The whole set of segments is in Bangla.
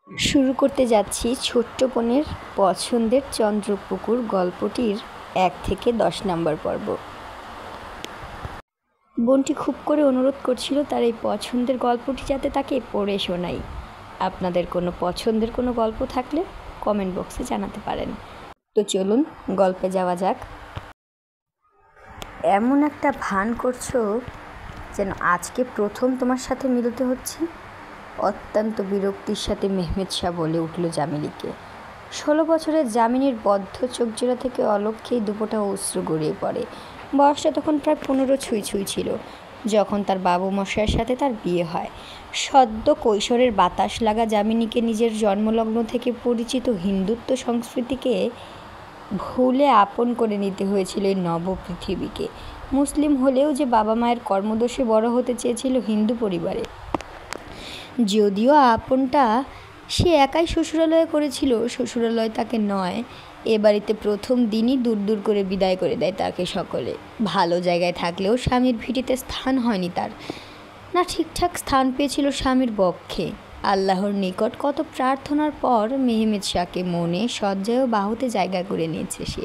শুরু করতে যাচ্ছি ছোট্ট বোনের পছন্দের চন্দ্রপুকুর গল্পটির 1 থেকে 10 নম্বর পর্ব। বোনটি খুব করে অনুরোধ করছিল তার এই পছন্দের গল্পটি যাতে তাকে পড়ে শোনাই। আপনাদের কোনো পছন্দের কোনো গল্প থাকলে কমেন্ট বক্সে জানাতে পারেন। তো চলুন গল্পে যাওয়া যাক। এমন একটা ভান করছো যেন আজকে প্রথম তোমার সাথে মিলতে হচ্ছে। অত্যন্ত বিরক্তির সাথে মেহমেদ শাহ বলে উঠল জামিনীকে। 16 বছরের জামিনীর বদ্ধ চোখজোড়া থেকে অলক্ষেই দুপোটা অশ্রু গড়িয়ে পড়ে। বয়সটা তখন প্রায় 15 ছুঁই ছিল যখন তার বাবু মশাইয়ের সাথে তার বিয়ে হয়। সদ্য কৈশোরের বাতাস লাগা জামিনীকে নিজের জন্মলগ্ন থেকে পরিচিত হিন্দুত্ব সংস্কৃতিকে ভুলে আপন করে নিতে হয়েছিল এই নব পৃথিবীকে। মুসলিম হলেও যে বাবা মায়ের কর্মদোষে বড় হতে চেয়েছিল হিন্দু পরিবারে। যদিও আপনটা সে একাই শ্বশুরালয়ে করেছিল, শ্বশুরালয় তাকে নয়, এ বাড়িতে প্রথম দিনই দূর দূর করে বিদায় করে দেয় তাকে সকলে। ভালো জায়গায় থাকলেও স্বামীর ভিটিতে স্থান হয়নি তার, না ঠিকঠাক স্থান পেয়েছিল স্বামীর বক্ষে। আল্লাহর নিকট কত প্রার্থনার পর মেহমেদ শাহকে মনে শয্যায় ও বাহুতে জায়গা করে নিয়েছে সে,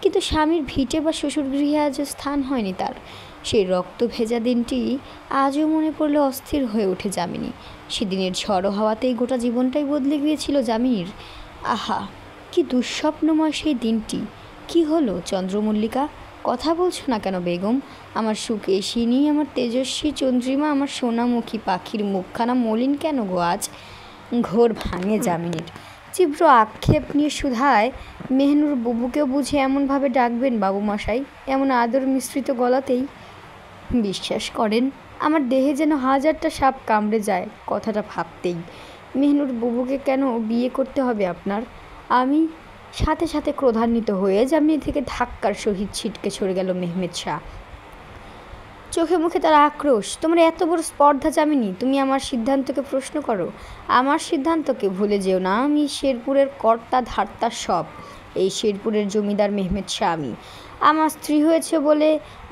কিন্তু স্বামীর ভিটে বা শ্বশুরগৃহে আজও স্থান হয়নি তার। সেই রক্ত ভেজা দিনটি আজও মনে পড়লে অস্থির হয়ে ওঠে জামিনী। সেদিনের ঝড়ো হাওয়াতেই গোটা জীবনটাই বদলে গিয়েছিল জামিনীর। আহা, কি দুঃস্বপ্নময় সেই দিনটি! কি হলো চন্দ্রমল্লিকা, কথা বলছো না কেন বেগম? আমার সুকেশিনী, আমার তেজস্বী চন্দ্রিমা, আমার সোনামুখী পাখির মুখখানা মলিন কেন গো আজ? ঘোর ভাঙে জামিনীর। তীব্র আক্ষেপ নিয়ে সুধায়, মেহনুর বুবুকেও বুঝে এমনভাবে ডাকবেন বাবু মশাই, এমন আদর মিশ্রিত গলাতেই? বিশ্বাস করেন, আমার দেহে যেন হাজারটা সাপ কামড়ে যায় কথাটা ভাবতেই। মেহনুর বুবুকে কেন বিয়ে করতে হবে আপনার? আমি সাথে সাথে ক্রোধান্বিত হয়ে জামিনী থেকে ধাক্কার সহিত ছিটকে সরে গেল মেহমেদ শাহ। চোখে মুখে তার আক্রোশ। তোমার এত বড় স্পর্ধা জামিনী, তুমি আমার সিদ্ধান্তকে প্রশ্ন করো? আমার সিদ্ধান্তকে ভুলে যেও না, আমি শেরপুরের কর্তা ধার্তা সব। এই শেরপুরের জমিদার মেহমেদ শাহ আমি। আমার স্ত্রী হয়েছে বলে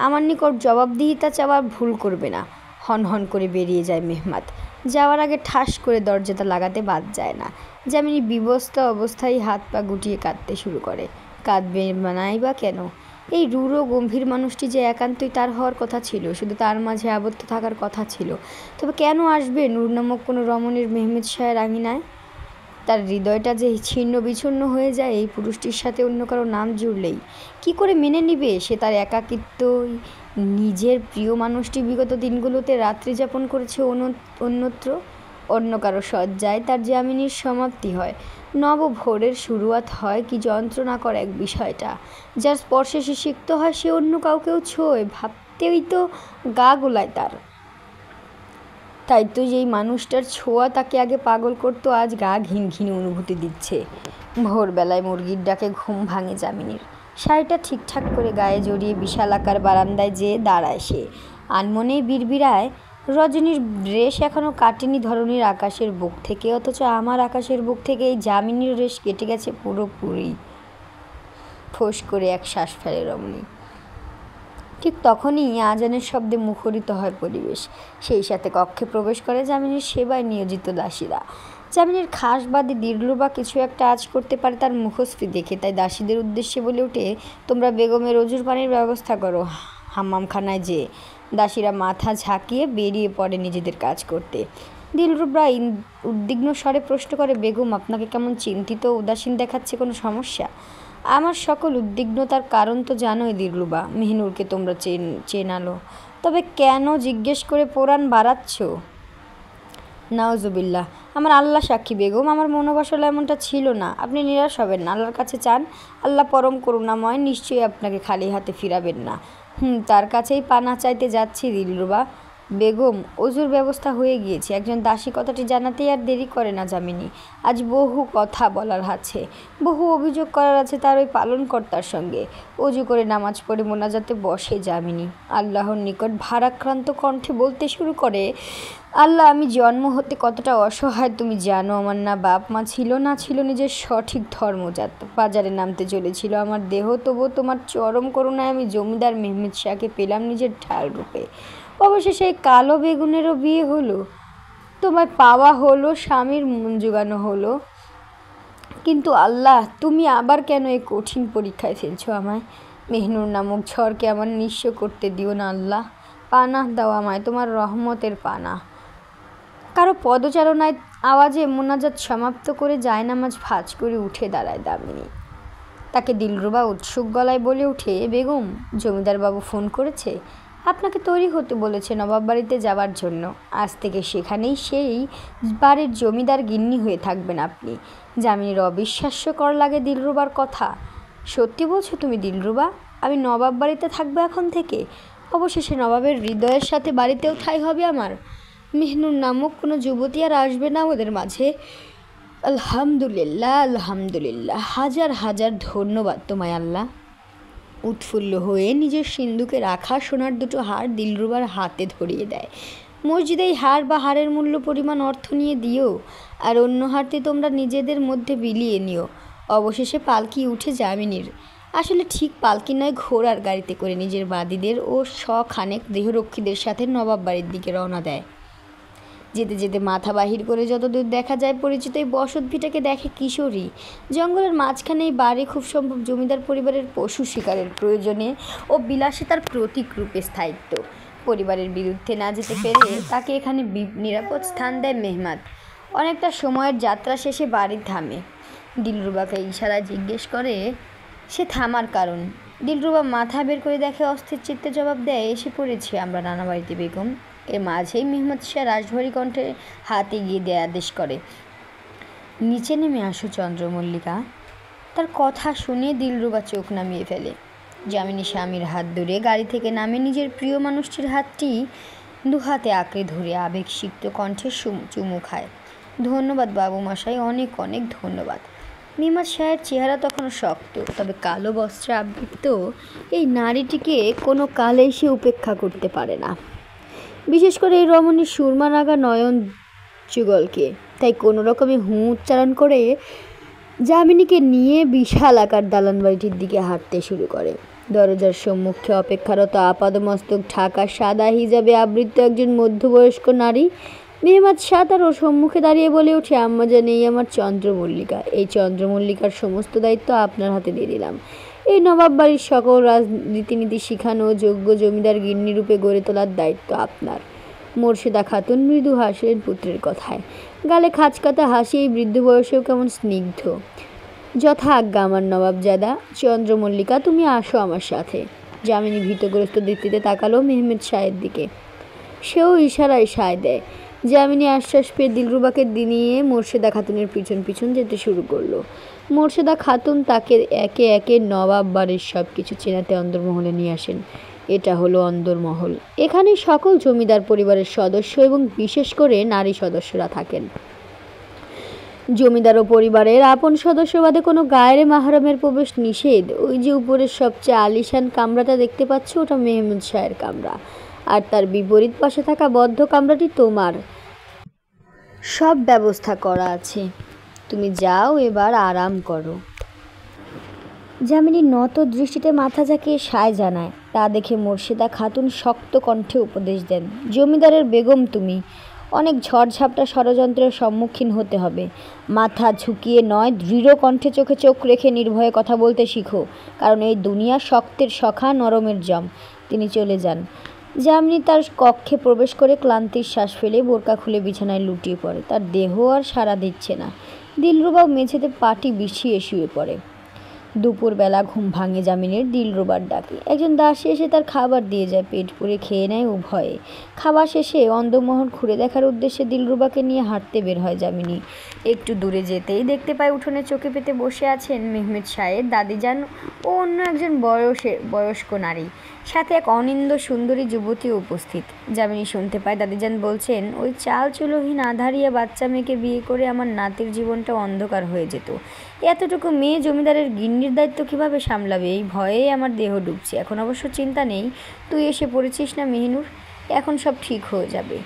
আমার নিকট জবাবদিহিতা চাওয়ার ভুল করবে না। হন হন করে বেরিয়ে যায় মেহমাদ। যাওয়ার আগে ঠাস করে দরজাটা লাগাতে বাদ যায় না। জামিনী বিবস্ত্র অবস্থায় হাত পা গুটিয়ে কাঁদতে শুরু করে। কাঁদবে নাই বা কেন? এই রূঢ় গম্ভীর মানুষটি যে একান্তই তার হওয়ার কথা ছিল, শুধু তার মাঝে আবদ্ধ থাকার কথা ছিল, তবে কেন আসবে নূর নামক কোনো রমণীর মেহমেদ শাহের আঙিনায়? তার হৃদয়টা যে ছিন্ন বিচ্ছিন্ন হয়ে যায় এই পুরুষটির সাথে অন্য কারো নাম জুড়লেই। কি করে মেনে নিবে সে তার একাকিত্বই? নিজের প্রিয় মানুষটি বিগত দিনগুলোতে রাত্রি যাপন করেছে অন্যত্র, অন্য কারো শয্যায় তার জামিনীর সমাপ্তি হয়। নব ভোরের শুরুয়াত হয় কি যন্ত্রণাকর এক বিষয়টা, যার স্পর্শে সে সিক্ত হয় সে অন্য কাউকেও ছোঁয়, ভাবতেই তো গা গোলায় তার। তাই তো যেই মানুষটার ছোঁয়া তাকে আগে পাগল করতো আজ গা ঘিন ঘিন অনুভূতি দিচ্ছে। ভোরবেলায় মুরগির ডাকে ঘুম ভাঙে জামিনীর। শাড়িটা ঠিকঠাক করে গায়ে জড়িয়ে বিশাল আকার বারান্দায় যেয়ে দাঁড়ায় সে। আনমনেই বিড়বিড়ায়, রজনীর রেশ এখনও কাটেনি ধরনীর আকাশের বুক থেকে, অথচ আমার আকাশের বুক থেকে এই জামিনীর রেশ কেটে গেছে পুরোপুরি। ফোঁস করে এক শ্বাস ফেলে রমণী। ঠিক তখনই আজানের শব্দে মুখরিত হয় পরিবেশ। সেই সাথে কক্ষে প্রবেশ করে জামিনীর সেবায় নিয়োজিত দাসীরা। জামিনীর খাস বাদী দিলরুবা কিছু একটা আজ করতে পারে তার মুখশ্রী দেখে, তাই দাসীদের উদ্দেশ্যে বলে ওঠে, তোমরা বেগমের অজুর পানির ব্যবস্থা করো হাম্মামখানায় যে। দাসীরা মাথা ঝাঁকিয়ে বেরিয়ে পড়ে নিজেদের কাজ করতে। দিলরুবা উদ্বিগ্ন স্বরে প্রশ্ন করে, বেগম আপনাকে কেমন চিন্তিত উদাসীন দেখাচ্ছে, কোনো সমস্যা? আমার সকল উদ্বিগ্নতার কারণ তো জানোই দিলরুবা, মেহনুরকে তোমরা চেনালো, তবে কেন জিজ্ঞেস করে পোড়ান বাড়াচ্ছ? নাউজুবিল্লাহ, আমার আল্লাহ সাক্ষী বেগম, আমার মনোবাসনা এমনটা ছিল না। আপনি নিরাশ হবেন না, আল্লাহর কাছে চান, আল্লাহ পরম করুণাময়, নিশ্চয়ই আপনাকে খালি হাতে ফিরাবেন না। তার কাছেই পানা চাইতে যাচ্ছি দিলরুবা বেগম, অজুর ব্যবস্থা হয়ে গিয়েছে। একজন দাসী কথাটি জানাতেই আর দেরি করে না জামিনী। আজ বহু কথা বলার আছে, বহু অভিযোগ করার আছে তার ওই পালনকর্তার সঙ্গে। অজু করে নামাজ পড়ে মোনাজাতে বসে জামিনী। আল্লাহর নিকট ভারাক্রান্ত কণ্ঠে বলতে শুরু করে, আল্লাহ, আমি জন্ম হতে কতটা অসহায় তুমি জানো। আমার না বাপ মা ছিল, না ছিল নিজের সঠিক ধর্মজাত। বাজারে নামতে চলেছিল আমার দেহ, তবুও তোমার চরম করুণায় আমি জমিদার মেহমেদ শাহকে পেলাম নিজের ঢাল রূপে। অবশ্যই সেই কালো বেগুনেরও বিয়ে হলো। তোমায় পাওয়া হলো, স্বামীর মন জোগানো হলো, কিন্তু আল্লাহ তুমি আবার কেন এই কঠিন পরীক্ষায় ফেলছো আমায়? মেহনুর নামক ঝড়কে আমার নিঃস্ব করতে দিও না আল্লাহ। পানাহ দাও আমায়, তোমার রহমতের পানা। কারো পদচারণায় আওয়াজে মোনাজাত সমাপ্ত করে জায়নামাজ ভাঁজ করে উঠে দাঁড়ায় দামিনী। তাকে দিলরুবা উৎসুক গলায় বলে ওঠে, বেগম, জমিদার বাবু ফোন করেছে, আপনাকে তৈরি হতে বলেছে নবাব বাড়িতে যাওয়ার জন্য। আজ থেকে সেখানেই সেই বাড়ির জমিদার গিন্নি হয়ে থাকবেন আপনি। যামিনীর অবিশ্বাস্যকর লাগে দিলরুবার কথা। সত্যি বলছো তুমি দিলরুবা? আমি নবাব বাড়িতে থাকবো এখন থেকে? অবশেষে নবাবের হৃদয়ের সাথে বাড়িতেও ঠাঁই হবে আমার? মেহনুর নামক কোনো যুবতী আর আসবে না ওদের মাঝে? আলহামদুলিল্লাহ, আলহামদুলিল্লাহ, হাজার হাজার ধন্যবাদ তোমায় আল্লাহ। উৎফুল্ল হয়ে নিজের সিন্ধুকে রাখা সোনার দুটো হার দিলরুবার হাতে ধরিয়ে দেয়। মসজিদে এই হার বা হারের মূল্য পরিমাণ অর্থ নিয়ে দিও, আর অন্য হারটি তোমরা নিজেদের মধ্যে বিলিয়ে নিও। অবশেষে পালকি উঠে যামিনীর। আসলে ঠিক পালকি নয়, ঘোড়ার গাড়িতে করে নিজের বাদীদের ও শখানেক দেহরক্ষীদের সাথে নবাব বাড়ির দিকে রওনা দেয়। যেতে যেতে মাথা বাহির করে যতদূর দেখা যায় পরিচিত এই বসত ভিটাকে দেখে কিশোরী। জঙ্গলের মাঝখানে এই বাড়ি খুব সম্ভব জমিদার পরিবারের পশু শিকারের প্রয়োজনে ও বিলাসিতার প্রতীক রূপে স্থায়িত্ব। পরিবারের বিরুদ্ধে না যেতে পেরে তাকে এখানে নিরাপদ স্থান দেয় মেহমাদ। অনেকটা সময়ের যাত্রা শেষে বাড়ি থামে। দিলরুবাকে ইশারায় জিজ্ঞেস করে সে থামার কারণ। দিলরুবা মাথা বের করে দেখে, অস্থির চিত্তে জবাব দেয়, এসে পড়েছি আমরা নানা বাড়িতে বেগম। এর মাঝেই মেহমদ শাহ রাজভারী কণ্ঠে হাত এগিয়ে দেয়, আদেশ করে, নিচে নেমে আসো চন্দ্রমল্লিকা। তার কথা শুনে দিলরুবা চোখ নামিয়ে ফেলে। যামিনী স্বামীর হাত ধরে গাড়ি থেকে নামে নিজের প্রিয় মানুষটির হাতটি দুহাতে আঁকড়ে ধরে আবেগসিক্ত কণ্ঠে চুমু খায়। ধন্যবাদ বাবু মশাই, অনেক অনেক ধন্যবাদ। মেহমদ শাহের চেহারা তখনও শক্ত, তবে কালো বস্ত্রে আবৃত এই নারীটিকে কোনো কালেই সে উপেক্ষা করতে পারে না, বিশেষ করে এই রমণীর সুরমা নাগা নয়ন যুগলকে। তাই কোনো রকমে উচ্চারণ করে যামিনীকে নিয়ে বিশাল আকার দালান বাড়িটির দিকে হাঁটতে শুরু করে। দরজার সম্মুখে অপেক্ষারত আপাদমস্তক ঢাকা সাদা হিজাবে আবৃত একজন মধ্যবয়স্ক নারী মেহমাদ শাহ তার ওর সম্মুখে দাঁড়িয়ে বলে ওঠে, আম্মা জান, এই আমার চন্দ্রমল্লিকা। এই চন্দ্রমল্লিকার সমস্ত দায়িত্ব আপনার হাতে দিয়ে দিলাম। এই নবাব বাড়ির সকল রীতিনীতি শিখানো যোগ্য জমিদার গিন্নি রূপে গড়ে তোলার দায়িত্ব আপনার। মোর্শেদা খাতুন মৃদু হাসলেন পুত্রের কথায়। গালে খাঁচকাতা হাসি এই বৃদ্ধ বয়সেও কেমন স্নিগ্ধ। যথা আজ্ঞা আমার নবাবজাদা। চন্দ্রমল্লিকা, তুমি আসো আমার সাথে। যামিনী ভীতগ্রস্ত দৃষ্টিতে তাকালো মেহমেদ শাহের দিকে। সেও ইশারায় সায় দেয়। যামিনী আশ্বাস পেয়ে দিলরুবাকে নিয়ে মোর্শেদা খাতুনের পিছন পিছন যেতে শুরু করলো। মোর্শেদা খাতুন তাকে একে একে নবাব বাড়ির সব কিছু চেনাতে অন্দরমহলে নিয়ে আসেন। এটা হলো অন্দরমহল। এখানে সকল জমিদার পরিবারের সদস্য এবং বিশেষ করে নারী সদস্যরা থাকেন। জমিদার ও পরিবারের আপন সদস্য বাদে কোনো গায়ের মাহরমের প্রবেশ নিষেধ। ওই যে উপরের সবচেয়ে আলিশান কামরাটা দেখতে পাচ্ছ, ওটা মেহমুদ শাহের কামরা, আর তার বিপরীত পাশে থাকা বদ্ধ কামরাটি তোমার। সব ব্যবস্থা করা আছে, তুমি যাও এবার আরাম করো। যামিনী নত দৃষ্টিতে মাথা ঝাঁকিয়ে সায় জানায়। তা দেখে মোর্শেদা খাতুন শক্ত কণ্ঠে উপদেশ দেন, জমিদারের বেগম তুমি, অনেক ঝড়ঝাপটা ষড়যন্ত্রের সম্মুখীন হতে হবে। মাথা ঝুঁকিয়ে নয়, দৃঢ় কণ্ঠে চোখে চোখ রেখে নির্ভয়ে কথা বলতে শিখো, কারণ এই দুনিয়া শক্তের সখা, নরমের জম। তিনি চলে যান। যামিনী তার কক্ষে প্রবেশ করে ক্লান্তির শ্বাস ফেলে বোরকা খুলে বিছানায় লুটিয়ে পড়ে। তার দেহ আর সাড়া দিচ্ছে না। দিলরুবাও মেঝেতে পাটি বিছিয়ে শুয়ে পড়ে। দুপুরবেলা ঘুম ভাঙে যামিনীর দিলরুবার ডাকে। একজন দাসী এসে তার খাবার দিয়ে যায়। পেট পুড়ে খেয়ে নেয় উভয়ে। খাবার শেষে অন্দরমহল ঘুরে দেখার উদ্দেশ্যে দিলরুবাকে নিয়ে হাঁটতে বের হয় যামিনী। একটু দূরে যেতেই দেখতে পায় উঠোনে চোখে পেতে বসে আছেন মেহমেদ শাহের দাদিজান ও অন্য একজন বয়স্ক নারী, সাথে এক অনিন্দ সুন্দরী যুবতী উপস্থিত। যামিনী শুনতে পায় দাদিজান বলছেন, ওই চাল চুলোহীন আধারিয়া বাচ্চা মেয়েকে বিয়ে করে আমার নাতির জীবনটা অন্ধকার হয়ে যেত। এতটুকু মেয়ে জমিদারের গিন্নির দায়িত্ব কিভাবে সামলাবে, এই ভয়েই আমার দেহ ডুবছে। এখন অবশ্য চিন্তা নেই, তুই এসে পড়েছিস না মেহনুর, এখন সব ঠিক হয়ে যাবে।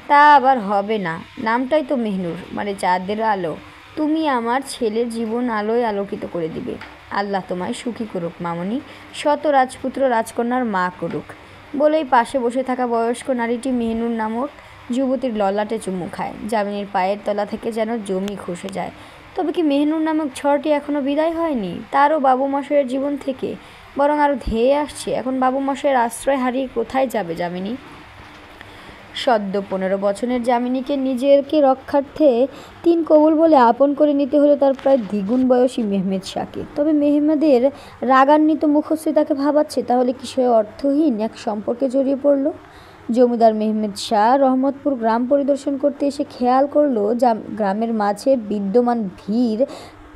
তা আবার হবে না, নামটাই তো মেহনুর, মানে চাঁদের আলো। তুমি আমার ছেলের জীবন আলোয় আলোকিত করে দিবে। আল্লাহ তোমায় সুখী করুক মামনি, শত রাজপুত্র রাজকন্যার মা করুক। বলেই পাশে বসে থাকা বয়স্ক নারীটি মেহনুর নামক যুবতীর ললাটে চুমু খায়। যামিনীর পায়ের তলা থেকে যেন জমি খসে যায়। তবে কি মেহনুর নামক ঝড়টি এখনও বিদায় হয়নি তারও বাবু মশাইয়ের জীবন থেকে, বরং আরও ধেয়ে আসছে। এখন বাবু মশাইয়ের আশ্রয় হারিয়ে কোথায় যাবে যামিনী? সদ্য 15 বছরের যামিনীকে নিজেকে রক্ষার্থে 3 কবুল বলে আপন করে নিতে হলো তার প্রায় দ্বিগুণ বয়সী মেহমেদ শাহকে। তবে মেহমেদের রাগান্বিত মুখশ্রী তাকে ভাবাচ্ছে তাহলে কি সে অর্থহীন এক সম্পর্কে জড়িয়ে পড়ল? জমিদার মেহমেদ শাহ রহমতপুর গ্রাম পরিদর্শন করতে এসে খেয়াল করলো গ্রামের মাঝে বিদ্যমান ভিড়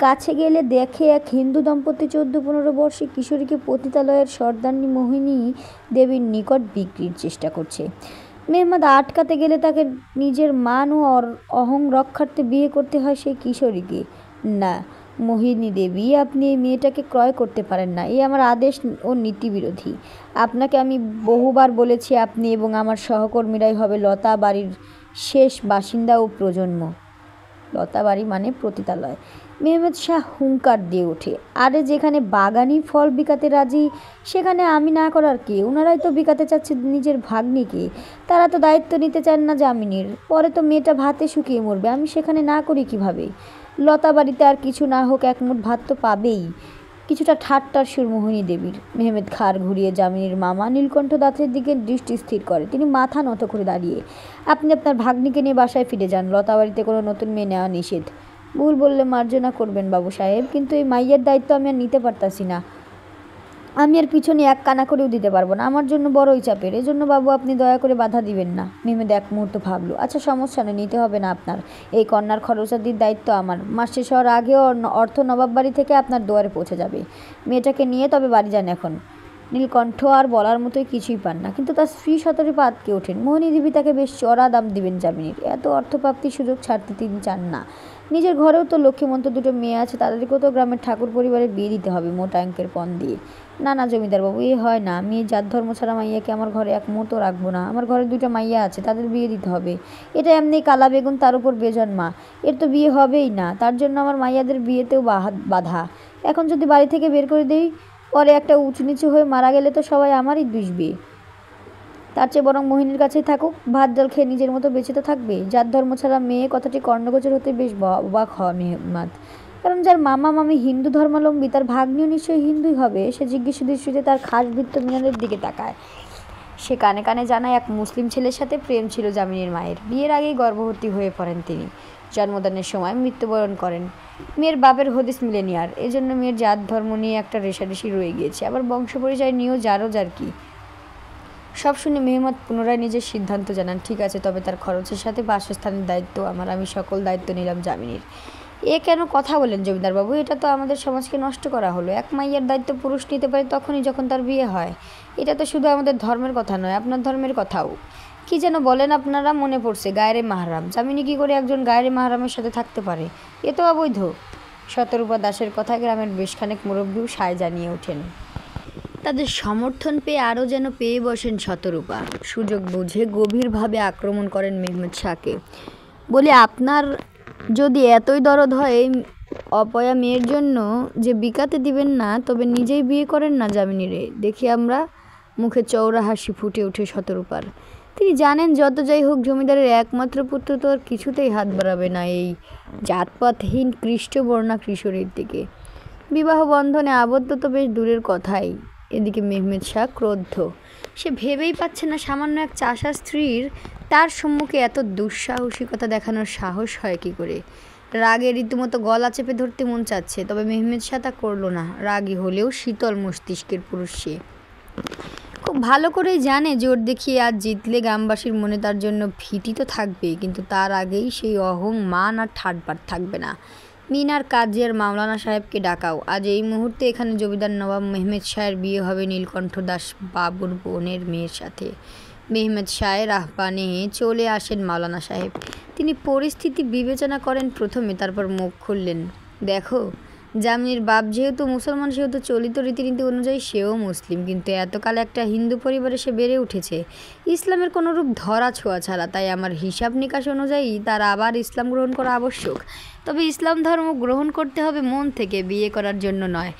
কাছে গেলে দেখে এক হিন্দু দম্পতি 14-15 বর্ষে কিশোরীকে পতিতালয়ের সর্দারনী মোহিনী দেবীর নিকট বিক্রির চেষ্টা করছে। মেহমেদ আটকাতে গেলে তাকে নিজের মান ও অহং রক্ষার্থে বিয়ে করতে হয় সেই কিশোরীকে। না মোহিনী দেবী, আপনি এই মেয়েটাকে ক্রয় করতে পারেন না, এই আমার আদেশ ও নীতিবিরোধী। আপনাকে আমি বহুবার বলেছি আপনি এবং আমার সহকর্মীরাই হবে লতা বাড়ির শেষ বাসিন্দা ও প্রজন্ম। লতা বাড়ি মানে পতিতালয়। মেহমেদ শাহ হুঙ্কার দিয়ে ওঠে, আরে যেখানে বাগানি ফল বিকাতে রাজি সেখানে আমি না করার কে? ওনারাই তো বিকাতে চাচ্ছে নিজের ভাগ্নিকে, তারা তো দায়িত্ব নিতে চান না যামিনীর। পরে তো মেয়েটা ভাতে শুকিয়ে মরবে, আমি সেখানে না করি কিভাবে? লতা বাড়িতে আর কিছু না হোক এক মুঠ ভাত তো পাবেই। কিছুটা ঠাট্টার সুর মোহিনী দেবীর। মেহমেদ ঘাড় ঘুরিয়ে যামিনীর মামা নীলকণ্ঠ দাসের দিকে দৃষ্টি স্থির করে। তিনি মাথা নত করে দাঁড়িয়ে, আপনি আপনার ভাগ্নিকে নিয়ে বাসায় ফিরে যান, লতা বাড়িতে কোনো নতুন মেয়ে নেওয়া নিষেধ। ভুল বললে মার্জনা করবেন বাবু সাহেব, কিন্তু এই মাইয়ের দায়িত্ব আমি আর নিতে পারতাছি না। আমি আর পিছনে এক কানা করেও দিতে পারবো না, আমার জন্য বড়ই চাপের। এজন্য বাবু আপনি দয়া করে বাধা দিবেন না। মেহমেদ এক মুহূর্ত ভাবলো, আচ্ছা সমস্যা নেই, নিতে হবে না আপনার। এই কন্যার খরচাদির দায়িত্ব আমার। মাস শেষ হওয়ার আগেও অর্থ নবাব বাড়ি থেকে আপনার দুয়ারে পৌঁছে যাবে। মেয়েটাকে নিয়ে তবে বাড়ি যান এখন। নীলকণ্ঠ আর বলার মতোই কিছুই পান না, কিন্তু তার স্ত্রী সতর্কে আটকে ওঠেন। মোহিনী দেবী তাকে বেশ চড়া দাম দিবেন যামিনীর। এত অর্থপ্রাপ্তির সুযোগ ছাড়তে তিনি চান না। নিজের ঘরেও তো লক্ষ্মীমন্ত দুটো মেয়ে আছে, তাদেরকেও তো গ্রামের ঠাকুর পরিবারে বিয়ে দিতে হবে মোটা অঙ্কের পণ দিয়ে। না না জমিদারবাবু, এ হয় না। আমি জাত ধর্ম ছাড়া মাইয়াকে আমার ঘরে এক মুহূর্ত রাখবো না। আমার ঘরে 2টা মাইয়া আছে, তাদের বিয়ে দিতে হবে। এটা এমনি কালা বেগুন, তার উপর বেজন্মা, এর তো বিয়ে হবেই না। তার জন্য আমার মাইয়াদের বিয়েতেও বাধা। এখন যদি বাড়ি থেকে বের করে দেই, পরে একটা উঁচু নিচু হয়ে মারা গেলে তো সবাই আমারই দুষবে। তার চেয়ে বরং মোহিনীর কাছেই থাকুক, ভাত ডাল খেয়ে নিজের মতো বেঁচে তো থাকবে। জাত ধর্ম ছাড়া মেয়ে কথাটি কর্ণগোচর হতে বেশ অবাক হওয়া মেহমাদ, কারণ যার মামা মামি হিন্দু ধর্মাবলম্বী তার ভাগ্নিও নিশ্চয়ই হিন্দুই হবে। সে জিজ্ঞাসা দৃষ্টিতে তার খাস বৃত্ত মিলনের দিকে তাকায়। সে কানে কানে জানায় এক মুসলিম ছেলের সাথে প্রেম ছিল যামিনীর মায়ের। বিয়ের আগেই গর্ভবতী হয়ে পড়েন তিনি। জন্মদানের সময় মৃত্যুবরণ করেন। মেয়ের বাপের হদিস মিলেনি আর, এজন্য মেয়ের জাত ধর্ম নিয়ে একটা রেষারেষি রয়ে গিয়েছে। আবার বংশ পরিচয় নিয়েও যারও যার কি। সব শুনে মেহমদ পুনরায় নিজের সিদ্ধান্ত জানান, ঠিক আছে, তবে তার খরচের সাথে বাসস্থানের দায়িত্ব আমার। আমি সকল দায়িত্ব নিলাম যামিনীর। এ কেন কথা বলেন জমিদারবাবু? এটা তো আমাদের সমাজকে নষ্ট করা হলো। এক মাইয়ার দায়িত্ব পুরুষ নিতে পারে তখনই যখন তার বিয়ে হয়। এটা তো শুধু আমাদের ধর্মের কথা নয়, আপনার ধর্মের কথাও। কি যেন বলেন আপনারা? মনে পড়ছে, গায়রে মাহরাম। যামিনী কী করে একজন গায়রে মাহরামের সাথে থাকতে পারে? এ তো অবৈধ। শতরূপা দাসের কথায় গ্রামের বেশ খানেক মুরব্বীও সায় জানিয়ে ওঠেন। তাদের সমর্থন পেয়ে আরও যেন পেয়ে বসেন শতরূপা। সুযোগ বুঝে গভীরভাবে আক্রমণ করেন মেহমেদ শাহকে। বলে, আপনার যদি এতই দরদ হয় অপয়া মেয়ের জন্য যে বিকাতে দিবেন না, তবে নিজেই বিয়ে করেন না যামিনীরে। দেখি আমরা। মুখে চওড়া হাসি ফুটে ওঠে শতরূপার। তিনি জানেন যত যাই হোক জমিদারের একমাত্র পুত্র তো আর কিছুতেই হাত বাড়াবে না এই জাতপাতহীন কৃষ্টবর্ণা কিশোরীর দিকে। বিবাহ বন্ধনে আবদ্ধ তো বেশ দূরের কথাই। এদিকে মেহমেদ শাহ ক্রোদ্ধ। সে ভেবেই পাচ্ছে না সামান্য এক চাষা স্ত্রীর তার সম্মুখে এত দুঃসাহসিকতা দেখানোর সাহস হয় কী করে। রাগে রীতিমতো গলা চেপে ধরতে মন চাচ্ছে, তবে মেহমেদ শাহ তা করল না। রাগী হলেও শীতল মস্তিষ্কের পুরুষ সে। খুব ভালো করেই জানে জোর দেখিয়ে আজ জিতলে গ্রামবাসীর মনে তার জন্য ভীতি তো থাকবেই, কিন্তু তার আগেই সেই অহং মান আর ঠাটবাট থাকবে না। মিনার কাজিয়ার মাওলানা সাহেবকে ডাকাও। আজ এই মুহূর্তে এখানে জমিদার নবাব মেহমেদ শাহের বিয়ে হবে নীলকণ্ঠ দাস বাবুর বোনের মেয়ের সাথে। মেহমেদ শাহের আহ্বানে চলে আসেন মাওলানা সাহেব। তিনি পরিস্থিতি বিবেচনা করেন প্রথমে, তারপর মুখ খুললেন। দেখো, যামিনীর বাপ যেহেতু মুসলমান, সেহেতু চলিত রীতিনীতি অনুযায়ী সেও মুসলিম, কিন্তু এতকাল একটা হিন্দু পরিবারে সে বেড়ে উঠেছে ইসলামের কোনো রূপ ধরা ছোঁয়া ছাড়া। তাই আমার হিসাব নিকাশ অনুযায়ী তার আবার ইসলাম গ্রহণ করা আবশ্যক। তবে ইসলাম ধর্ম গ্রহণ করতে হবে মন থেকে, বিয়ে করার জন্য নয়।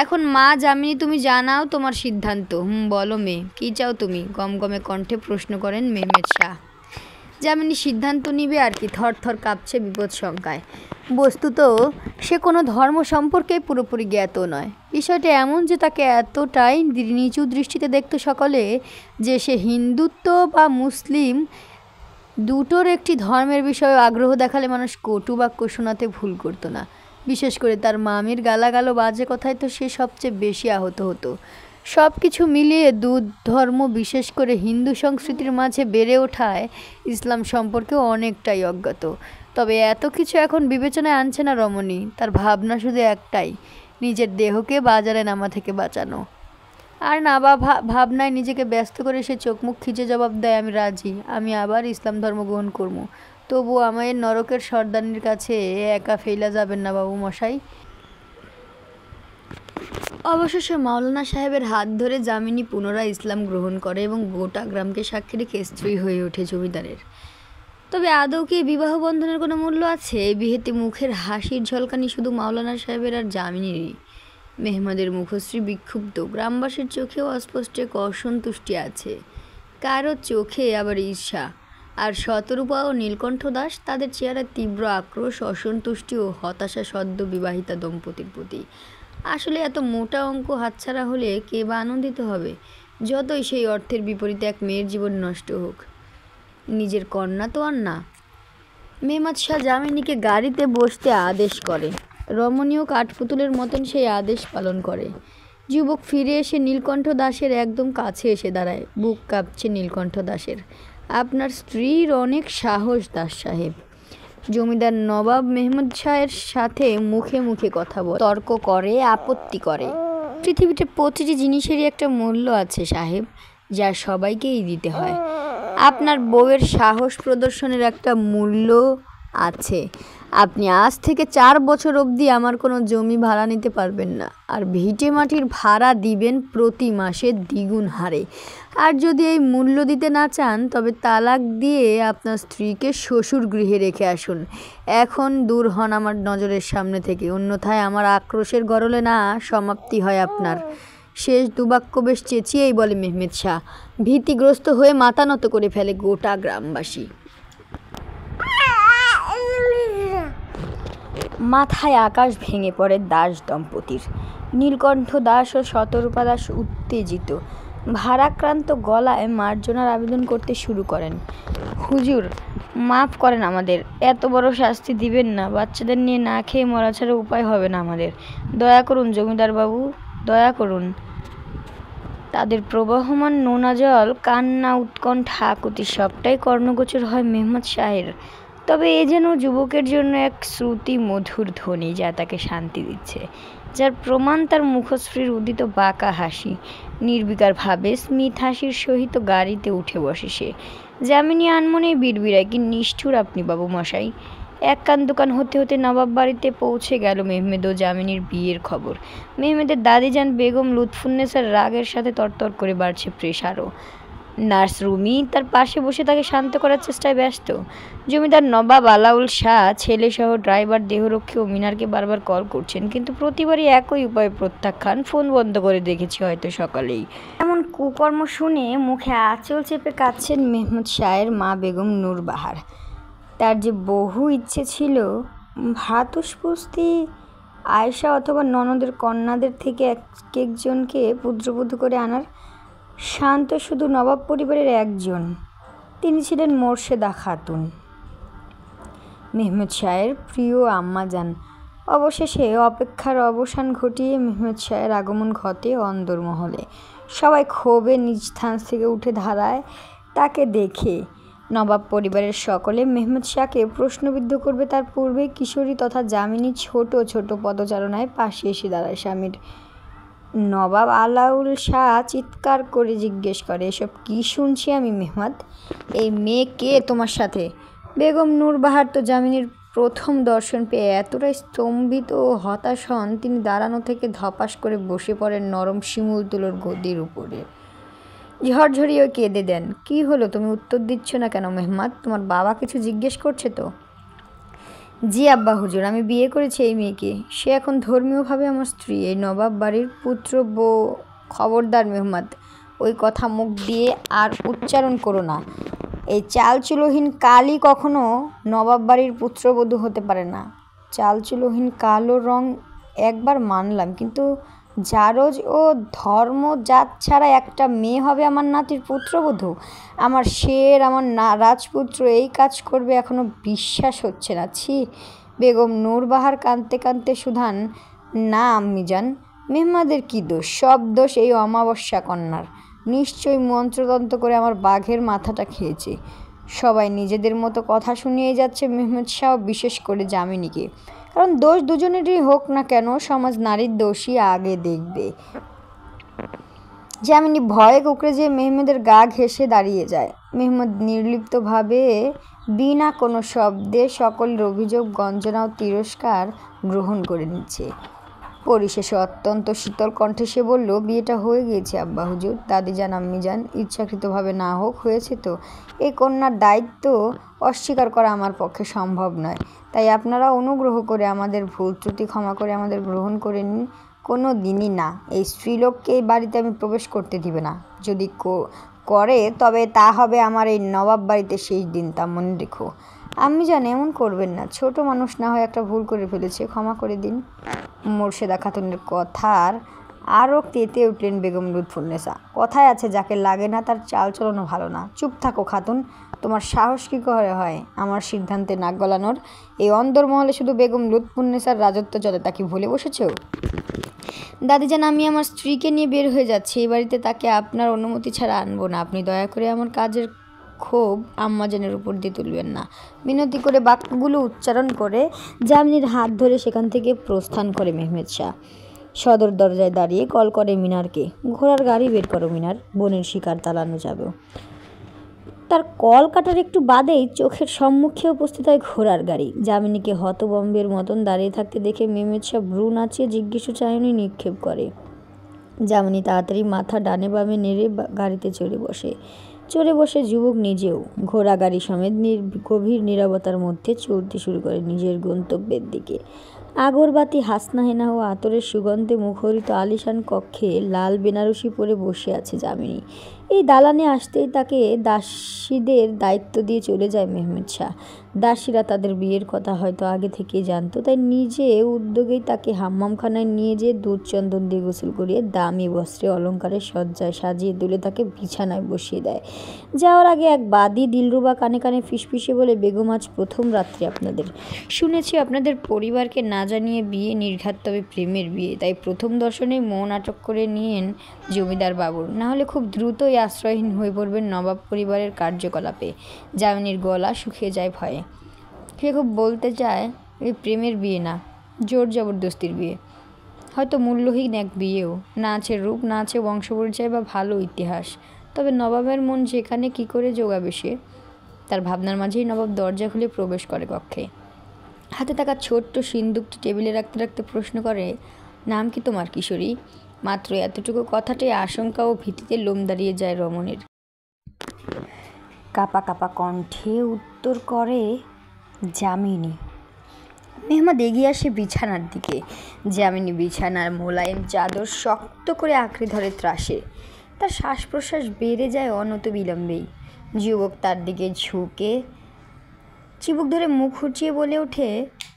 এখন মা যামিনী, তুমি জানাও তোমার সিদ্ধান্ত। বলো মেয়ে, কী চাও তুমি? গমগমে কণ্ঠে প্রশ্ন করেন মেহমেদ শাহ। যামিনী সিদ্ধান্ত নিবে আর কি, থরথর কাঁপছে বিপদ শঙ্কায়। বস্তুত সে কোনো ধর্ম সম্পর্কে পুরোপুরি জ্ঞাত নয়। বিষয়টা এমন যে তাকে এতটাই নিচু দৃষ্টিতে দেখত সকলে যে সে হিন্দুত্ব বা মুসলিম দুটোর একটি ধর্মের বিষয়ে আগ্রহ দেখালে মানুষ কটু বাক্য শোনাতে ভুল করতো না। বিশেষ করে তার মামির গালাগালো বাজে কথায় তো সে সবচেয়ে বেশি আহত হতো। সব কিছু মিলিয়ে ধর্ম, বিশেষ করে হিন্দু সংস্কৃতির মাঝে বেড়ে ওঠায় ইসলাম সম্পর্কে অনেকটাই অজ্ঞাত। তবে এত কিছু এখন বিবেচনায় আনছে না রমণী। তার ভাবনা শুধু একটাই, নিজের দেহকে বাজারে নামা থেকে বাঁচানো। আর না বা ভাবনায় নিজেকে ব্যস্ত করে সে চোখ মুখ খিচে জবাব দেয়, আমি রাজি, আমি আবার ইসলাম ধর্ম গ্রহণ করবো। তবু আমায় নরকের সর্দানির কাছে একা ফেলা যাবেন না বাবু মশাই। অবশেষে মাওলানা সাহেবের হাত ধরে যামিনী পুনরায় ইসলাম গ্রহণ করে এবং গোটা গ্রামকে সাক্ষী রেখে স্ত্রী হয়ে ওঠে জমিদারের। তবে আদৌ কি বিবাহ বন্ধনের কোনো মূল্য আছে? এই বিহেতে মুখের হাসির ঝলকানি শুধু মাওলানা সাহেবের আর যামিনীরই। মেহমাদের মুখশ্রী বিক্ষুব্ধ, গ্রামবাসীর চোখেও অস্পষ্ট এক অসন্তুষ্টি আছে, কারো চোখে আবার ঈর্ষা। আর শতরূপা ও নীলকণ্ঠ দাস, তাদের চেহারায় তীব্র আক্রোশ, অসন্তুষ্টি ও হতাশা সদ্য বিবাহিতা দম্পতির প্রতি। আসলে এত মোটা অঙ্ক হাতছাড়া হলে কে বা আনন্দিত হবে, যতই সেই অর্থের বিপরীতে এক মেয়ের জীবন নষ্ট হোক। নিজের কন্যা তো আর না। মেহমাদ শাহ যামিনীকে গাড়িতে বসতে আদেশ করে। রমণীয় কাঠপুতুলের মতন সেই আদেশ পালন করে। যুবক ফিরে এসে নীলকণ্ঠ দাসের একদম কাছে এসে দাঁড়ায়। বুক কাঁপছে নীলকণ্ঠ দাসের। আপনার স্ত্রীর অনেক সাহস দাস সাহেব। জমিদার নবাব মেহমুদ শাহের সাথে মুখে মুখে কথা বলে, তর্ক করে, আপত্তি করে। পৃথিবীতে প্রতিটি জিনিসেরই একটা মূল্য আছে সাহেব, যা সবাইকেই দিতে হয়। আপনার বউয়ের সাহস প্রদর্শনের একটা মূল্য আছে। আপনি আজ থেকে 4 বছর অবধি আমার কোনো জমি ভাড়া নিতে পারবেন না, আর ভিটে মাটির ভাড়া দিবেন প্রতি মাসে দ্বিগুণ হারে। আর যদি এই মূল্য দিতে না চান তবে তালাক দিয়ে আপনার স্ত্রীকে শ্বশুর গৃহে রেখে আসুন। এখন দূর হন আমার নজরের সামনে থেকে, অন্যথায় আমার আক্রোশের গরলে না সমাপ্তি হয় আপনার। শেষ দুবাক্য বেশ চেঁচিয়েই বলে মেহমেদ শাহ। ভীতিগ্রস্ত হয়ে মাথা নত করে ফেলে গোটা গ্রামবাসী। মাথায় আকাশ ভেঙে পড়ে দাস দম্পতির। নীলকণ্ঠ দাস ও শতরূপা দাস উত্তেজিত, ভারাক্রান্ত গলায় মার্জনার আবেদন করতে শুরু করেন। হুজুর, মাফ করেন আমাদের, এত বড় শাস্তি দিবেন না। বাচ্চাদের নিয়ে না খেয়ে মরা ছাড়া উপায় হবে না আমাদের। দয়া করুন জমিদার বাবু, দয়া করুন। তাদের প্রবাহমান নোনা জল, কান্না, উৎকণ্ঠা, আকুতি সবটাই কর্ণগোচর হয় মেহমুদ শাহের। তবে এ যেন যুবকের জন্য এক শ্রুতি মধুর ধ্বনি, যা তাকে শান্তি দিচ্ছে, যার প্রমাণ তার মুখশ্রীর উদিত বাঁকা হাসি। নির্বিকারভাবে স্মিত হাসির সহিত গাড়িতে উঠে বসে সে। যামিনী আনমনেই বিড়বিড়ায়, কি নিষ্ঠুর আপনি বাবু মশাই। এক কান দোকান হতে হতে নবাব বাড়িতে পৌঁছে গেল মেহমেদ ও যামিনীর বিয়ের খবর। মেহমেদের দাদিজান বেগম লুৎফুন্নেসার রাগের সাথে তরতর করে বাড়ছে প্রেসারও। নার্স রুমি তার পাশে বসে তাকে শান্ত করার চেষ্টায় ব্যস্ত। জমিদার নবাব আলাউল শাহ ছেলেসহ ড্রাইভার, দেহরক্ষী ও মিনারকে বারবার কল করছেন, কিন্তু প্রতিবারই একই উপায়ে প্রত্যাখ্যান। ফোন বন্ধ করে দেখেছি হয়তো সকালেই। এমন কুকর্ম শুনে মুখে আঁচল চেপে কাঁদছেন মেহমুদ শাহের মা বেগম নূরবাহার। তার যে বহু ইচ্ছে ছিল ভ্রাতুষ্পুত্রী আয়েশা অথবা ননদের কন্যাদের থেকে একজনকে পুত্রবধূ করে আনার। শান্ত শুধু নবাব পরিবারের একজন, তিনি ছিলেন মোর্শেদা খাতুন, মেহমুদ শাহের প্রিয় আম্মাজান। অবশেষে অপেক্ষার অবসান ঘটিয়ে মেহমুদ শাহের আগমন ঘটে অন্দরমহলে। সবাই ক্ষোভে নিজ স্থান থেকে উঠে দাঁড়ায় তাকে দেখে। নবাব পরিবারের সকলে মেহমুদ শাহকে প্রশ্নবিদ্ধ করবে তার পূর্বে কিশোরী তথা যামিনী ছোট ছোট পদচারণায় পাশে এসে দাঁড়ায় স্বামীর। নবাব আলাউল শাহ চিৎকার করে জিজ্ঞেস করে, এসব কি শুনছি আমি মেহমাদ? এই মেয়ে কে তোমার সাথে? বেগম নূরবাহার তো যামিনীর প্রথম দর্শন পেয়ে এতটাই স্তম্ভিত ও হতাশ হন, তিনি দাঁড়ানো থেকে ধপাস করে বসে পড়েন নরম শিমুল তুলোর গদির উপরে। ঝরঝরিয়ে কেঁদে দেন। কি হলো, তুমি উত্তর দিচ্ছ না কেন মেহমাদ? তোমার বাবা কিছু জিজ্ঞেস করছে তো? জি আব্বা হুজুর, আমি বিয়ে করেছি এই মেয়েকে, সে এখন ধর্মীয়ভাবে আমার স্ত্রী, এই নবাব বাড়ির পুত্র বউ। খবরদার মেহমাদ, ওই কথা মুখ দিয়ে আর উচ্চারণ করো না। এই চালচুলোহীন কালই কখনো নবাব বাড়ির পুত্রবধূ হতে পারে না। চালচুলোহীন কালো রং একবার মানলাম, কিন্তু জারজ ও ধর্মজাত ছাড়া একটা মেয়ে হবে আমার নাতির পুত্রবধূ? আমার শের, আমার রাজপুত্র এই কাজ করবে? এখনো বিশ্বাস হচ্ছে না। ছি! বেগম নূরবাহার কাঁদতে কাঁদতে সুধান, না আম্মিজান, মেহমাদের কী দোষ? সব দোষ এই অমাবস্যা কন্যার। নিশ্চয়ই মন্ত্রতন্ত্র করে আমার বাঘের মাথাটা খেয়েছে। সবাই নিজেদের মতো কথা শুনিয়ে যাচ্ছে মেহমেদ শাহ, বিশেষ করে যামিনীকে। কারণ দোষ দুজনেরই হোক না কেন, সমাজ নারীর দোষই আগে দেখবে। যামিনী ভয়ে কুঁকড়ে যেয়ে মেহমেদের গা ঘেঁষে দাঁড়িয়ে যায়। মেহমেদ নির্লিপ্তভাবে বিনা কোনো শব্দে সকলের অভিযোগ, গঞ্জনা ও তিরস্কার গ্রহণ করে নিচ্ছে। পরিশেষে অত্যন্ত শীতল কণ্ঠে সে বলল, বিয়েটা হয়ে গিয়েছে আব্বা হুজুর, দাদিজান আম্মিজান, ইচ্ছাকৃতভাবে না হোক হয়েছে তো। এই কন্যার দায়িত্ব অস্বীকার করা আমার পক্ষে সম্ভব নয়। তাই আপনারা অনুগ্রহ করে আমাদের ভুল ত্রুটি ক্ষমা করে আমাদের গ্রহণ করে নিন। কোনো দিনই না, এই স্ত্রীলোককে এই বাড়িতে আমি প্রবেশ করতে দিবে না। যদি করে তবে তা হবে আমার এই নবাব বাড়িতে শেষ দিন, তা মনে রেখো। আম্মিজান, এমন করবেন না, ছোট মানুষ না হয় একটা ভুল করে ফেলেছে, ক্ষমা করে দিন। মোর্শেদা খাতুনের কথার আরও তেতে উঠলেন বেগম লুৎফুন্নেসা। কথায় আছে, যাকে লাগে না তার চাল চলনও ভালো না। চুপ থাকো খাতুন, তোমার সাহস কী করে হয় আমার সিদ্ধান্তে নাক গলানোর? এই অন্দরমহলে শুধু বেগম লুৎফুন্নেসার রাজত্ব চলে, তা কি ভুলে বসেছ? দাদিজান, আমি আমার স্ত্রীকে নিয়ে বের হয়ে যাচ্ছি। এই বাড়িতে তাকে আপনার অনুমতি ছাড়া আনবো না। আপনি দয়া করে আমার কাজের ক্ষোভ আম্মাজানের উপর দিয়ে তুলবেন না। মিনতি করে বাক্যগুলো উচ্চারণ করে যামিনীর হাত ধরে সেখান থেকে প্রস্থান করে মেহমেদ শাহ। সদর দরজায় দাঁড়িয়ে কল করে মিনারকে, ঘোড়ার গাড়ি বের করো মিনার, বনের শিকার তাড়ানো যাবে। তার কল কাটার একটু বাদেই চোখের সম্মুখে উপস্থিত হয় ঘোড়ার গাড়ি। যামিনীকে হতবম্বের মতন দাঁড়িয়ে থাকতে দেখে মেহমেদ শাহ ভ্রু নাচিয়ে জিজ্ঞাসু চাহনি নিক্ষেপ করে। যামিনী তাড়াতাড়ি মাথা ডানে বামে নেড়ে গাড়িতে চড়ে বসে যুবক নিজেও ঘোড়া গাড়ি সমেত গভীর নীরবতার মধ্যে চলতে শুরু করে নিজের গন্তব্যের দিকে। আগরবাতি, হাসনাহেনা ও আতরের সুগন্ধে মুখরিত আলিশান কক্ষে লাল বেনারসি পরে বসে আছে যামিনী। এই দালানে আসতেই তাকে দাসীদের দায়িত্ব দিয়ে চলে যায় মেহমেদ শাহ। দাসীরা তাদের বিয়ের কথা হয়তো আগে থেকেই জানতো, তাই নিজে উদ্যোগেই তাকে হাম্মামখানায় নিয়ে যেয়ে দুধ চন্দন দিয়ে গোসল করিয়ে দামি বস্ত্রে অলঙ্কারের সজ্জায় সাজিয়ে তুলে তাকে বিছানায় বসিয়ে দেয়। যাওয়ার আগে এক বাদী দিলরুবা কানে কানে ফিসফিসে বলে, বেগম, আজ প্রথম রাত্রি আপনাদের। শুনেছি আপনাদের পরিবারকে না জানিয়ে বিয়ে নির্ঘাত, তবে প্রেমের বিয়ে, তাই প্রথম দর্শনেই মন আটক করে নিয়েন জমিদার বাবুর, না হলে খুব দ্রুতই আশ্রয়হীন হয়ে পড়বেন নবাব পরিবারের কার্যকলাপে। যামিনীর গলা শুকিয়ে যায় ভয়ে। সে খুব বলতে চায়, এই প্রেমের বিয়ে না, জোর জবরদস্তির বিয়ে, হয়তো মূল্যহীন এক বিয়েও। না আছে রূপ, না আছে বংশপরিচয় বা ভালো ইতিহাস, তবে নবাবের মন যেখানে কি করে জোগাবে সে? তার ভাবনার মাঝেই নবাব দরজা খুলে প্রবেশ করে কক্ষে। হাতে থাকা ছোট্ট সিন্দুকটি টেবিলে রাখতে রাখতে প্রশ্ন করে, নাম কি তোমার কিশোরী? মাত্র এতটুকু কথাটাই আশঙ্কা ও ভীতিতে লোম দাঁড়িয়ে যায় রমণীর। কাঁপা কাঁপা কণ্ঠে উত্তর করে, যামিনী। মেহমেদ এগিয়ে আসে বিছানার দিকে। যামিনী বিছানার মোলায়েম চাদর শক্ত করে আঁকড়ে ধরে ত্রাসে। তার শ্বাস প্রশ্বাস বেড়ে যায় অনত বিলম্বেই। যুবক তার দিকে ঝুঁকে চিবুক ধরে মুখ হুঁচিয়ে বলে ওঠে,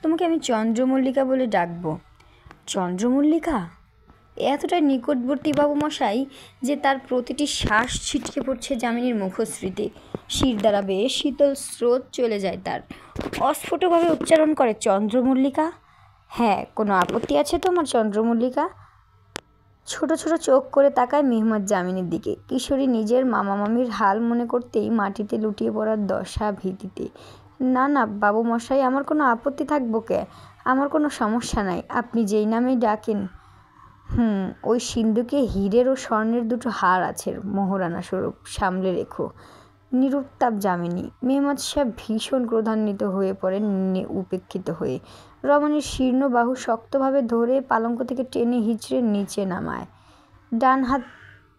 তোমাকে আমি চন্দ্রমল্লিকা বলে ডাকবো। চন্দ্রমল্লিকা? এতটাই নিকটবর্তী বাবুমশাই যে তার প্রতিটি শ্বাস ছিটকে পড়ছে যামিনীর মুখশ্রীতে। শির দ্বারা বেশ শীতল স্রোত চলে যায় তার। অস্ফুটভাবে উচ্চারণ করে, চন্দ্রমল্লিকা? হ্যাঁ, কোনো আপত্তি আছে তোমার চন্দ্রমল্লিকা? ছোট ছোট চোখ করে তাকায় মেহমেদ যামিনীর দিকে। কিশোরী নিজের মামা মামির হাল মনে করতেই মাটিতে লুটিয়ে পড়ার দশা ভীতিতে। না না বাবুমশাই, আমার কোনো আপত্তি থাকবো কে? আমার কোনো সমস্যা নাই, আপনি যেই নামেই ডাকেন। ওই সিন্ধুকে হীরের ও স্বর্ণের দুটো হার আছে, মোহরানা স্বরূপ, সামলে রেখো। নিরুত্তাপ যামিনী। মেহমেদ শাহ ভীষণ ক্রোধান্বিত হয়ে পড়েন, উপেক্ষিত হয়ে রমণীর শীর্ণ বাহু শক্তভাবে ধরে পালঙ্ক থেকে টেনে হিঁচড়ে নিচে নামায়। ডান হাত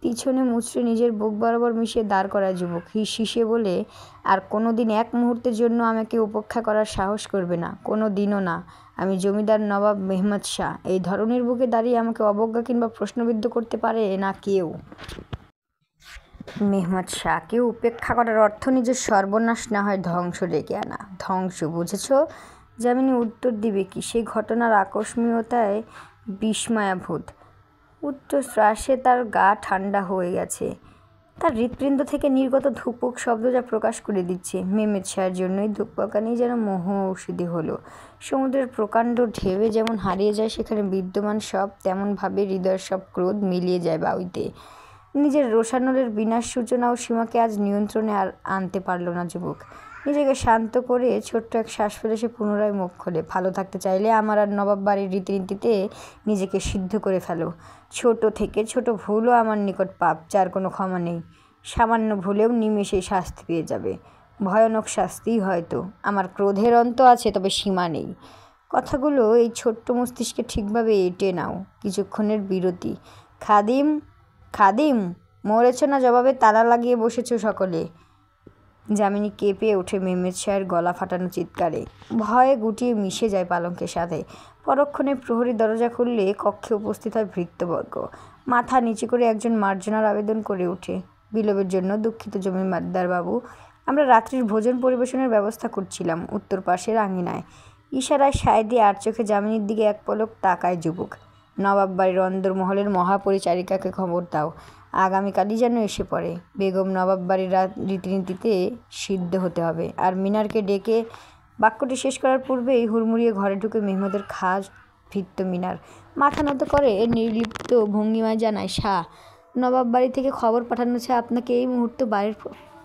পিছনে মুচড়ে নিজের বুক বরাবর মিশিয়ে দাঁড় করায় যুবক। হিসে বলে, আর কোনো দিন এক মুহূর্তের জন্য আমাকে উপেক্ষা করার সাহস করবে না, কোনো দিনও না। আমি জমিদার নবাব মেহমেদ শাহ। এই ধরনের বুকে দাঁড়িয়ে আমাকে অবজ্ঞা কিংবা প্রশ্নবিদ্ধ করতে পারে না কেউ। মেহমেদ শাহকে উপেক্ষা করার অর্থ নিজের সর্বনাশ না হয় ধ্বংস ডেকে আনা। ধ্বংস, বুঝেছ? যামিনী উত্তর দিবে কি? সেই ঘটনার আকস্মিকতায় বিস্ময়াভূত। উচ্চশ্বাসে তার গা ঠান্ডা হয়ে গেছে। তার হৃৎপিণ্ড থেকে নির্গত ধুকপুক শব্দ যা প্রকাশ করে দিচ্ছে, মেহমেদ শাহের জন্যই ধূপকানি যেন মোহ ঔষধি হলো। সমুদ্রের প্রকাণ্ড ঢেউয়ে যেমন হারিয়ে যায় সেখানে বিদ্যমান সব, তেমনভাবে হৃদয়ের সব ক্রোধ মিলিয়ে যায় বাউইতে। নিজের রোষানলের বিনাশ সূচনা ও সীমাকে আজ নিয়ন্ত্রণে আর আনতে পারল না যুবক। নিজেকে শান্ত করে ছোট্ট এক শ্বাস ফেলে সে পুনরায় মুখ খোলে। ভালো থাকতে চাইলে আমার আর নবাব বাড়ির রীতিনীতিতে নিজেকে সিদ্ধ করে ফেলো। ছোট থেকে ছোট ভুলও আমার নিকট পাপ, যার কোনো ক্ষমা নেই। সামান্য ভুলেও নিমেষেই শাস্তি পেয়ে যাবে, ভয়ানক শাস্তিই হয়তো। আমার ক্রোধের অন্ত আছে, তবে সীমা নেই। কথাগুলো এই ছোট্ট মস্তিষ্কে ঠিকভাবে এঁটে নাও। কিছুক্ষণের বিরতি। খাদিম, খাদিম, মরেছ না জবাবে তালা লাগিয়ে বসেছ সকলে? যামিনী কেঁপে ওঠে মেহমেদ শাহের গলা ফাটানো চিৎকারে। ভয়ে গুটিয়ে মিশে যায় পালঙ্কের সাথে। পরক্ষণে প্রহরী দরজা খুললে কক্ষে উপস্থিত হয় ভৃত্যবর্গ। মাথা নিচু করে একজন মার্জনার আবেদন করে ওঠে। বিলম্বের জন্য দুঃখিত জমিদার বাবু, আমরা রাত্রির ভোজন পরিবেশনের ব্যবস্থা করছিলাম উত্তর পাশের আঙিনায়। ইশারায় সায় দিয়ে আর চোখে যামিনীর দিকে এক পলক তাকায় যুবক। নবাব বাড়ির অন্দরমহলের মহাপরিচারিকাকে খবর দাও, আগামীকালই যেন এসে পড়ে। বেগম নবাব বাড়ির রীতিনীতিতে সিদ্ধ হতে হবে। আর মিনারকে ডেকে। বাক্যটি শেষ করার পূর্বেই হুড়মুড়িয়ে ঘরে ঢুকে মেহমেদের খাস ভৃত্য মিনার মাথা নত করে নির্লিপ্ত ভঙ্গিমায় জানায়, শাহ, নবাব বাড়ি থেকে খবর পাঠানো হচ্ছে আপনাকে এই মুহূর্তে বাড়ির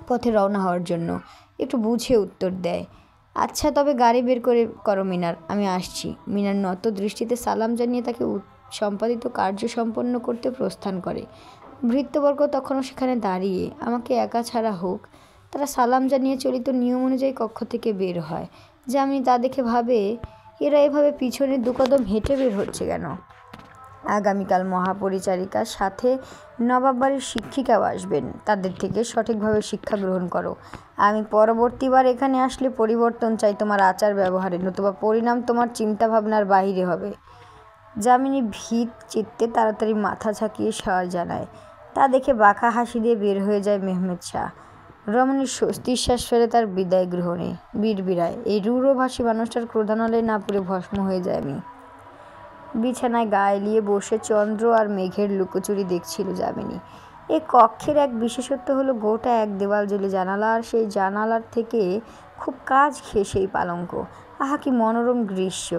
পথে রওনা হওয়ার জন্য। একটু বুঝে উত্তর দেয়। আচ্ছা, তবে গাড়ি বের করো মিনার, আমি আসছি। মিনার নত দৃষ্টিতে সালাম জানিয়ে তাকে সম্পাদিত কার্য সম্পন্ন করতে প্রস্থান করে। ভৃত্যবর্গ তখনও সেখানে দাঁড়িয়ে। আমাকে একা ছাড়া হোক। তারা সালাম জানিয়ে চলিত নিয়ম অনুযায়ী কক্ষ থেকে বের হয়। যামিনী তা দেখে ভাবে, এরা এভাবে পিছনে দুকদম হেঁটে বের হচ্ছে কেন? আগামীকাল মহাপরিচারিকার সাথে নবাব বাড়ির শিক্ষিকাও আসবেন। তাদের থেকে সঠিকভাবে শিক্ষা গ্রহণ করো। আমি পরবর্তীবার এখানে আসলে পরিবর্তন চাই তোমার আচার ব্যবহারে, নতুবা পরিণাম তোমার চিন্তাভাবনার বাহিরে হবে। যামিনী ভীত চিত্তে তাড়াতাড়ি মাথা ঝাঁকিয়ে সাড় জানায়। তা দেখে বাঁকা হাসি দিয়ে বের হয়ে যায় মেহমেদ শাহ। রমণীর স্বস্তিশ্বাস ফেলে তার বিদায় গ্রহণে। বিড়বিড়ায়, এই রূঢ়ভাষী মানুষটার ক্রোধানলে না পুড়ে ভস্ম হয়ে যায় আমি। বিছানায় গা এলিয়ে বসে চন্দ্র আর মেঘের লুকোচুরি দেখছিল যামিনী। এই কক্ষের এক বিশেষত্ব হলো গোটা এক দেওয়াল জুড়ে জানালা, আর সেই জানালার থেকে খুব কাজ খেয়ে সেই পালঙ্ক। আহা, কি মনোরম দৃশ্য!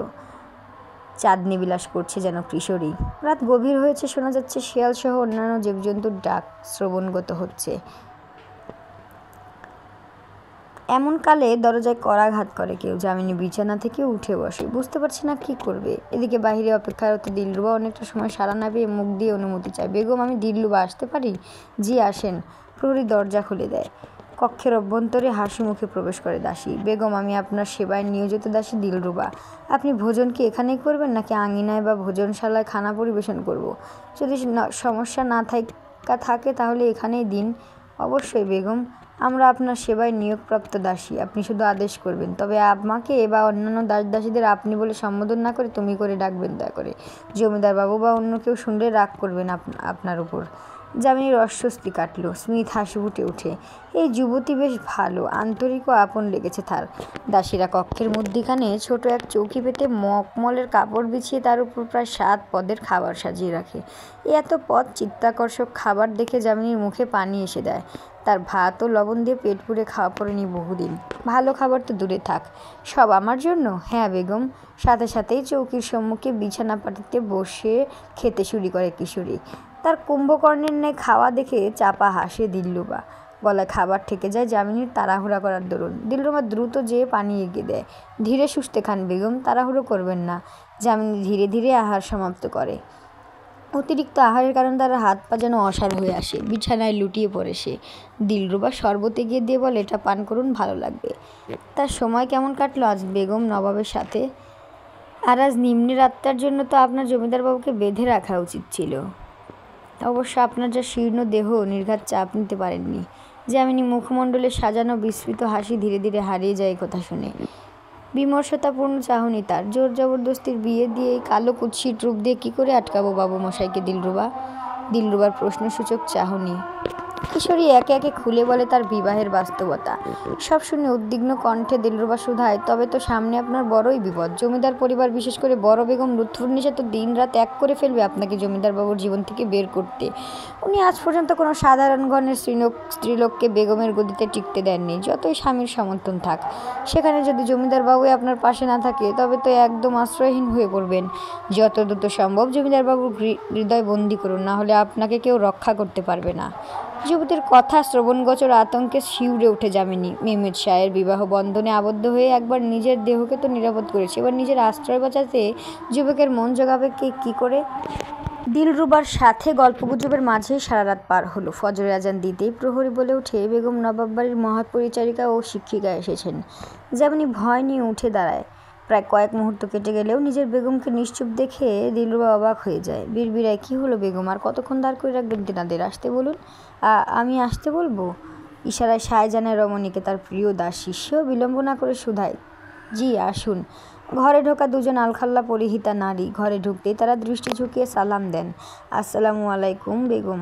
চাঁদনি বিলাস করছে যেন কিশোরী। রাত গভীর হয়েছে, শোনা যাচ্ছে শেয়ালসহ অন্যান্য জীবজন্তুর ডাক শ্রবণগত হচ্ছে। এমন কালে দরজায় করাঘাত করে কেউ। যামিনী বিছানা থেকে উঠে বসে। বুঝতে পারছি না কী করবে। এদিকে বাহিরে অপেক্ষারত দিলরুবা অনেকটা সময় সাড়া না পেয়ে মুখ দিয়ে অনুমতি চায়। বেগম, আমি দিলরুবা, আসতে পারি? জি, আসেন। প্রহরী দরজা খুলে দেয়। কক্ষের অভ্যন্তরে হাসি মুখে প্রবেশ করে দাসী। বেগম, আমি আপনার সেবায় নিয়োজিত দাসী দিলরুবা। আপনি ভোজন কি এখানেই করবেন, নাকি আঙিনায় বা ভোজনশালায় খানা পরিবেশন করব? যদি সমস্যা না থাকে তাহলে এখানেই দিন। অবশ্যই বেগম, আমরা আপনার সেবায় নিয়োগপ্রাপ্ত দাসী। আপনি শুধু আদেশ করবেন। তবে আমাকে বা অন্যান্য দাসীদের আপনি বলে সম্বোধন না করে তুমি করে ডাকবেন দয়া করে। জমিদার বাবু বা অন্য কেউ শুনলে রাগ করবেন আপনার উপর। যামিনীর অস্বস্তি কাটল। স্মিত হাসি ফুটে ওঠে। এই যুবতী বেশ ভালো, আন্তরিক ও আপন লেগেছে তার। দাসীরা কক্ষের মধ্যিখানে ছোট এক চৌকি পেতে মখমলের কাপড় বিছিয়ে তার উপর প্রায় 7 পদের খাবার সাজিয়ে রাখে। এত পদ চিত্তাকর্ষক খাবার দেখে যামিনীর মুখে পানি এসে দেয়। তার ভাত ও লবণ দিয়ে পেট পুড়ে খাওয়া পড়েনি বহুদিন। ভালো খাবার তো দূরে থাক, সব আমার জন্য? হ্যাঁ বেগম। সাথে সাথেই চৌকির সম্মুখে বিছানা পাটিতে বসে খেতে শুরু করে কিশোরী। তার কুম্ভকর্ণের ন্যায় খাওয়া দেখে চাপা হাসে দিলরুবা। গলায় খাবার ঠেকে যায় যামিনীর তাড়াহুড়া করার দরুন। দিলরুবা দ্রুত যেয়ে পানি এগিয়ে দেয়। ধীরে সুস্থে খান বেগম, তাড়াহুড়ো করবেন না। যামিনী ধীরে ধীরে আহার সমাপ্ত করে। অতিরিক্ত আহারের কারণে তার হাত পা যেন অসাড় হয়ে আসে। বিছানায় লুটিয়ে পড়ে সে। দিলরুবা শরবত এগিয়ে দিয়ে বলে, এটা পান করুন, ভালো লাগবে। তার সময় কেমন কাটলো আজ বেগম নবাবের সাথে? আর আজ নিম্নের আত্মার জন্য তো আপনার জমিদারবাবুকে বেঁধে রাখা উচিত ছিল। অবশ্য আপনার যা শীর্ণ দেহ, নির্ঘাত চাপ নিতে পারেননি। যামিনী মুখমণ্ডলে সাজানো বিস্মৃত হাসি ধীরে ধীরে হারিয়ে যায় কথা শুনে। বিমর্ষতাপূর্ণ চাহনি তার। জোর জবরদস্তির বিয়ে দিয়ে এই কালো কুৎসিত রূপ দিয়ে কী করে আটকাবো বাবু মশাইকে দিলরুবা? দিলরুবার প্রশ্নসূচক চাহনি। কিশোরী একে একে খুলে বলে তার বিবাহের বাস্তবতা। সব শুনে উদ্বিগ্ন কণ্ঠে দিলরুবা শুধায়, তবে তো সামনে আপনার বড়ই বিপদ। জমিদার পরিবার, বিশেষ করে বড় বেগম লুৎফুন্নেসা তো দিন রাত এক করে ফেলবে আপনাকে জমিদার বাবুর জীবন থেকে বের করতে। উনি আজ পর্যন্ত কোনো সাধারণ ঘরের স্ত্রীলোককে বেগমের গদিতে টিকতে দেননি, যতই স্বামীর সমর্থন থাক। সেখানে যদি জমিদার বাবুই আপনার পাশে না থাকে তবে তো একদম আশ্রয়হীন হয়ে পড়বেন। যত দ্রুত সম্ভব জমিদার বাবুর হৃদয় বন্দি করুন, না হলে আপনাকে কেউ রক্ষা করতে পারবে না। যুবতীর কথা শ্রবণগোচর আতঙ্কে শিউরে উঠে যামিনী। মেহমেদ শাহের বিবাহ বন্ধনে আবদ্ধ হয়ে একবার নিজের দেহকে তো নিরাপদ করেছে, এবার নিজের আশ্রয় বাঁচাতে যুবকের মন জোগাবে কি করে? দিলরুবার সাথে গল্পগুজবের মাঝেই সারা রাত পার হলো। ফজরের আজান দিতেই প্রহরী বলে উঠে, বেগম নবাব বাড়ির মহাপরিচারিকা ও শিক্ষিকা এসেছেন। যামিনী ভয় নিয়ে উঠে দাঁড়ায়। প্রায় কয়েক মুহূর্ত কেটে গেলেও নিজের বেগমকে নিশ্চুপ দেখে দিলরুবা অবাক হয়ে যায়। বিড়বিড়ায়, কি হলো বেগম, আর কতক্ষণ দাঁড় করে রাখবেন তেনাদের? আসতে বলুন। আমি আসতে বলবো? ইশারায় শাহজাহানের রমণীকে, তার প্রিয় দাসী। সেও বিলম্ব না করে শুধায়, জি আসুন। ঘরে ঢোকা দুজন আলখাল্লা পরিহিতা নারী ঘরে ঢুকতেই তারা দৃষ্টি ঝুঁকিয়ে সালাম দেন। আসসালামু আলাইকুম বেগম,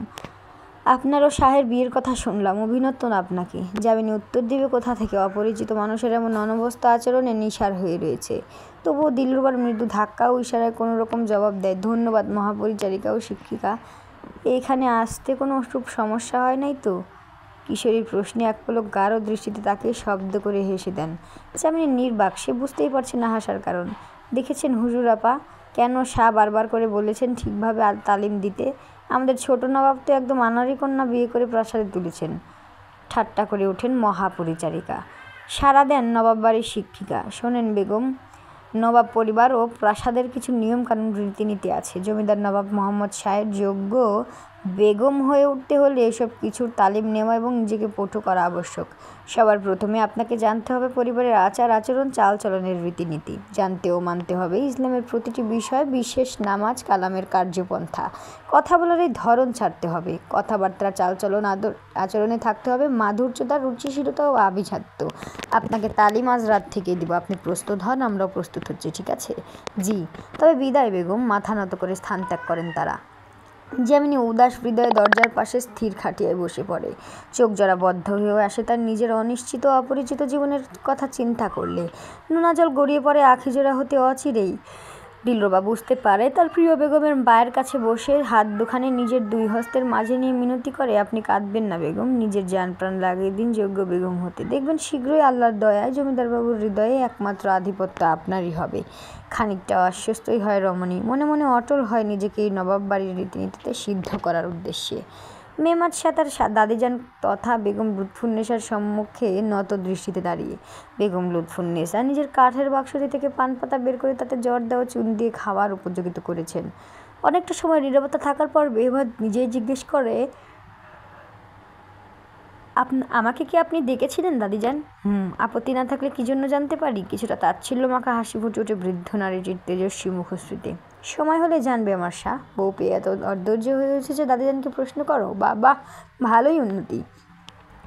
আপনারও শাহের বিয়ের কথা শুনলাম, অভিনন্দন আপনাকে। যামিনী উত্তর দিবে কোথা থেকে? অপরিচিত মানুষের এমন অনবস্থ আচরণে নিশার হয়ে রয়েছে। তবুও দিলরুবার মৃদু ধাক্কা ও ইশারায় কোনো রকম জবাব দেয়, ধন্যবাদ মহাপরিচারিকা ও শিক্ষিকা। এইখানে আসতে কোনো সমস্যা হয় নাই তো? কিশোরীর প্রশ্নে এক পলক গাঢ় দৃষ্টিতে তাকে শব্দ করে হেসে দেন। যামিনী নির্বাক, সে বুঝতেই পারছে না হাসার কারণ। দেখেছেন হুজুর আপা, কেন শাহ বারবার করে বলেছেন ঠিকভাবে তালিম দিতে। আমাদের ছোট নবাব তো একদম আনাড়ি কন্যা বিয়ে করে প্রাসাদে তুলেছেন। ঠাট্টা করে ওঠেন মহাপরিচারিকা। সাড়া দেন নবাব বাড়ির শিক্ষিকা, শোনেন বেগম, নবাব পরিবার ও প্রাসাদের কিছু নিয়মকানুন রীতিনীতি আছে। জমিদার নবাব মোহাম্মদ শাহের যোগ্য বেগম হয়ে উঠতে হলে এসব কিছুর তালিম নেওয়া এবং নিজেকে পটু করা আবশ্যক। সবার প্রথমে আপনাকে জানতে হবে পরিবারের আচার আচরণ, চালচলনের রীতিনীতি। জানতে ও মানতে হবে ইসলামের প্রতিটি বিষয়, বিশেষ নামাজ কালামের কার্যপন্থা। কথা বলার এই ধরন ছাড়তে হবে। কথাবার্তা চালচলন আচরণে থাকতে হবে মাধুর্যতা, রুচিশীলতা ও আভিজাত্য। আপনাকে তালিম আজ রাত থেকেই দিব। আপনি প্রস্তুত হন, আমরাও প্রস্তুত হচ্ছি, ঠিক আছে? জি। তবে বিদায় বেগম। মাথা নত করে স্থান ত্যাগ করেন তারা। যামিনী উদাস হৃদয়ে দরজার পাশে স্থির খাটিয়ায় বসে পড়ে। চোখ জোড়া বদ্ধ হয়ে আসে তার নিজের অনিশ্চিত অপরিচিত জীবনের কথা চিন্তা করলে। নোনা জল গড়িয়ে পড়ে আখিজোড়া হতে অচিরেই। দিলরুবা বুঝতে পারে তার প্রিয় বেগমের পায়ের কাছে বসে হাত দুখানে নিজের দুই হস্তের মাঝে নিয়ে মিনতি করে, আপনি কাঁদবেন না বেগম, নিজের জান প্রাণ লাগিয়ে দিন যোগ্য বেগম হতে। দেখবেন শীঘ্রই আল্লাহর দয়ায় জমিদারবাবুর হৃদয়ে একমাত্র আধিপত্য আপনারই হবে। খানিকটা অস্বস্তই হয় রমণী, মনে মনে অটল হয় নিজেকে এই নবাব বাড়ির রীতিনীতিতে সিদ্ধ করার উদ্দেশ্যে। মেহমেদ শাহ তার দাদিজান তথা বেগম লুৎফুন্নেসার সম্মুখে নত দৃষ্টিতে দাঁড়িয়ে। বেগম লুৎফুন্নেসা নিজের কাঠের বাক্সটি থেকে পান পাতা বের করে তাতে জর্দা ও চুন দিয়ে খাওয়ার উপযোগিত করেছেন। অনেকটা সময় নীরবতা থাকার পর বেহবাদ নিজেই জিজ্ঞেস করে, আমাকে কি আপনি ডেকেছিলেন দাদিজান? আপত্তি না থাকলে কি জন্য জানতে পারি? কিছুটা তাচ্ছিল্য মাখা হাসি ফুটে ওঠে বৃদ্ধ নারীটির তেজস্বী মুখশ্রীতে। সময় হলে জানবে আমার শাহ, বউ পেয়ে এত অধৈর্য হয়ে উঠেছে দাদিজানকে প্রশ্ন করো। বাবা, ভালোই উন্নতি।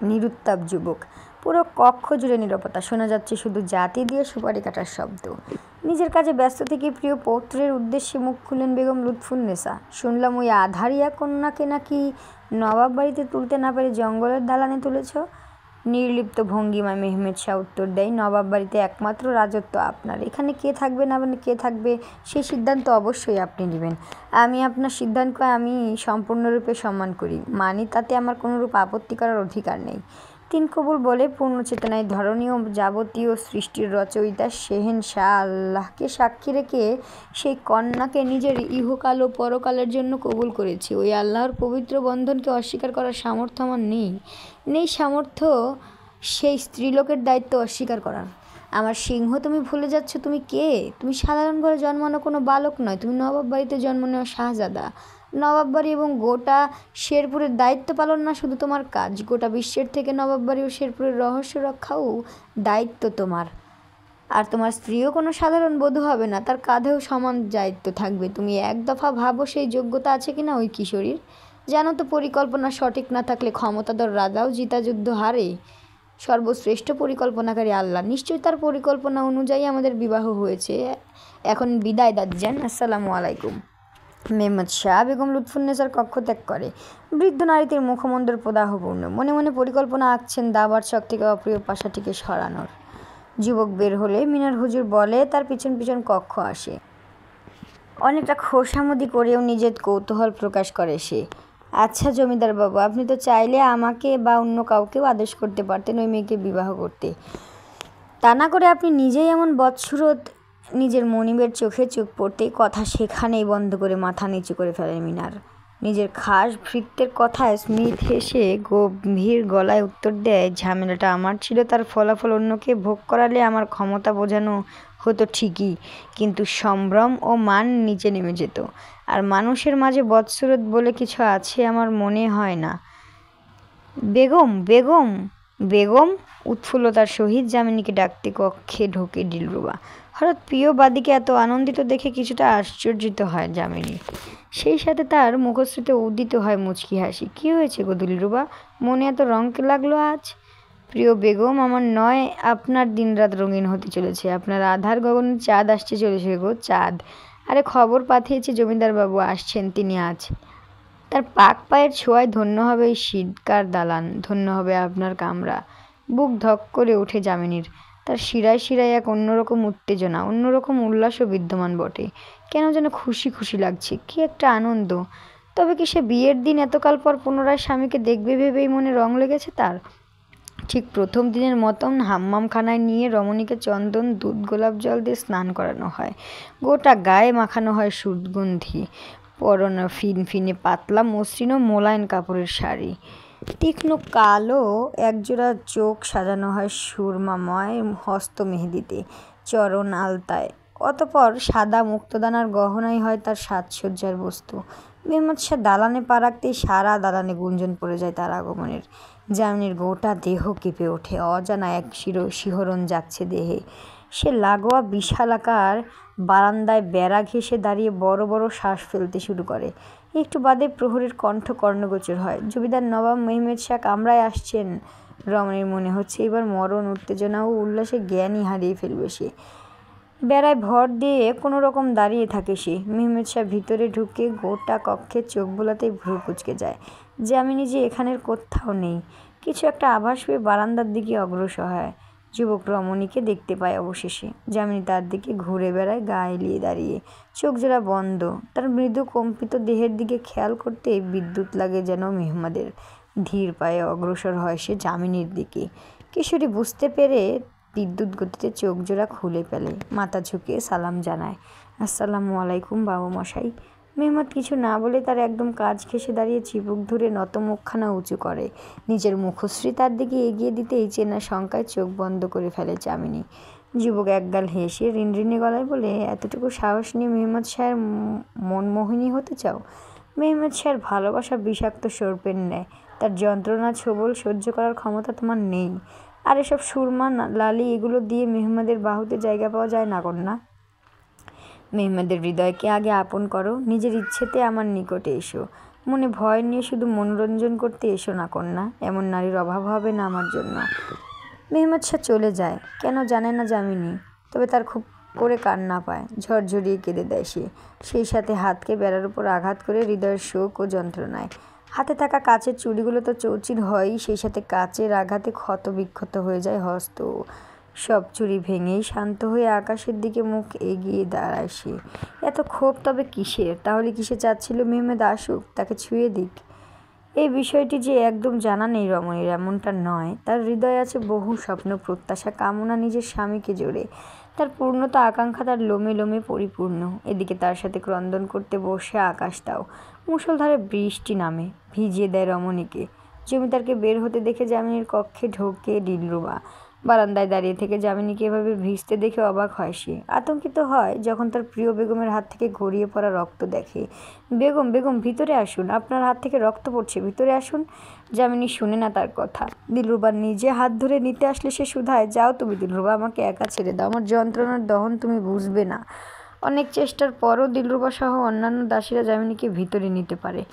নিরুত্তাপ যুবক। পুরো কক্ষ জুড়ে নীরবতা, শোনা যাচ্ছে শুধু জাতি দিয়ে সুপারি কাটার শব্দ। নিজের কাজে ব্যস্ত থেকে প্রিয় পৌত্রের উদ্দেশ্যে মুখ খুললেন বেগম লুৎফুন্নেসা। শুনলাম ওই আধারিয়া কন্যাকে নাকি নবাব বাড়িতে তুলতে না পেরে জঙ্গলের দালানে তুলেছ। নির্লিপ্ত ভঙ্গিমায় মেহমেদ শাহ উত্তর দেয়, নবাব বাড়িতে একমাত্র রাজত্ব আপনার। এখানে কে থাকবে না কে থাকবে সেই সিদ্ধান্ত অবশ্যই আপনি নেবেন। আমি আপনার সিদ্ধান্তকে আমি সম্পূর্ণরূপে সম্মান করি, মানি, তাতে আমার কোনোরূপ আপত্তি করার অধিকার নেই। তিন কবুল বলে পূর্ণ চেতনায় ধরণীয় যাবতীয় সৃষ্টির রচয়িতা শেহেনশাহ আল্লাহকে সাক্ষী রেখে সেই কন্যাকে নিজের ইহকাল ও পরকালের জন্য কবুল করেছি। ওই আল্লাহর পবিত্র বন্ধনকে অস্বীকার করার সামর্থ্য আমার নেই সামর্থ্য সেই স্ত্রীলোকের দায়িত্ব অস্বীকার করার। আমার সিংহ, তুমি ভুলে যাচ্ছ তুমি কে? তুমি সাধারণ ঘরে জন্মানো কোনো বালক নয়, তুমি নবাব বাড়িতে জন্ম নেওয়া শাহজাদা। নবাব বাড়ি এবং গোটা শেরপুরের দায়িত্ব পালন না শুধু তোমার কাজ, গোটা বিশ্বের থেকে নবাব বাড়ি ও শেরপুরের রহস্য রক্ষাও দায়িত্ব তোমার। আর তোমার স্ত্রীও কোনো সাধারণ বধূ হবে না, তার কাঁধেও সমান দায়িত্ব থাকবে। তুমি এক দফা ভাবো সেই যোগ্যতা আছে কিনা ওই কিশোরীর। জানো তো, পরিকল্পনা সঠিক না থাকলে ক্ষমতাধর রাজাও জিতা যুদ্ধ হারে। সর্বশ্রেষ্ঠ পরিকল্পনাকারী আল্লাহ, নিশ্চয়ই তার পরিকল্পনা অনুযায়ী আমাদের বিবাহ হয়েছে। এখন বিদায় দাদিজান, আসসালামু আলাইকুম। মেহমেদ শাহ বেগম লুৎফুন্নেসার কক্ষ ত্যাগ করে। বৃদ্ধ নারীটির মুখমণ্ডল প্রদাহপূর্ণ, মনে মনে পরিকল্পনা আঁকছেন দাবার ছক থেকে অপ্রিয় পাশাটিকে সরানোর। যুবক বের হলে মিনার হুজুর বলে তার পিছন পিছন কক্ষ আসে। অনেকটা খোশামদি করেও নিজের কৌতূহল প্রকাশ করে সে। আচ্ছা জমিদার বাবু, আপনি তো চাইলে আমাকে বা অন্য কাউকেও আদেশ করতে পারতেন ওই মেয়েকে বিবাহ করতে। তা না করে আপনি নিজেই এমন বদসুরত। নিজের মনিবের চোখে চোখ পড়তেই কথা সেখানেই বন্ধ করে মাথা নিচু করে ফেলেন মিনার। নিজের খাস ভৃত্যের কথায় স্মিথ হেসে গম্ভীর গলায় উত্তর দেয়, ঝামেলাটা আমার ছিল, তার ফলাফল অন্যকে ভোগ করালে আমার ক্ষমতা বোঝানো হতো ঠিকই, কিন্তু সম্ভ্রম ও মান নিচে নেমে যেত। আর মানুষের মাঝে বদসুরত বলে কিছু আছে আমার মনে হয় না। বেগম বেগম বেগম উৎফুল্লতার সহিত যামিনীকে ডাকতে কক্ষে ঢোকে দিলরুবা। হঠাৎ প্রিয় বাদীকে এত আনন্দিত দেখে কিছুটা আশ্চর্যিত হয় যামিনী। সেই সাথে তার মুখশ্রীতে উদিত হয় মুচকি হাসি। কী হয়েছে গো দিলরুবা, মনে এত রং লাগলো আজ? প্রিয় বেগম, আমার নয় আপনার দিনরাত রঙিন হতে চলেছে। আপনার আধার গগনের চাঁদ আসতে চলেছে গো, চাঁদ। আরে খবর পাঠিয়েছে জমিদার বাবু আসছেন, তিনি আজ। তার পাক পায়ের ছোঁয়ায় ধন্য হবে এই শীতকার দালান, ধন্য হবে আপনার কামরা। বুক ধক করে ওঠে যামিনীর। তার শিরায় শিরায় এক অন্যরকম উত্তেজনা, অন্যরকম উল্লাসও বিদ্যমান বটে। কেন যেন খুশি খুশি লাগছে, কী একটা আনন্দ। তবে কি সে বিয়ের দিন এতকাল পর পুনরায় স্বামীকে দেখবে ভেবেই মনে রং লেগেছে তার? ঠিক প্রথম দিনের মতন হাম্মামখানায় নিয়ে রমণীকে চন্দন, দুধ, গোলাপ জল দিয়ে স্নান করানো হয়। গোটা গায়ে মাখানো হয় সুগন্ধি, পরনে ফিনফিনে পাতলা মসৃণ ও মোলায়েম কাপড়ের শাড়ি। তীক্ষ্ণ কালো একজোড়া চোখ সাজানো হয় সুরমাময় হস্ত মেহেদিতে, চরণ আলতায়। অতঃপর সাদা মুক্তদানার গহনাই হয় তার সাজসজ্জার বস্তু। মেহমেদ শাহ দালানে পা রাখতেই সারা দালানে গুঞ্জন পড়ে যায় তার আগমনের। যামিনীর গোটা দেহ কেঁপে ওঠে, অজানা এক শিহরণ যাচ্ছে দেহে। সে লাগোয়া বিশালাকার বারান্দায় বেড়া ঘেঁষে দাঁড়িয়ে বড় বড় শ্বাস ফেলতে শুরু করে। একটু বাদে প্রহরীর কণ্ঠ কর্ণগোচর হয়, জমিদার নবাব মেহমেদ শাহ কামরায় আসছেন। রমণীর মনে হচ্ছে এবার মরণ উত্তেজনা ও উল্লাসে জ্ঞানই হারিয়ে ফেলবে সে। বেড়ায় ভর দিয়ে কোনো রকম দাঁড়িয়ে থাকে সে। মেহমেদ শাহ ভিতরে ঢুকে গোটা কক্ষে চোখ বোলাতেই ভ্রু কুঁচকে যায়। যামিনী যে এখানের কোথাও নেই। কিছু একটা আভাস পেয়ে বারান্দার দিকে অগ্রসর হয়। যুবক রমণীকে দেখতে পায় অবশেষে। যামিনী তার দিকে ঘুরে বেড়ায়, গা এলিয়ে দাঁড়িয়ে, চোখ জোড়া বন্ধ। তার মৃদু কম্পিত দেহের দিকে খেয়াল করতেই বিদ্যুৎ লাগে যেন মেহমাদের। ধীর পায়ে অগ্রসর হয় সে যামিনীর দিকে। কিশোরী বুঝতে পেরে বিদ্যুৎ গতিতে চোখ জোড়া খুলে ফেলে, মাথা ঝুঁকিয়ে সালাম জানায়, আসসালামু আলাইকুম বাবু মশাই। মেহমেদ কিছু না বলে তার একদম কাজ ঘেঁষে দাঁড়িয়ে চিবুক ধরে নত মুখখানা উঁচু করে। নিজের মুখশ্রী তার দিকে এগিয়ে দিতেই চেনা শঙ্কায় চোখ বন্ধ করে ফেলে যামিনী। যুবক একগাল হেসে রিনরিনে গলায় বলে, এতটুকু সাহস নিয়ে মেহমেদ শাহের মনমোহিনী হতে চাও? মেহমেদ শাহের ভালোবাসা বিষাক্ত সর্পের ন্যায়, তার যন্ত্রণা ছোবল সহ্য করার ক্ষমতা তোমার নেই। আর এসব সুরমা লালি এগুলো দিয়ে মেহমেদের বাহুতে জায়গা পাওয়া যায় না কন্যা। মেহমেদের হৃদয়কে আগে আপন করো, নিজের ইচ্ছেতে আমার নিকটে এসো। মনে ভয় নিয়ে শুধু মনোরঞ্জন করতে এসো না কন্যা, এমন নারীর অভাব হবে না আমার জন্য। মেহমেদ শাহ চলে যায় কেন জানে না যামিনী, তবে তার খুব করে কান্না পায়, ঝরঝরিয়ে কেঁদে দেয় সে। সেই সাথে হাতকে বেড়ার উপর আঘাত করে হৃদয়ের শোক ও যন্ত্রণায়। হাতে থাকা কাচের চুড়িগুলো তো চৌচির হয়ই, সেই সাথে কাচের আঘাতে ক্ষত বিক্ষত হয়ে যায় হস্ত। সব চুড়ি ভেঙেই শান্ত হয়ে আকাশের দিকে মুখ এগিয়ে দাঁড়ায় সে। এত ক্ষোভ তবে কিসের? তাহলে কিসে চাচ্ছিল মেহমেদ আসুক, তাকে ছুঁয়ে দিক? এই বিষয়টি যে একদম জানা নেই রমণীর এমনটা নয়। তার হৃদয়ে আছে বহু স্বপ্ন, প্রত্যাশা, কামনা নিজের স্বামীকে জোরে। তার পূর্ণতা আকাঙ্ক্ষা তার লোমে লোমে পরিপূর্ণ। এদিকে তার সাথে ক্রন্দন করতে বসে আকাশটাও। মুষলধারে বৃষ্টি নামে, ভিজিয়ে দেয় রমণীকে। জমিদারকে বের হতে দেখে যামিনীর কক্ষে ঢোকে দিলরুবা। বারান্দায় দাঁড়িয়ে থেকে যামিনীকে এভাবে ভিজতে দেখে অবাক হয় সে। আতঙ্কিত হয় যখন তার প্রিয় বেগমের হাত থেকে গড়িয়ে পড়া রক্ত দেখে। বেগম বেগম ভিতরে আসুন, আপনার হাত থেকে রক্ত পড়ছে, ভিতরে আসুন। যামিনী শুনে না তার কথা। দিলরুবা নিজে হাত ধরে নিতে আসলে সে শুধায়, যাও তুমি দিলরুবা, আমাকে একা ছেড়ে দাও, আমার যন্ত্রণার দহন তুমি বুঝবে না। অনেক চেষ্টার পরও দিলরুবা সহ অন্যান্য দাসীরা যামিনীকে ভিতরে নিতে পারে।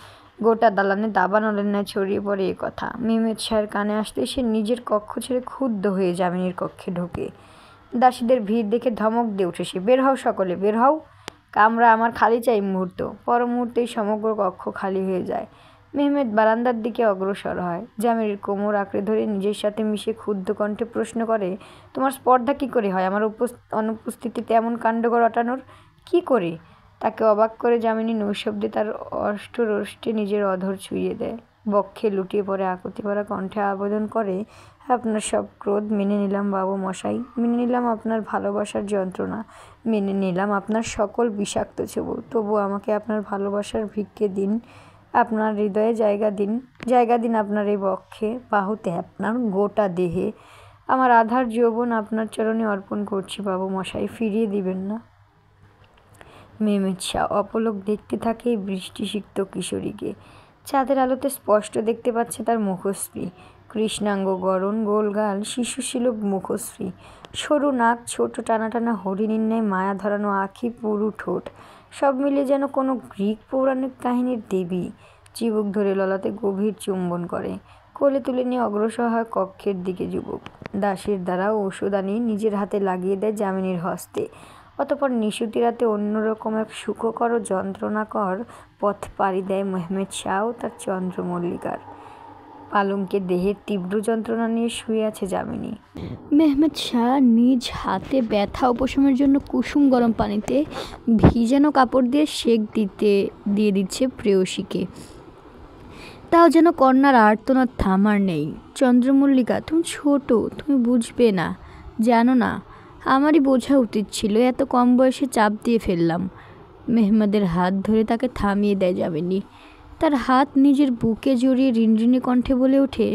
গোটা দালানে দাবানলের ন্যায় ছড়িয়ে পড়ে এ কথা। মেহমেদ শাহের কানে আসতে সে নিজের কক্ষ ছেড়ে ক্ষুব্ধ হয়ে যামিনীর কক্ষে ঢোকে। দাসীদের ভিড় দেখে ধমক দিয়ে উঠে সে, বের হও সকলে, বের হও। কামরা আমার খালি চাই মুহূর্ত। পর মুহূর্তেই সমগ্র কক্ষ খালি হয়ে যায়। মেহমেদ বারান্দার দিকে অগ্রসর হয়। জামিনীর কোমর আঁকড়ে ধরে নিজের সাথে মিশে ক্ষুব্ধ কণ্ঠে প্রশ্ন করে, তোমার স্পর্ধা কী করে হয় আমার অনুপস্থিতিতে এমন কাণ্ড ঘটানোর? কী করে? তাকে অবাক করে জামিনী নৈশব্দে তার অষ্টরোষ্টে নিজের অধর ছুঁয়ে দেয়। বক্ষে লুটিয়ে পড়ে আকুতি ভরা কণ্ঠে আবেদন করে, আপনার সব ক্রোধ মেনে নিলাম বাবু মশাই, মেনে নিলাম আপনার ভালোবাসার যন্ত্রণা, মেনে নিলাম আপনার সকল বিষাক্ত ছোবল। তবু আমাকে আপনার ভালোবাসার ভিক্ষে দিন, আপনার হৃদয়ে জায়গা দিন আপনার এই বক্ষে, বাহুতে, আপনার গোটা দেহে। আমার আধার যৌবন আপনার চরণে অর্পণ করছি বাবু মশাই, ফিরিয়ে দিবেন না। মেহমেদ শাহ অপলক দেখতে থাকে এই বৃষ্টিসিক্ত কিশোরীকে। চাঁদের আলোতে স্পষ্ট দেখতে পাচ্ছে তার মুখশ্রী, কৃষ্ণাঙ্গ গড়ন, গোলগাল, শিশুসুলভ মুখশ্রী, সরু নাক, ছোট টানা টানা হরিণীর ন্যায় মায়া ধরানো আঁখি, পুরু ঠোঁট, সব মিলে যেন কোনো গ্রিক পৌরাণিক কাহিনীর দেবী। চিবুক ধরে ললাতে গভীর চুম্বন করে। কোলে তুলে নিয়ে অগ্রসর হয় কক্ষের দিকে যুবক। দাসীর দ্বারা ঔষধ আনিয়ে নিজের হাতে লাগিয়ে দেয় জামিনীর হস্তে। অতঃপর নিশুতি রাতে অন্যরকম এক সুখকর ও যন্ত্রণাকর পথ পাড়ি দেয় মেহমেদ শাহ ও তার চন্দ্রমল্লিকার। পালঙ্কে দেহের তীব্র যন্ত্রণা নিয়ে শুয়ে আছে জামিনী। মেহমেদ শাহ নিজ হাতে ব্যথা উপশমের জন্য কুসুম গরম পানিতে ভিজানো কাপড় দিয়ে সেঁক দিয়ে দিচ্ছে প্রেয়সীকে। তাও যেন কন্যার আর্তনাদ থামার নেই। চন্দ্রমল্লিকা, তুমি ছোট, তুমি বুঝবে না, জানো না। আমারই বোঝা উচিত ছিল, এত কম বয়সে চাপ দিয়ে ফেললাম। মেহমেদের হাত ধরে তাকে থামিয়ে দেয় জামিনী। তার হাত নিজের বুকে জড়িয়ে রিনরিনে কণ্ঠে বলে ওঠে,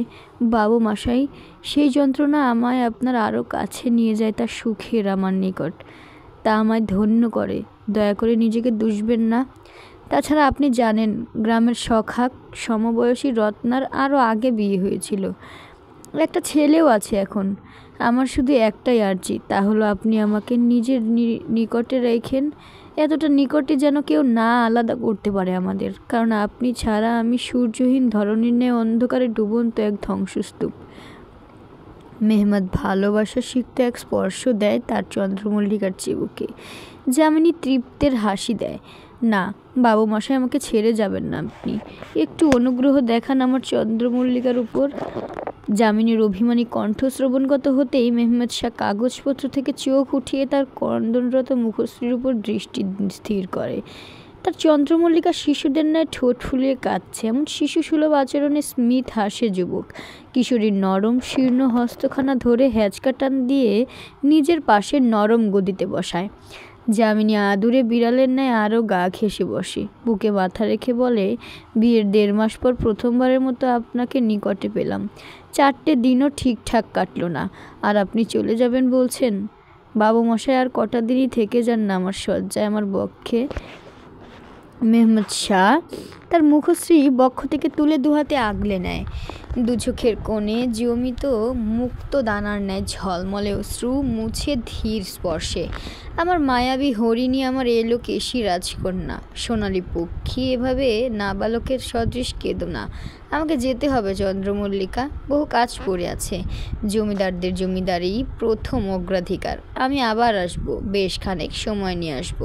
বাবু মশাই, সেই যন্ত্রণা আমায় আপনার আরও কাছে নিয়ে যায় তার সুখের আমার নিকট। তা আমায় ধন্য করে। দয়া করে নিজেকে দুষবেন না। তাছাড়া আপনি জানেন, গ্রামের সখাক সমবয়সী রত্নার আরও আগে বিয়ে হয়েছিল। একটা ছেলেও আছে এখন। আমার শুধু একটাই আর্জি, তা হলো আপনি আমাকে নিজের নিকটে রেখেন, এতটা নিকটে যেন কেউ না আলাদা করতে পারে আমাদের। কারণ আপনি ছাড়া আমি সূর্যহীন ধরনীর ন্যায় অন্ধকারে ডুবন্ত এক ধ্বংসস্তূপ। মেহমেদ ভালোবাসা শিখতে এক স্পর্শ দেয় তার চন্দ্রমল্লিকার চিবুকে। জামিনী তৃপ্তের হাসি দেয়। না বাবু মশাই, আমাকে ছেড়ে যাবেন না আপনি। একটু অনুগ্রহ দেখান আমার চন্দ্রমল্লিকার উপর। জামিনীর অভিমানী কণ্ঠ শ্রবণগত হতেই মেহমেদ শাহ কাগজপত্র থেকে চোখ উঠিয়ে তার ক্রন্দনরত মুখশ্রীর উপর দৃষ্টি স্থির করে। তার চন্দ্রমল্লিকা শিশুদের ন্যায় ঠোঁট ফুলিয়ে কাঁদছে। এমন শিশুসুলভ আচরণে স্মিত হাসে যুবক। কিশোরীর নরম শীর্ণ হস্তখানা ধরে হ্যাঁচকা টান দিয়ে নিজের পাশে নরম গদিতে বসায়। জামিনী আদুরে বিড়ালের ন্যায় আরও গা ঘেঁষে বসে, বুকে মাথা রেখে বলে, বিয়ের 1.5 মাস পর প্রথমবারের মতো আপনাকে নিকটে পেলাম। 4টে দিনও ঠিকঠাক কাটলো না, আর আপনি চলে যাবেন বলছেন? বাবু মশাই, আর কটা দিনই থেকে যান না আমার শয্যায়, আমার বক্ষে। মেহমেদ শাহ তার মুখশ্রী বক্ষ থেকে তুলে দুহাতে আগলে নেয়। দু চোখের কোণে জমিত মুক্ত দানার ন্যায় ঝলমলে অশ্রু মুছে ধীর স্পর্শে, আমার মায়াবী হরিণী, আমার এলো কেশী রাজকন্যা, সোনালী পক্ষী, এভাবে নাবালকের সদৃশ কেঁদো না। আমাকে যেতে হবে চন্দ্রমল্লিকা, বহু কাজ পড়ে আছে। জমিদারদের জমিদারি প্রথম অগ্রাধিকার। আমি আবার আসব, বেশ খানেক সময় নিয়ে আসব।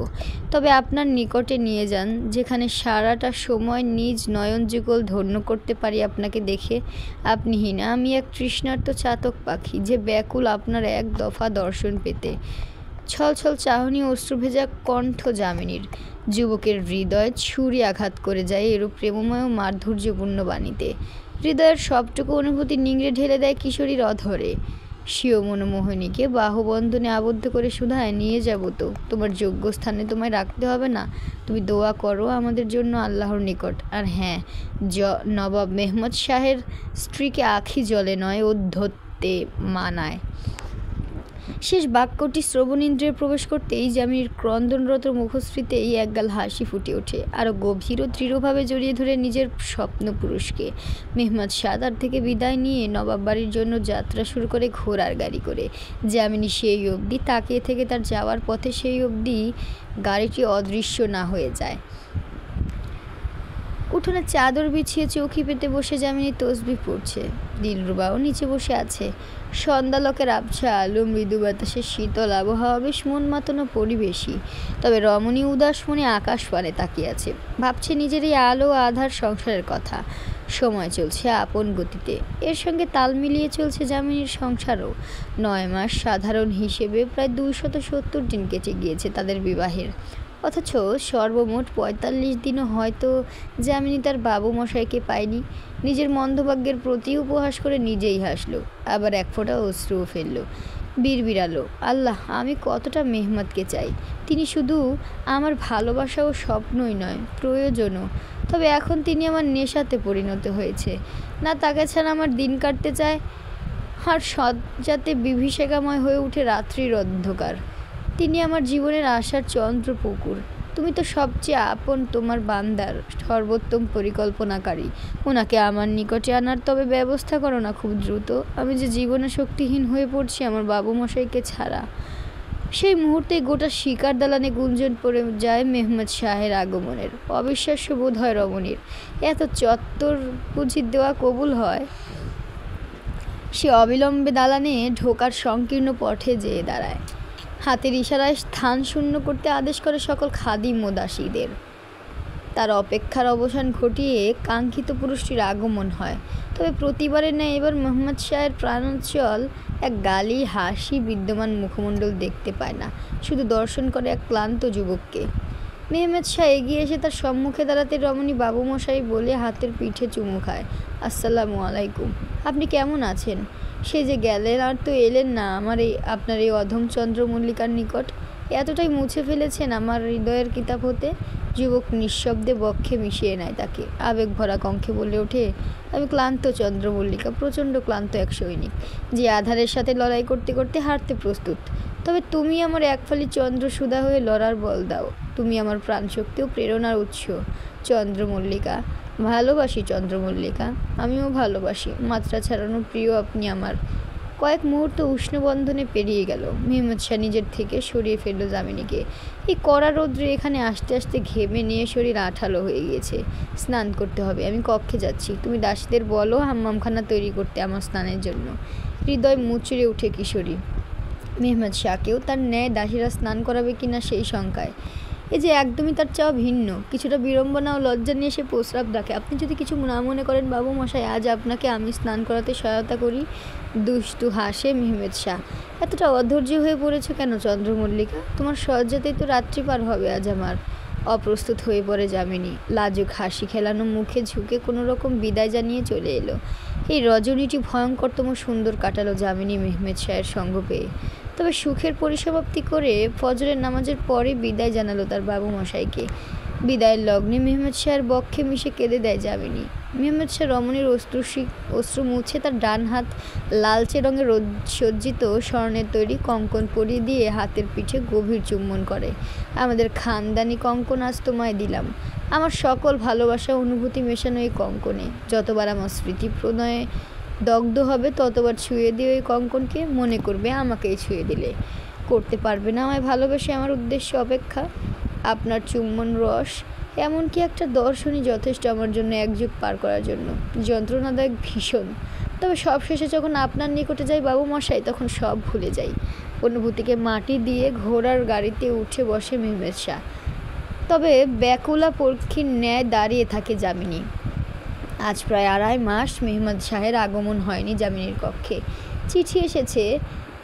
তবে আপনার নিকটে নিয়ে যান, যেখানে সারাটা সময় নিজ নয়ন যুগল ধন্য করতে পারি আপনাকে দেখে। আপনি হীনা, আমি এক তৃষ্ণার্ত চাতক পাখি, যে ব্যাকুল আপনার এক দফা দর্শন পেতে। ছলছল চাহনি অশ্রুভেজা কণ্ঠ জামিনীর। যুবকের হৃদয় ছুরি আঘাত করে যায় এরূপ প্রেমময় ও মাধুর্যপূর্ণ বাণীতে। হৃদয়ের সবটুকু অনুভূতি নিংড়ে ঢেলে দেয় কিশোরীর অধরে। স্বীয় মনোমোহিনীকে বাহুবন্ধনে আবদ্ধ করে শুধায়, নিয়ে যাব তো, তোমার যোগ্য স্থানে তোমায় রাখতে হবে না। তুমি দোয়া করো আমাদের জন্য আল্লাহর নিকট। আর হ্যাঁ, নবাব মেহমেদ শাহের স্ত্রীকে আখি জলে নয়, উদ্ধত্যে মানায়। শেষ বাক্যটি শ্রবণেন্দ্রিয়ে প্রবেশ করতেই জামিনীর ক্রন্দনরত মুখশ্রীতেই একগাল হাসি ফুটে ওঠে। আরও গভীর ও দৃঢ়ভাবে জড়িয়ে ধরে নিজের স্বপ্ন পুরুষকে। মেহমেদ শাহ তার থেকে বিদায় নিয়ে নবাব বাড়ির জন্য যাত্রা শুরু করে ঘোড়ার গাড়ি করে। জামিনী সেই অবধি তাকিয়ে থেকে তার যাওয়ার পথে সেই অবধি গাড়িটি অদৃশ্য না হয়ে যায়। উঠোনে চাদর বিছিয়ে চৌকি পেতে বসে যামিনী তসবিহ পড়ছে। দিলরুবাও নিচে বসে আছে। সন্ধ্যালোকের আবছা আলো, মৃদু বাতাসের শীতল আবহাওয়া, বেশ মন মাতানো পরিবেশই। তবে রমণী উদাস মনে আকাশ পানে তাকিয়ে আছে, ভাবছে নিজের এই আলো আধার সংসারের কথা। সময় চলছে আপন গতিতে, এর সঙ্গে তাল মিলিয়ে চলছে যামিনীর সংসারও। 9 মাস সাধারণ হিসেবে প্রায় 270 দিন কেটে গিয়েছে তাদের বিবাহের। অথচ সর্বমোট 45 দিনও হয়তো যামিনী তার বাবু মশাইকে পায়নি। নিজের মন্দভাগ্যের প্রতি উপহাস করে নিজেই হাসলো, আবার এক ফোঁটা অশ্রুও ফেললো। বিড়বিড়ালো, আল্লাহ, আমি কতটা মেহমতকে চাই। তিনি শুধু আমার ভালোবাসা ও স্বপ্নই নয়, প্রয়োজনও। তবে এখন তিনি আমার নেশাতে পরিণত হয়েছে। না তাকে ছাড়া আমার দিন কাটতে চায়, আর যাতে বিভীষিকাময় হয়ে উঠে রাত্রির অন্ধকার। তিনি আমার জীবনের আশার চন্দ্রপুকুর। তুমি তো সবচেয়ে আপন, তোমার বান্দার সর্বোত্তম পরিকল্পনাকারী। ওনাকে আমার নিকটে আনার তবে ব্যবস্থা করো না খুব দ্রুত। আমি যে জীবনে শক্তিহীন হয়ে পড়ছি আমার বাবু মশাইকে ছাড়া। সেই মুহূর্তে গোটা শিকার দালানে গুঞ্জন পড়ে যায় মেহমেদ শাহের আগমনের। অবিশ্বাস্য বোধ হয় রমণীর, এত চত্বর বুঝি দেওয়া কবুল হয়। সে অবিলম্বে দালানে ঢোকার সংকীর্ণ পথে যেয়ে দাঁড়ায়। হাতের ইশারায় স্থান শূন্য করতে আদেশ করে সকল খাদিম ও দাসীদের। তার অপেক্ষার অবসান ঘটিয়ে কাঙ্ক্ষিত পুরুষটির আগমন হয়। তবে প্রতিবারের ন্যায় এবার মোহাম্মদ শাহের প্রাণোচ্ছল এক গালি হাসি বিদ্যমান মুখমণ্ডল দেখতে পায় না, শুধু দর্শন করে এক ক্লান্ত যুবককে। মেহমেদ শাহ এগিয়ে এসে তার সম্মুখে দাঁড়াতে রমণী বাবু মশাই বলে হাতের পিঠে চুমু খায়। আসসালামু আলাইকুম, আপনি কেমন আছেন? সে যে গেলেন আর তো এলেন না আপনার এই অধম চন্দ্রমল্লিকার নিকট। এতটাই মুছে ফেলেছেন আমার হৃদয়ের কিতাব হতে। যুবক নিঃশব্দে বক্ষে মিশিয়ে নেয় তাকে, আবেগ ভরা কণ্ঠে বলে ওঠে, আমি ক্লান্ত চন্দ্রমল্লিকা, প্রচণ্ড ক্লান্ত এক সৈনিক, যে আধারের সাথে লড়াই করতে করতে হারতে প্রস্তুত। তবে তুমি আমার একফালি চন্দ্রসুধা হয়ে লড়ার বল দাও। তুমি আমার প্রাণশক্তি ও প্রেরণার উৎস চন্দ্রমল্লিকা। ভালোবাসি চন্দ্রমল্লিকা, আমিও ভালোবাসি। মাত্রা ছাড়ানো প্রিয় আপনি আমার। কয়েক মুহূর্ত উষ্ণ বন্ধনে পেরিয়ে গেল। মেহমেদ শাহ নিজের থেকে সরিয়ে ফেলল যামিনীকে। এই কড়া রৌদ্রে এখানে আসতে আসতে ঘেমে নিয়ে শরীর আঠালো হয়ে গিয়েছে। স্নান করতে হবে, আমি কক্ষে যাচ্ছি। তুমি দাসীদের বলো হাম্মামখানা তৈরি করতে আমার স্নানের জন্য। হৃদয় মুচড়ে উঠে কিশোরী। মেহমেদ শাহকেও তার ন্যায় দাসীরা স্নান করাবে কিনা সেই শঙ্কায়। এই যে একদমই তার চাওয়া ভিন্ন। কিছুটা বিড়ম্বনা ও লজ্জা নিয়ে সে প্রস্রাব ডাকে। আপনি যদি কিছু না মনে করেন বাবু মশাই, আজ আপনাকে আমি স্নান করাতে সহায়তা করি। দুষ্টু হাসে মেহমেদ শাহ। এতটা অধৈর্য হয়ে পড়েছ কেন চন্দ্রমল্লিকা? তোমার সজ্জাতেই তো রাত্রি পার হবে আজ আমার। অপ্রস্তুত হয়ে পড়ে যামিনী। লাজুক হাসি খেলানো মুখে ঝুঁকে কোনো রকম বিদায় জানিয়ে চলে এলো। এই রজনীটি ভয়ঙ্করতম সুন্দর কাটালো যামিনী মেহমেদ শাহের সঙ্গ পেয়ে। তবে সুখের পরিসমাপ্তি করে ফজরের নামাজের পরে বিদায় জানালো তার বাবু মশাইকে। বিদায়ের লগ্নে মেহমেদ শাহের বক্ষে মিশে কেঁদে দেয় যামিনী। মেহমেদ শাহ রমণীর অশ্রু মুছে তার ডান হাত লালচে রঙের সজ্জিত স্বর্ণের তৈরি কঙ্কন পরিয়ে দিয়ে হাতের পিঠে গভীর চুম্বন করে। আমাদের খানদানি কঙ্কন আজ তোমায় দিলাম। আমার সকল ভালোবাসা অনুভূতি মেশানো এই কঙ্কনে। যতবার আমার স্মৃতি প্রণয়ে দগ্ধ হবে ততবার ছুঁয়ে দিয়ে ওই কঙ্কনকে মনে করবে আমাকেই ছুঁয়ে দিলে। করতে পারবে না আমায় ভালোবেসে আমার উদ্দেশ্য অপেক্ষা। আপনার চুম্বন রস এমনকি একটা দর্শনই যথেষ্ট আমার জন্য এক যুগ পার করার জন্য। যন্ত্রণাদায়ক ভীষণ। তবে সব শেষে যখন আপনার নিকটে যাই বাবু মশাই, তখন সব ভুলে যাই। অনুভূতিকে মাটি দিয়ে ঘোড়ার গাড়িতে উঠে বসে মেহমেদ শাহ। তবে ব্যাকুলা পক্ষীর ন্যায় দাঁড়িয়ে থাকে যামিনী। আজ প্রায় 2.5 মাস মেহমেদ শাহের আগমন হয়নি যামিনীর কক্ষে। চিঠি এসেছে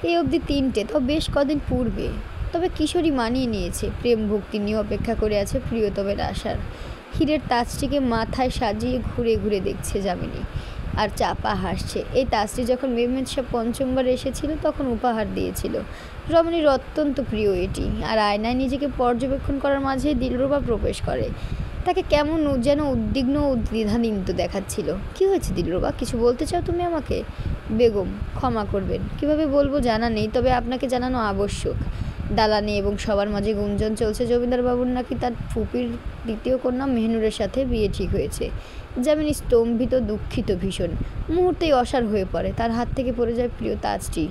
এই অবধি 3টে, তো বেশ কদিন পূর্বে। তবে কিশোরী মানিয়ে নিয়েছে, প্রেম ভক্তি নিয়ে অপেক্ষা করে আছে প্রিয়তমের আশার। হীরের তাজটিকে মাথায় সাজিয়ে ঘুরে ঘুরে দেখছে যামিনী, আর চাপা হাসছে। এই তাজটি যখন মেহমেদ শাহ 5মবার এসেছিল তখন উপহার দিয়েছিল। রমণীর অত্যন্ত প্রিয় এটি। আর আয়নায় নিজেকে পর্যবেক্ষণ করার মাঝে দিলরুবা প্রবেশ করে। তাকে কেমন যেন উদ্বিগ্ন ও দ্বিধান্বিত দেখাচ্ছিল। কি হয়েছে দিলরুবা, কিছু বলতে চাও তুমি আমাকে? বেগম, ক্ষমা করবেন, কিভাবে বলবো জানা নেই, তবে আপনাকে জানানো আবশ্যক। দালানে এবং সবার মাঝে গুঞ্জন চলছে জমিদার বাবুর নাকি তার ফুপির দ্বিতীয় কন্যা মেহনুরের সাথে বিয়ে ঠিক হয়েছে। যামিনী স্তম্ভিত, দুঃখিত ভীষণ, মুহূর্তেই অসাড় হয়ে পড়ে। তার হাত থেকে পড়ে যায় প্রিয় তাজটি।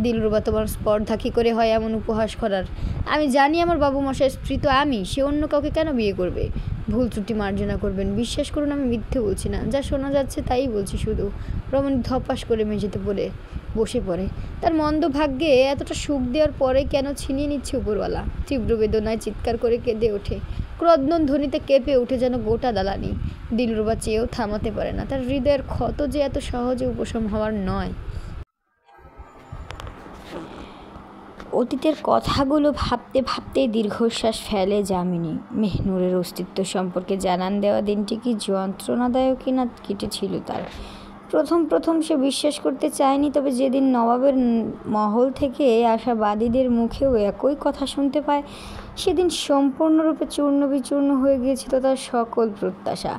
দিলরুবা, তোমার স্পর্ধা কী করে হয় এমন উপহাস করার? আমি জানি আমার বাবু মশাইয়ের স্ত্রী তো আমি, সে অন্য কাউকে কেন বিয়ে করবে? ভুল ত্রুটি মার্জনা করবেন, বিশ্বাস করুন আমি মিথ্যে বলছি না, যা শোনা যাচ্ছে তাই বলছি শুধু। রমণী ধপাস করে মেঝেতে বসে পড়ে। তার মন্দ ভাগ্যে এতটা সুখ দেওয়ার পরে কেন ছিনিয়ে নিচ্ছে উপরওয়ালা? তীব্র বেদনায় চিৎকার করে কেঁদে ওঠে। ক্রন্দন ধ্বনিতে কেঁপে ওঠে যেন গোটা দালানি। দিলরুবা চেয়েও থামাতে পারে না। তার হৃদয়ের ক্ষত যে এত সহজে উপশম হওয়ার নয়। অতীতের কথাগুলো ভাবতে ভাবতেই দীর্ঘশ্বাস ফেলে যামিনী। মেহনুরের অস্তিত্ব সম্পর্কে জানান দেওয়া দিনটি কি যন্ত্রণাদায়কই না কেটেছিল তার। প্রথম সে বিশ্বাস করতে চায়নি, তবে যেদিন নবাবের মহল থেকে আসা বাদীদের মুখেও একই কথা শুনতে পায়, সেদিন সম্পূর্ণরূপে চূর্ণ বিচূর্ণ হয়ে গিয়েছিল তার সকল প্রত্যাশা।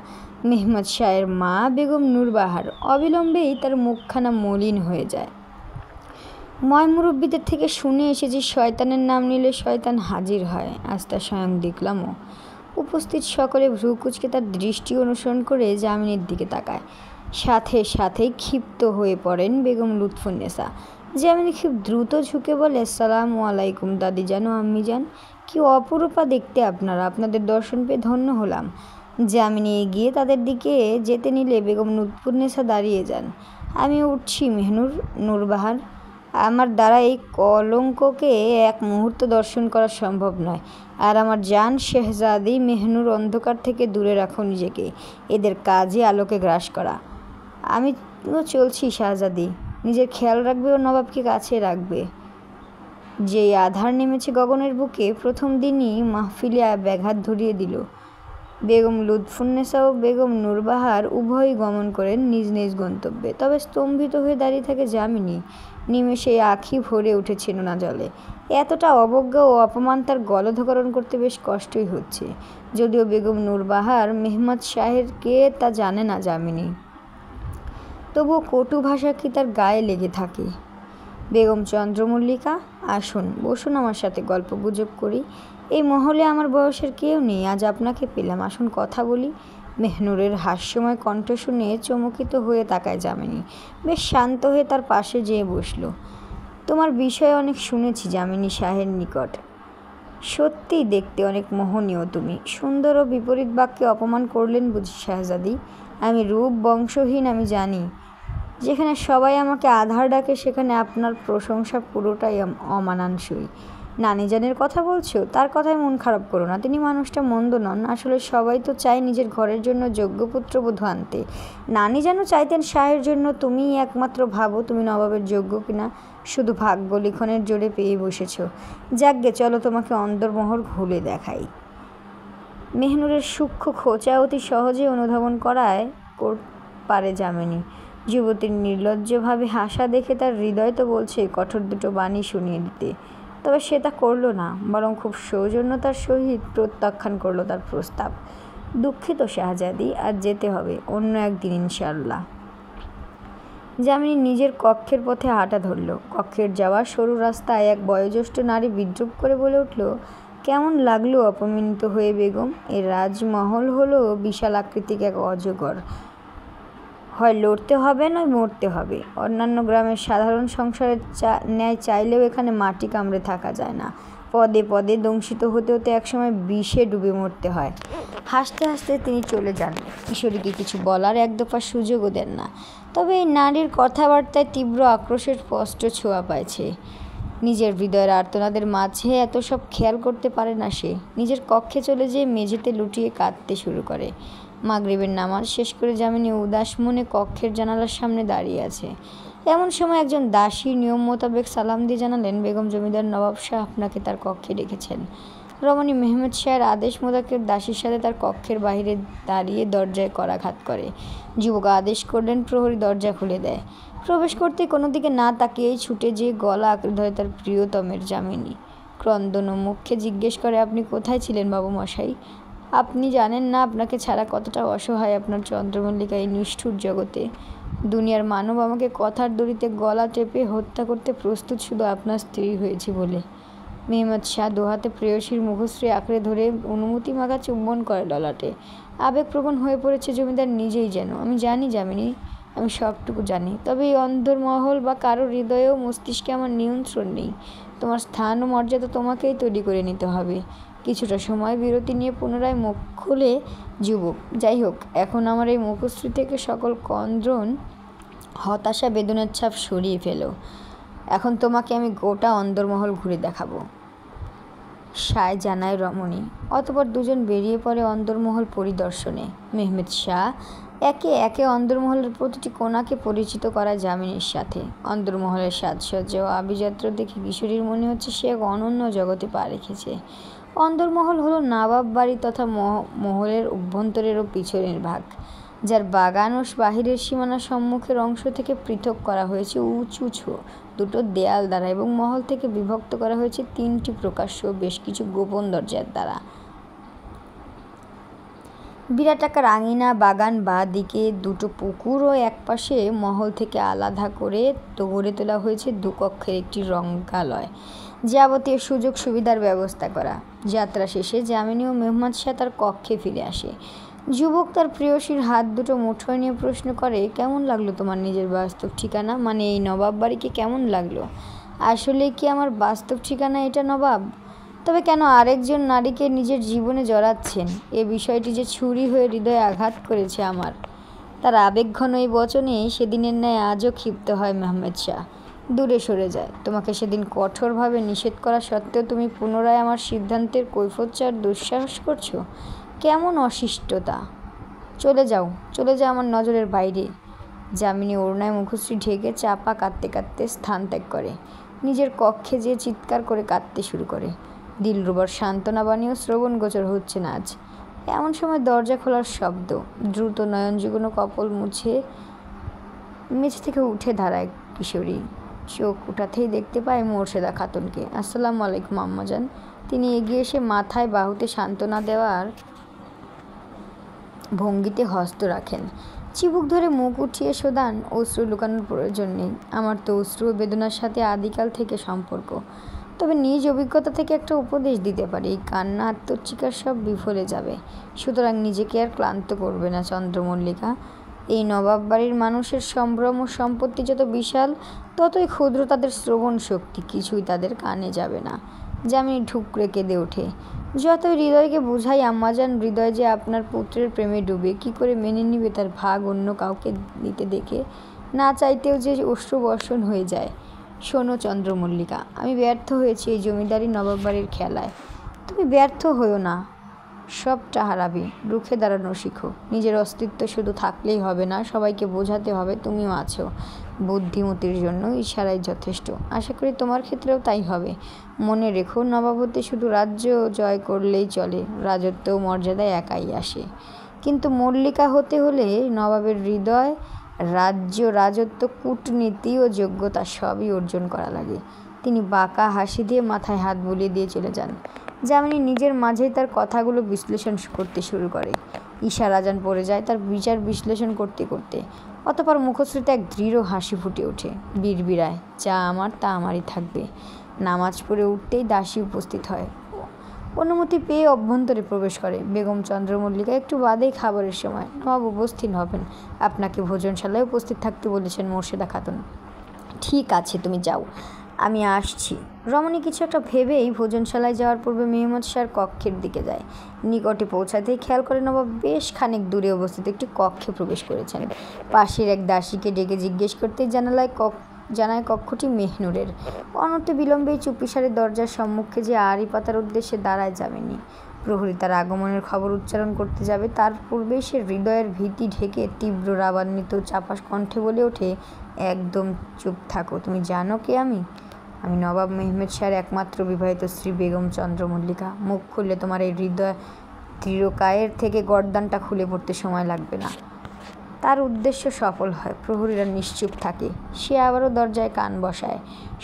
মেহমেদ শাহের মা বেগম নূরবাহার অবিলম্বেই তার মুখখানা মলিন হয়ে যায়। ময়মুরব্বীদের থেকে শুনে এসেছি শয়তানের নাম নিলে শয়তান হাজির হয়, আজ তা স্বয়ং দেখলামও। উপস্থিত সকলে ভ্রু কুঁচকে তার দৃষ্টি অনুসরণ করে যামিনীর দিকে তাকায়। সাথেই ক্ষিপ্ত হয়ে পড়েন বেগম লুৎফুন্নেসা। যামিনী খুব দ্রুত ঝুঁকে বলে, আসসালামু আলাইকুম দাদিজান ও আম্মিজান, কি অপরূপা দেখতে আপনারা, আপনাদের দর্শন পেয়ে ধন্য হলাম। যামিনী এগিয়ে তাদের দিকে যেতে নিলে বেগম লুৎফুন্নেসা দাঁড়িয়ে যান। আমি উঠছি নূরবাহার, আমার দ্বারা এই কলঙ্ককে এক মুহূর্ত দর্শন করা সম্ভব নয়। আর আমার জান শেহজাদি মেহনুর, অন্ধকার থেকে দূরে রাখো নিজেকে, এদের কাজে আলোকে গ্রাস করা। আমিও চলছি শাহজাদি, নিজের খেয়াল রাখবে ও নবাবকে কাছে রাখবে। যেই আধার নেমেছে গগনের বুকে, প্রথম দিনই মাহফিলে ব্যাঘাত ধরিয়ে দিল। বেগম লুৎফুন্নেসা ও বেগম নূরবাহার উভয়ই গমন করেন নিজ নিজ গন্তব্যে। তবে স্তম্ভিত হয়ে দাঁড়িয়ে থাকে যামিনী। নিমেষে আঁখি ভরে উঠেছে নোনা জলে। এতটা অবজ্ঞা ও অপমান তার গলধকরণ করতে বেশ কষ্টই হচ্ছে। যদিও বেগম নূরবাহার মেহমেদ শাহের কে তা জানে না যামিনী, তবুও কটু ভাষা কি তার গায়ে লেগে থাকে। বেগম চন্দ্রমল্লিকা, আসুন বসুন, আমার সাথে গল্প গুজব করি। এই মহলে আমার বয়সের কেউ নেই, আজ আপনাকে পেলাম, আসুন কথা বলি। মেহনুরের হাস্যময় কণ্ঠ শুনে চমকিত হয়ে তাকায় যামিনী। বেশ শান্ত হয়ে তার পাশে যেয়ে বসল। তোমার বিষয়ে অনেক শুনেছি যামিনী শাহের নিকট, সত্যিই দেখতে অনেক মোহনীয় তুমি। সুন্দর ও বিপরীত বাক্যে অপমান করলেন বুঝি শাহজাদি? আমি রূপ বংশহীন, আমি জানি। যেখানে সবাই আমাকে আধার ডাকে, সেখানে আপনার প্রশংসা পুরোটাই অমানানসই। নানিজানের কথা বলছো? তার কথায় মন খারাপ করো না, তিনি মানুষটা মন্দ নন। আসলে সবাই তো চায় নিজের ঘরের জন্য যোগ্য পুত্রবধূ আনতে। নানিজানও চাইতেন শাহের জন্য। তুমিই একমাত্র ভাবো তুমি নবাবের যোগ্য কিনা, শুধু ভাগ্য লিখনের জোরে পেয়ে বসেছ। যাকগে, চলো তোমাকে অন্দরমহল ঘুরে দেখাই। মেহনুরের সূক্ষ্ম খোঁচা অতি সহজে অনুধাবন পারে যামিনী। যুবতীর নির্লজ্জভাবে হাসা দেখে তার হৃদয় তো বলছে কঠোর দুটো বাণী শুনিয়ে দিতে, তবে সে তা করল না, বরং খুব সৌজন্যতার সহিত প্রত্যাখ্যান করল তার প্রস্তাব। দুঃখিত শাহজাদি, আজ যেতে হবে, অন্য একদিন ইনশাআল্লাহ। যামিনী নিজের কক্ষের পথে হাঁটা ধরল। কক্ষের যাওয়া সরু রাস্তায় এক বয়োজ্যেষ্ঠ নারী বিদ্রূপ করে বলে উঠল, কেমন লাগলো অপমানিত হয়ে বেগম? এর রাজমহল হলো বিশাল আকৃতিক এক অজগর, হয় লড়তে হবে নয় মরতে হবে। অন্যান্য গ্রামের সাধারণ সংসারের ন্যায় চাইলেও এখানে মাটি কামড়ে থাকা যায় না। পদে পদে দংশিত হতে হতে একসময় বিষে ডুবে মরতে হয়। হাসতে হাসতে তিনি চলে যান। কিশোরীকে কিছু বলার এক দফা সুযোগও দেন না। তবে এই নারীর কথাবার্তায় তীব্র আক্রোশের স্পষ্ট ছোঁয়া পাইছে। নিজের হৃদয়ের আর্তনাদের মাঝে এত সব খেয়াল করতে পারে না সে। নিজের কক্ষে চলে যেয়ে মেঝেতে লুটিয়ে কাঁদতে শুরু করে। মাগরিবের নামাজ শেষ করে যামিনী উদাস মনে কক্ষের জানালার সামনে দাঁড়িয়ে আছে। এমন সময় একজন দাসী নিয়ম মোতাবেক সালাম দিয়ে জানালেন, বেগম জমিদার নবাব শাহ আপনাকে তার কক্ষে ডেকেছেন। রমণী মেহমেদ শাহের আদেশ মোতাবেক দাসীর সাথে তার কক্ষের বাহিরে দাঁড়িয়ে দরজায় করাঘাত করে। যুবক আদেশ করলেন, প্রহরী দরজা খুলে দেয়। প্রবেশ করতে কোনো দিকে না তাকিয়েই ছুটে যেয়ে গলা আঁকড়ে ধরে তার প্রিয়তমের যামিনী। ক্রন্দন মুখে জিজ্ঞেস করে, আপনি কোথায় ছিলেন বাবু মশাই? আপনি জানেন না আপনাকে ছাড়া কতটা অসহায় আপনার চন্দ্রমল্লিকা এই নিষ্ঠুর জগতে। দুনিয়ার মানব আমাকে কথার দড়িতে গলা টেপে হত্যা করতে প্রস্তুত শুধু আপনার স্ত্রী হয়েছি বলে। মেহমেদ শাহ দোহাতে প্রেয়সীর মুখশ্রী আঁকড়ে ধরে অনুমতি মাখা চুম্বন করে ললাটে। আবেগপ্রবণ হয়ে পড়েছে জমিদার নিজেই যেন। আমি জানি যামিনী, আমি সবটুকু জানি, তবে এই অন্দরমহল বা কারো হৃদয়েও মস্তিষ্কে আমার নিয়ন্ত্রণ নেই। তোমার স্থান ও মর্যাদা তোমাকেই তৈরি করে নিতে হবে। কিছুটা সময় বিরতি নিয়ে পুনরায় মুখ খুলে যুবক, যাই হোক, এখন আমার এই মুখশ্রী থেকে সকল ক্রন্দন, হতাশা, বেদনার ছাপ সরিয়ে ফেলো। এখন তোমাকে আমি গোটা অন্দরমহল ঘুরে দেখাবো। সায় জানায় রমণী। অতঃপর দুজন বেরিয়ে পড়ে অন্দরমহল পরিদর্শনে। মেহমেদ শাহ একে একে অন্দরমহলের প্রতিটি কোণাকে পরিচিত করায় যামিনীর সাথে। অন্দরমহলের সাজসজ্জা ও আভিজাত্য দেখে কিশোরীর মনে হচ্ছে সে এক অনন্য জগতে পা রেখেছে। অন্দরমহল হলো নবাব বাড়ি তথা মহলের অভ্যন্তরের ও পিছনের ভাগ, যার বাগান ও বাহিরের সীমানা সম্মুখের অংশ থেকে পৃথক করা হয়েছে উঁচু দুটো দেয়াল দ্বারা এবং মহল থেকে বিভক্ত করা হয়েছে 3টি প্রকাশ্য বেশ কিছু গোপন দরজার দ্বারা। বিরাট আকার আঙিনা, বাগান, বাঁ দিকে দুটো পুকুর ও একপাশে মহল থেকে আলাদা করে গড়ে তোলা হয়েছে 2 কক্ষের একটি রঙ্গালয়। যাবতীয় সুযোগ সুবিধার ব্যবস্থা করা। যাত্রা শেষে যামিনী ও মেহমেদ শাহ তার কক্ষে ফিরে আসে। যুবক তার প্রেয়সীর হাত দুটো মুঠোয় নিয়ে প্রশ্ন করে, কেমন লাগলো তোমার নিজের বাস্তব ঠিকানা, মানে এই নবাব বাড়িকে কেমন লাগলো? আসলে কি আমার বাস্তব ঠিকানা এটা নবাব? তবে কেন আরেকজন নারীকে নিজের জীবনে জড়াচ্ছেন? এ বিষয়টি যে ছুরি হয়ে হৃদয়ে আঘাত করেছে আমার। তার আবেগঘন এই বচনে সেদিনের ন্যায় আজও ক্ষিপ্ত হয় মেহমেদ শাহ। দূরে সরে যায়। তোমাকে সেদিন কঠোরভাবে নিষেধ করা সত্ত্বেও তুমি পুনরায় আমার সিদ্ধান্তের কৈফিয়ত চাওয়ার দুঃসাহস করছো? কেমন অশিষ্টতা! চলে যাও আমার নজরের বাইরে। যামিনী ওড়নায় মুখশ্রী ঢেকে চাপা কাঁদতে কাঁদতে স্থান ত্যাগ করে। নিজের কক্ষে যেয়ে চিৎকার করে কাঁদতে শুরু করে। দিলরুবার সান্ত্বনা বাণীও শ্রবণগোচর হচ্ছে না আজ। এমন সময় দরজা খোলার শব্দ। দ্রুত নয়ন যুগনো কপল মুছে মেঝে থেকে উঠে দাঁড়ায় কিশোরী। চোখ উঠাতেই দেখতে পায় মোর্শেদা খাতুনকে। আসসালামু আলাইকুম আম্মাজান। তিনি এগিয়ে এসে মাথায় বাহুতে সান্ত্বনা দেওয়ার ভঙ্গিতে হস্ত রাখেন। চিবুক ধরে মুখ উঠিয়ে শোধান, অশ্রু লুকানোর প্রয়োজন নেই। আমার তো অশ্রু ও বেদনার সাথে আদিকাল থেকে সম্পর্ক। তবে নিজ অভিজ্ঞতা থেকে একটা উপদেশ দিতে পারি, এই কান্না আত্মচিকার সব বিফলে যাবে। সুতরাং নিজেকে আর ক্লান্ত করবে না চন্দ্রমল্লিকা। এই নবাব বাড়ির মানুষের সম্ভ্রম ও সম্পত্তি যত বিশাল, ততই ক্ষুদ্র তাদের শ্রবণ শক্তি। কিছুই তাদের কানে যাবে না। যামিনী ঠুকরে কেঁদে ওঠে। যতই হৃদয়কে বুঝাই আম্মাজান, হৃদয় যে আপনার পুত্রের প্রেমে ডুবে, কি করে মেনে নিবে তার ভাগ অন্য কাউকে নিতে দেখে? না চাইতেও যে অশ্রুবর্ষণ হয়ে যায়। শোনো চন্দ্রমল্লিকা, আমি ব্যর্থ হয়েছি এই জমিদারি নবাব বাড়ির খেলায়। তুমি ব্যর্থ হয়েও না, সবটা হারাবে। রুখে দাঁড়ানো শিখো। নিজের অস্তিত্ব শুধু থাকলেই হবে না, সবাইকে বোঝাতে হবে তুমিও আছো। বুদ্ধিমতির জন্য ইশারাই যথেষ্ট। আশা করি তোমার ক্ষেত্রেও তাই হবে। মনে রেখো, নবাব হতে শুধু রাজ্য জয় করলেই চলে, রাজত্ব ও মর্যাদা একাই আসে। কিন্তু মল্লিকা হতে হলে নবাবের হৃদয়, রাজ্য, রাজত্ব, কূটনীতি ও যোগ্যতা সবই অর্জন করা লাগে। তিনি বাঁকা হাসি দিয়ে মাথায় হাত বুলিয়ে দিয়ে চলে যান। যামিনী নিজের মাঝেই তার কথাগুলো বিশ্লেষণ করতে শুরু করে। ঈশার আজান পড়ে যায় তার বিচার বিশ্লেষণ করতে করতে। অতঃপর মুখশ্রীতে এক দৃঢ় হাসি ফুটে ওঠে। বিড়বিড়ায়, যা আমার তা আমারই থাকবে। নামাজ পড়ে উঠতেই দাসী উপস্থিত হয়। অনুমতি পেয়ে অভ্যন্তরে প্রবেশ করে। বেগম চন্দ্রমল্লিকা একটু বাদেই খাবারের সময়। নবাব উপস্থিত হবেন, আপনাকে ভোজনশালায় উপস্থিত থাকতে বলেছেন মোর্শেদা খাতুন। ঠিক আছে, তুমি যাও, আমি আসছি। রমণী কিছু একটা ভেবেই ভোজনশালায় যাওয়ার পূর্বে মেহমেদ শাহর কক্ষের দিকে যায়। নিকটে পৌঁছাতেই খেয়াল করে নবাব বেশ খানিক দূরে অবস্থিত একটি কক্ষে প্রবেশ করেছেন। পাশের এক দাসীকে ডেকে জিজ্ঞেস করতেই জানায় কক্ষটি মেহনুরের। অনতি বিলম্বেই চুপিসারে দরজার সম্মুখে যে আড়ি পাতার উদ্দেশ্যে দাঁড়ায় যাবেনি। প্রহরী তার আগমনের খবর উচ্চারণ করতে যাবে, তার পূর্বেই সে হৃদয়ের ভীতি ঢেকে তীব্র রাবান্বিত চাপা কণ্ঠে বলে ওঠে, একদম চুপ থাকো। তুমি জানো কে আমি? আমি নবাব মেহমেদ শাহর একমাত্র বিবাহিত স্ত্রী বেগম চন্দ্রমল্লিকা। মুখ খুললে তোমার এই হৃদয় দৃঢ়কায়ের থেকে গর্দানটা খুলে পড়তে সময় লাগবে না। তার উদ্দেশ্য সফল হয়। প্রহরীরা নিশ্চুপ থাকে। সে আবারও দরজায় কান বসায়।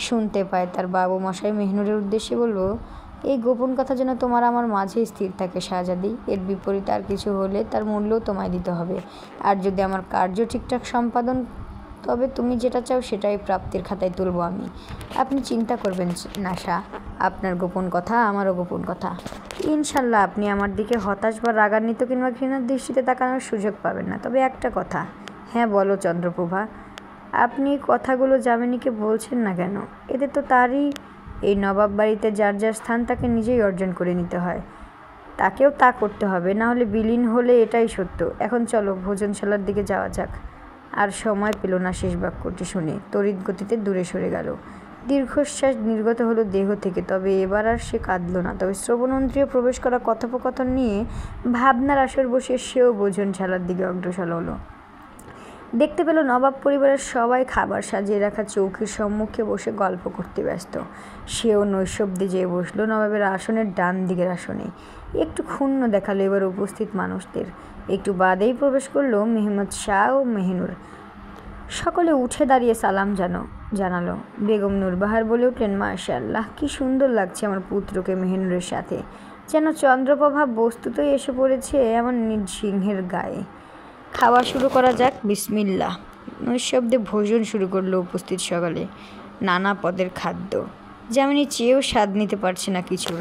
শুনতে পায় তার বাবু মশাই মেহনুরের উদ্দেশ্যে বলল, এই গোপন কথা যেন তোমার আমার মাঝেই স্থির থাকে শাহজাদি। এর বিপরীতে আর কিছু হলে তার মূল্যও তোমায় দিতে হবে। আর যদি আমার কার্য ঠিকঠাক সম্পাদন তবে তুমি যেটা চাও সেটাই প্রাপ্তির খাতায় তুলব আমি। আপনি চিন্তা করবেন না শাহ, আপনার গোপন কথা আমারও গোপন কথা। ইনশাল্লাহ আপনি আমার দিকে হতাশ বা রাগান্বিত কিংবা ঘৃণার দৃষ্টিতে তাকানোর সুযোগ পাবেন না। তবে একটা কথা। হ্যাঁ বলো চন্দ্রপ্রভা। আপনি কথাগুলো যামিনীকে বলছেন না কেন? এতে তো তারই, এই নবাব বাড়িতে যার যার স্থান তাকে নিজেই অর্জন করে নিতে হয়, তাকেও তা করতে হবে, না হলে বিলীন হলে এটাই সত্য। এখন চলো ভোজনশালার দিকে যাওয়া যাক। আর সময় পেল না শেষ বাক্যটি শুনে, তড়িৎ গতিতে দূরে সরে গেল। দীর্ঘশ্বাস নির্গত হলো দেহ থেকে, তবে এবার আর সে কাঁদল না। তবে শ্রবণন্দ্রিয় প্রবেশ করা কথোপকথন নিয়ে ভাবনার আসর বসে সেও ভোজনশালার দিকে অগ্রসর হলো। দেখতে পেল নবাব পরিবারের সবাই খাবার সাজিয়ে রাখা চৌকির সম্মুখে বসে গল্প করতে ব্যস্ত। সেও নৈশব্দে যেয়ে বসলো নবাবের আসনের ডান দিকের আসনে। একটু ক্ষুণ্ণ দেখালো এবার উপস্থিত মানুষদের। একটু বাদেই প্রবেশ করলো মেহমদ শাহ ও মেহিনুর। সকলে উঠে দাঁড়িয়ে সালাম জানালো। বেগম নূরবাহার বলে উঠলেন, মাশাআল্লাহ, কি সুন্দর লাগছে আমার পুত্রকে মেহিনুরের সাথে। যেন চন্দ্রপ্রভা বস্তুতই এসে পড়েছে এমন নিজ সিংহের গায়ে। খাওয়া শুরু করা যাক, বিসমিল্লাহ। নৈশব্দে ভোজন শুরু করলো উপস্থিত সকালে। নানা পদের খাদ্য, যামিনী চেয়েও স্বাদ নিতে পারছে না কিছুর।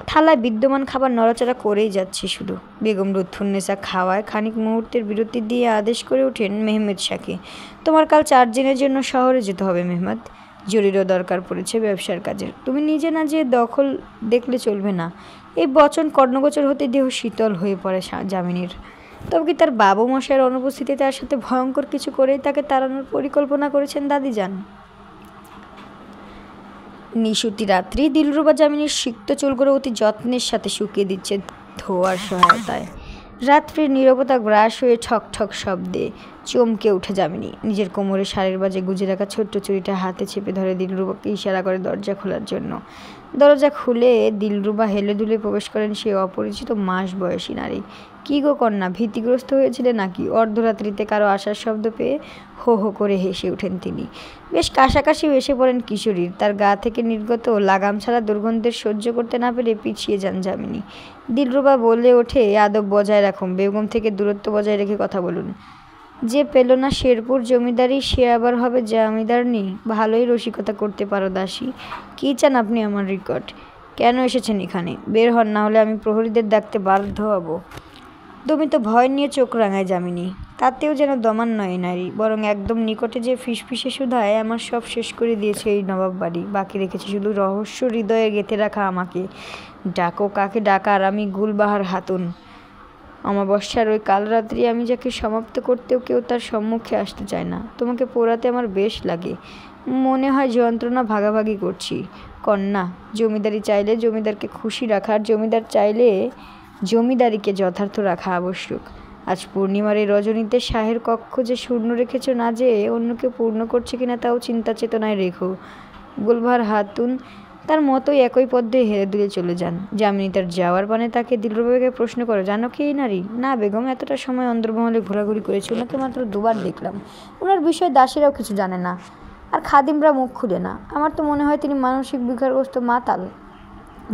থালায় বিদ্যমান খাবার নড়াচড়া করেই যাচ্ছে শুধু। বেগম লুৎফুন্নেসা খাওয়ায় খানিক মুহূর্তের বিরতি দিয়ে আদেশ করে ওঠেন মেহমেদ শাহকে, তোমার কাল 4 দিনের জন্য শহরে যেতে হবে মেহমেদ। জরুরিও দরকার পড়েছে ব্যবসার কাজের। তুমি নিজে না যে দখল দেখলে চলবে না। এই বচন কর্ণগোচর হতে দেহ শীতল হয়ে পড়ে যামিনীর। তবে কি তার বাবু মশাইয়ের অনুপস্থিতিতে তার সাথে ভয়ঙ্কর কিছু করেই তাকে তাড়ানোর পরিকল্পনা করেছেন দাদিজান? নিশুতি রাত্রি দিলরুবা যামিনীর সিক্ত চুলগুলো অতি যত্নের সাথে শুকিয়ে দিচ্ছে ধোয়ার সহায়তায়। রাত্রির নীরবতা গ্রাস হয়ে ঠক ঠক শব্দে চমকে উঠে যামিনী। নিজের কোমরে শাড়ির বাজে গুজে রাখা ছোট্ট চুড়িটা হাতে চেপে ধরে দিলরুবাকে ইশারা করে দরজা খোলার জন্য। দরজা খুলে দিলরুবা হেলে দুলে প্রবেশ করেন সে অপরিচিত মাস বয়সী নারী। কী গো কন্যা, ভীতিগ্রস্ত হয়েছিলে নাকি? অর্ধরাত্রিতে কারো আসার শব্দ পেয়ে হো হো করে হেসে ওঠেন তিনি। বেশ কাছাকাছিও এসে পড়েন কিশোরীর। তার গা থেকে নির্গত লাগাম ছাড়া দুর্গন্ধের সহ্য করতে না পেরে পিছিয়ে যান যামিনী। দিলরুবা বলে ওঠে, আদব বজায় রাখুন, বেগম থেকে দূরত্ব বজায় রেখে কথা বলুন। যে পেল না শেরপুর জমিদারি সে আবার হবে জমিদারনি? ভালোই রসিকতা করতে পারো দাসী। কী চান আপনি আমার রেকর্ড? কেন এসেছেন এখানে? বের হন, না হলে আমি প্রহরীদের ডাকতে বাধ্য হব। দমিত ভয় নিয়ে চোখ রাঙায় যামিনী। তাতেও যেন দমান নয় নারী, বরং একদম নিকটে যে ফিসফিসে সুধায় আমার সব শেষ করে দিয়েছে এই নবাব বাড়ি। বাকি রেখেছে শুধু রহস্য হৃদয়ে গেঁথে রাখা আমাকে। ডাকো কাকে ডাকার, আমি গুলবাহার হাতুন। অমাবস্যার ওই কাল রাত্রি আমি যাকে সমাপ্ত করতেও কেউ তার সম্মুখে আসতে চায় না। তোমাকে পোড়াতে আমার বেশ লাগে, মনে হয় যন্ত্রণা ভাগাভাগি করছি। কন্যা, জমিদারি চাইলে জমিদারকে খুশি রাখা, আর জমিদার চাইলে জমিদারিকে যথার্থ রাখা আবশ্যক। আজ পূর্ণিমার এই রজনীতে শাহের কক্ষ যে শূন্য রেখেছ, না যে অন্য কেউ পূর্ণ করছে কিনা তাও চিন্তা চেতনায় রেখো। গুলবাহার হাতুন তার মতোই একই পদ্মে হেরে দুলে চলে যান। যামিনী তার যাওয়ার পানে তাকে দিলরুবাকে প্রশ্ন করো, জানো কি এই নারী? না বেগম, এতটা সময় অন্দরমহলে ঘোরাঘুরি করেছি, ওনাকে মাত্র 2বার দেখলাম। ওনার বিষয়ে দাসীরাও কিছু জানে না, আর খাদিমরা মুখ খুলে না। আমার তো মনে হয় তিনি মানসিক বিকারগ্রস্ত মাতাল।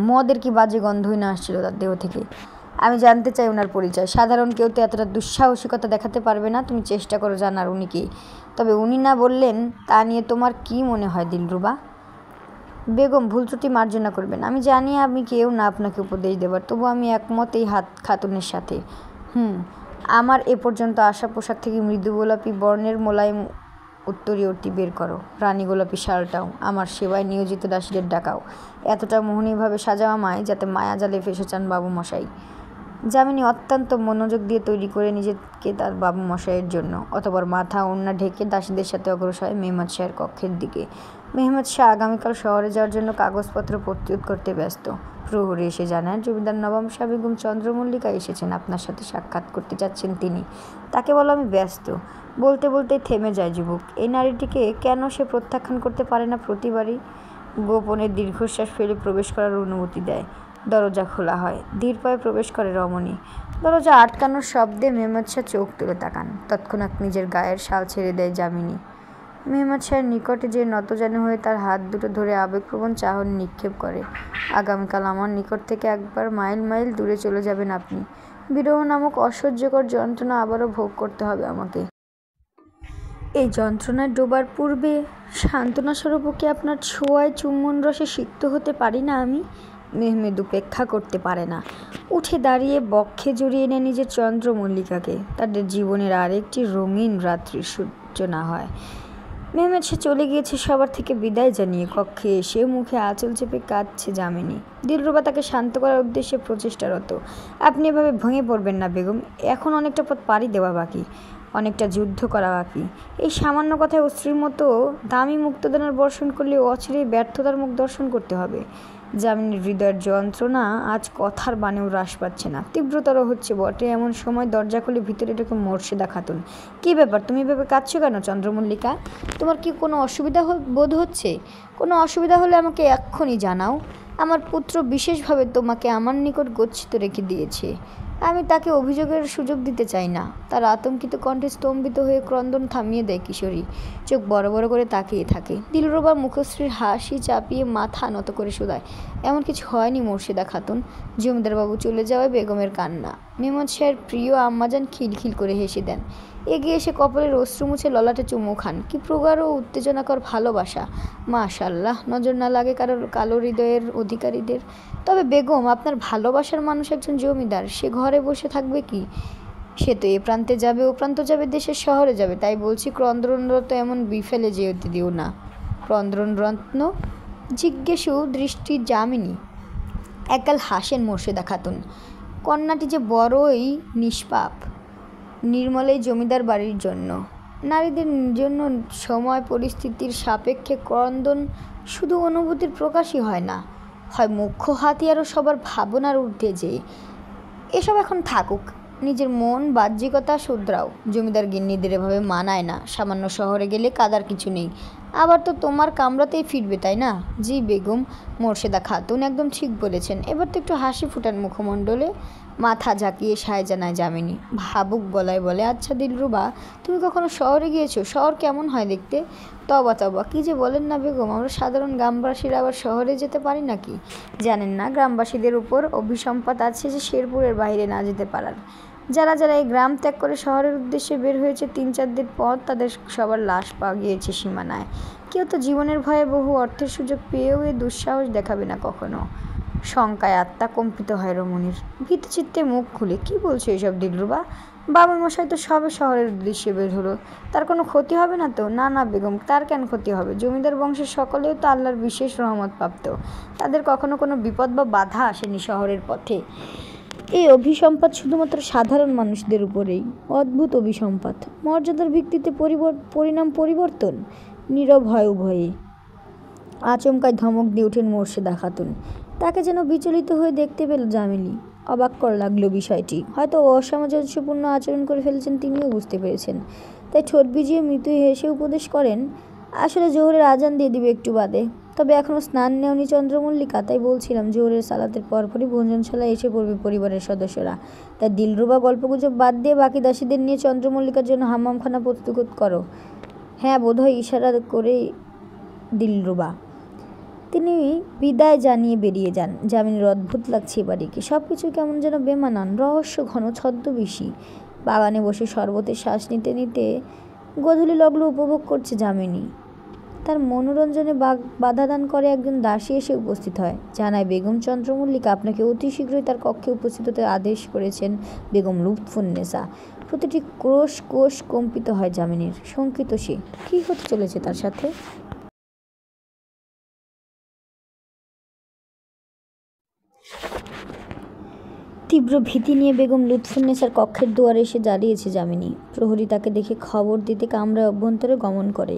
মদের কি বাজে গন্ধই না আসছিল তার দেহ থেকে। আমি জানতে চাই ওনার পরিচয়। সাধারণ কেউ তো এতটা দুঃসাহসিকতা দেখাতে পারবে না। তুমি চেষ্টা করো জানার উনি কে। তবে উনি না বললেন তা নিয়ে তোমার কি মনে হয় দিলরুবা? বেগম, ভুল ত্রুটি মার্জনা করবেন। আমি জানি আমি কেউ না আপনাকে উপদেশ দেবার, তবু আমি একমত এই খাতুনের সাথে। আমার এ পর্যন্ত আসা পোশাক থেকে মৃদু গোলাপি বর্ণের মোলায়েম উত্তরীয়টি বের করো। রানী গোলাপি শালটাও। আমার সেবায় নিয়োজিত দাসীদের ডাকাও। এতটা মোহনীয়ভাবে সাজাও আমায়, যাতে মায়া জালে ফেসে চান বাবু মশাই। যামিনী অত্যন্ত মনোযোগ দিয়ে তৈরি করে নিজেকে তার বাবু মশাইয়ের জন্য। অতঃপর মাথা ওড়না ঢেকে দাসীদের সাথে অগ্রসর হয় মেহমেদ শাহের কক্ষের দিকে। মেহমেদ শাহ আগামীকাল শহরে যাওয়ার জন্য কাগজপত্র প্রস্তুত করতে ব্যস্ত। প্রহরী এসে জানান, জমিদার নবাব শাহ বেগম চন্দ্রমল্লিকা এসেছেন, আপনার সাথে সাক্ষাৎ করতে চাচ্ছেন তিনি। তাকে বলো আমি ব্যস্ত। বলতে বলতেই থেমে যায় যুবক। এই নারীটিকে কেন সে প্রত্যাখ্যান করতে পারে না প্রতিবারই? গোপনে দীর্ঘশ্বাস ফেলে প্রবেশ করার অনুমতি দেয়। দরজা খোলা হয়। ধীর পায়ে প্রবেশ করে রমণী। দরজা আটকানোর শব্দে মেহমেদ শাহ চোখ তুলে তাকান। তৎক্ষণাৎ নিজের গায়ের শাল ছেড়ে দেয় যামিনী। মেহমেদ শাহের নিকটে যে নতজানু হয়ে তার হাত দুটো ধরে আবেগপ্রবণ চাহনি নিক্ষেপ করে। আগামীকাল আমার নিকট থেকে একবার মাইল মাইল দূরে চলে যাবেন আপনি। বিরহ নামক অসহ্যকর যন্ত্রণা আবারও ভোগ করতে হবে আমাকে। এই যন্ত্রণায় ডোবার পূর্বে সান্ত্বনা স্বরূপ কি আপনার ছোঁয়ায় চুম্বন রসে সিক্ত হতে পারি না আমি? মেহমেদ উপেক্ষা করতে পারে না, উঠে দাঁড়িয়ে বক্ষে জড়িয়ে নেয় নিজের চন্দ্রমল্লিকাকে। তাদের জীবনের আরেকটি রঙিন রাত্রির সূচনা হয়। মেহমেদ সে চলে গিয়েছে সবার থেকে বিদায় জানিয়ে কক্ষে এসে মুখে আঁচল চেপে কাঁদছে যামিনী। দিলরুবা তাকে শান্ত করার উদ্দেশ্যে প্রচেষ্টারত। আপনি এভাবে ভেঙে পড়বেন না বেগম, এখন অনেকটা পথ পাড়ি দেওয়া বাকি, অনেকটা যুদ্ধ করা বাকি। এই সামান্য কথায় অশ্রুর মতো দামি মুক্তদানার বর্ষণ করলে অচিরেই ব্যর্থতার মুখ দর্শন করতে হবে। যামিনীর হৃদয়ের যন্ত্রণা আজ কথার বানেও হ্রাস পাচ্ছে না, তীব্রতর হচ্ছে বটে। এমন সময় দরজা খুলে ভিতরে ঢুকে মোর্শেদা খাতুন। কী ব্যাপার, তুমি এভাবে কাঁদছো কেন চন্দ্রমল্লিকা? তোমার কি কোনো অসুবিধা বোধ হচ্ছে? কোনো অসুবিধা হলে আমাকে এক্ষুনি জানাও। আমার পুত্র বিশেষভাবে তোমাকে আমার নিকট গচ্ছিত রেখে দিয়েছে। আমি তাকে অভিযোগের সুযোগ দিতে চাই না। তার আতঙ্কিত কণ্ঠে স্তম্ভিত হয়ে ক্রন্দন থামিয়ে দেয় কিশোরী। চোখ বড় বড় করে তাকিয়ে থাকে। দিলরুবা মুখশ্রীর হাসি চাপিয়ে মাথা নত করে শোধায়, এমন কিছু হয়নি মোর্শেদা খাতুন। জমিদারবাবু চলে যাওয়ায় বেগমের কান্না। মেহমদ শাহের প্রিয় আম্মাজান খিলখিল করে হেসে দেন। এগিয়ে এসে কপালের অশ্রু মুছে ললাটে চুমু খান। কি প্রগাঢ় ও উত্তেজনাকর ভালোবাসা! মাশাআল্লাহ, নজর না লাগে কারোর কালো হৃদয়ের অধিকারীদের। তবে বেগম, আপনার ভালোবাসার মানুষ একজন জমিদার, সে ঘরে বসে থাকবে কি? সে তো এ প্রান্তে যাবে, ও প্রান্ত যাবে, দেশের শহরে যাবে। তাই বলছি ক্রন্দনরত এমন বিফেলে যেতে দিও না। ক্রন্দনরত্ন জিজ্ঞেসু দৃষ্টি যামিনী। একগাল হাসেন মোর্শেদা খাতুন। কন্যাটি যে বড়ই নিষ্পাপ, নির্মল এই জমিদার বাড়ির জন্য। নারীদের জন্য সময় পরিস্থিতির সাপেক্ষে ক্রন্দন শুধু অনুভূতির প্রকাশই হয় না, হয় মুখ্য হাতিয়ারও সবার ভাবনার ঊর্ধ্বে যে। এসব এখন থাকুক, নিজের মন বাহ্যিকতা শুধরাও। জমিদার গিন্নিদের এভাবে মানায় না। সামান্য শহরে গেলে কাদার কিছু নেই, আবার তো তোমার কামরাতেই ফিরবে, তাই না? জি বেগম, মোর্শেদা খাতুন একদম ঠিক বলেছেন। এবার তো একটু হাসি ফুটান মুখমণ্ডলে। মাথা ঝাঁকিয়ে সায় জানায় যামিনী। ভাবুক গলায় বলে, আচ্ছা দিলরুবা, তুমি কখনো শহরে গিয়েছো? শহর কেমন হয় দেখতে? তবা তবা, কী যে বলেন না বেগম, আমরা সাধারণ গ্রামবাসীরা আবার শহরে যেতে পারি নাকি? জানেন না গ্রামবাসীদের উপর অভিসম্পাত আছে যে শেরপুরের বাইরে না যেতে পারার। যারা যারা এই গ্রাম ত্যাগ করে শহরের উদ্দেশ্যে বের হয়েছে ৩-৪ দিন পর, তাদের সবার লাশ পাওয়া গিয়েছে সীমানায়। কেউ তো জীবনের ভয়ে বহু অর্থের সুযোগ পেয়েও এ দুঃসাহস দেখাবে না কখনো। শঙ্কায় আত্মা কম্পিত হয় রমণীর। ভীতচিত্তে মুখ খুলে, কি বলছো এসব দিলরুবা? বাবুই মশাই তো সবে শহরের উদ্দেশ্যে বের হলো, তার কোনো ক্ষতি হবে না তো? না না বেগম, তার কেন ক্ষতি হবে? জমিদার বংশের সকলেও তো আল্লাহর বিশেষ রহমত প্রাপ্ত, তাদের কখনো কোনো বিপদ বা বাধা আসেনি শহরের পথে। এই অভিসম্পাত শুধুমাত্র সাধারণ মানুষদের উপরেই। অদ্ভুত অভিসম্পাত, মর্যাদার ভিত্তিতে পরিণাম পরিবর্তন। নীরব হয় উভয়ে। আচমকায় ধমক দিয়ে ওঠেন মোর্শেদা খাতুন। তাকে যেন বিচলিত হয়ে দেখতে পেল যামিনী। অবাক কর লাগলো বিষয়টি। হয়তো অসামঞ্জস্যপূর্ণ আচরণ করে ফেলেছেন, তিনিও বুঝতে পেরেছেন। তাই ঠোঁট ভিজিয়ে মৃদু হেসে উপদেশ করেন, আসলে জোহরের আজান দিয়ে দিবে একটু বাদে। তবে এখনও স্নান নেওনি চন্দ্রমল্লিকা, তাই বলছিলাম জোহরের সালাতের পরপরই ভোজনশালায় এসে পড়বে পরিবারের সদস্যরা। তাই দিলরুবা গল্পগুজব বাদ দিয়ে বাকি দাসীদের নিয়ে চন্দ্রমল্লিকার জন্য হাম্মামখানা প্রস্তুত করো। হ্যাঁ, বোধহয় ইশারা করে দিলরুবা। তিনি বিদায় জানিয়ে বেরিয়ে যান। যামিনীর অদ্ভুত লাগছে বাড়িকে। সব কিছু কেমন যেন বেমানান, রহস্য ঘন, ছদ্মবেশী। বাগানে বসে শরবতের শ্বাস নিতে নিতে গোধূলি লগ্ন উপভোগ করছে যামিনী। তার মনোরঞ্জনে বাধা দান করে একজন দাসী এসে উপস্থিত হয়। জানায়, বেগম চন্দ্রমল্লিকা আপনাকে অতি শীঘ্রই তার কক্ষে উপস্থিত হতে আদেশ করেছেন বেগম লুৎফুন্নেসা। প্রতিটি কোষ কম্পিত হয় যামিনীর। শঙ্কিত সে, কী হতে চলেছে তার সাথে? তীব্র ভীতি নিয়ে বেগম লুৎফুন্নেসার কক্ষের দুয়ারে এসে দাঁড়িয়েছে যামিনী। প্রহরী তাকে দেখে খবর দিতে কামরায় অভ্যন্তরে গমন করে।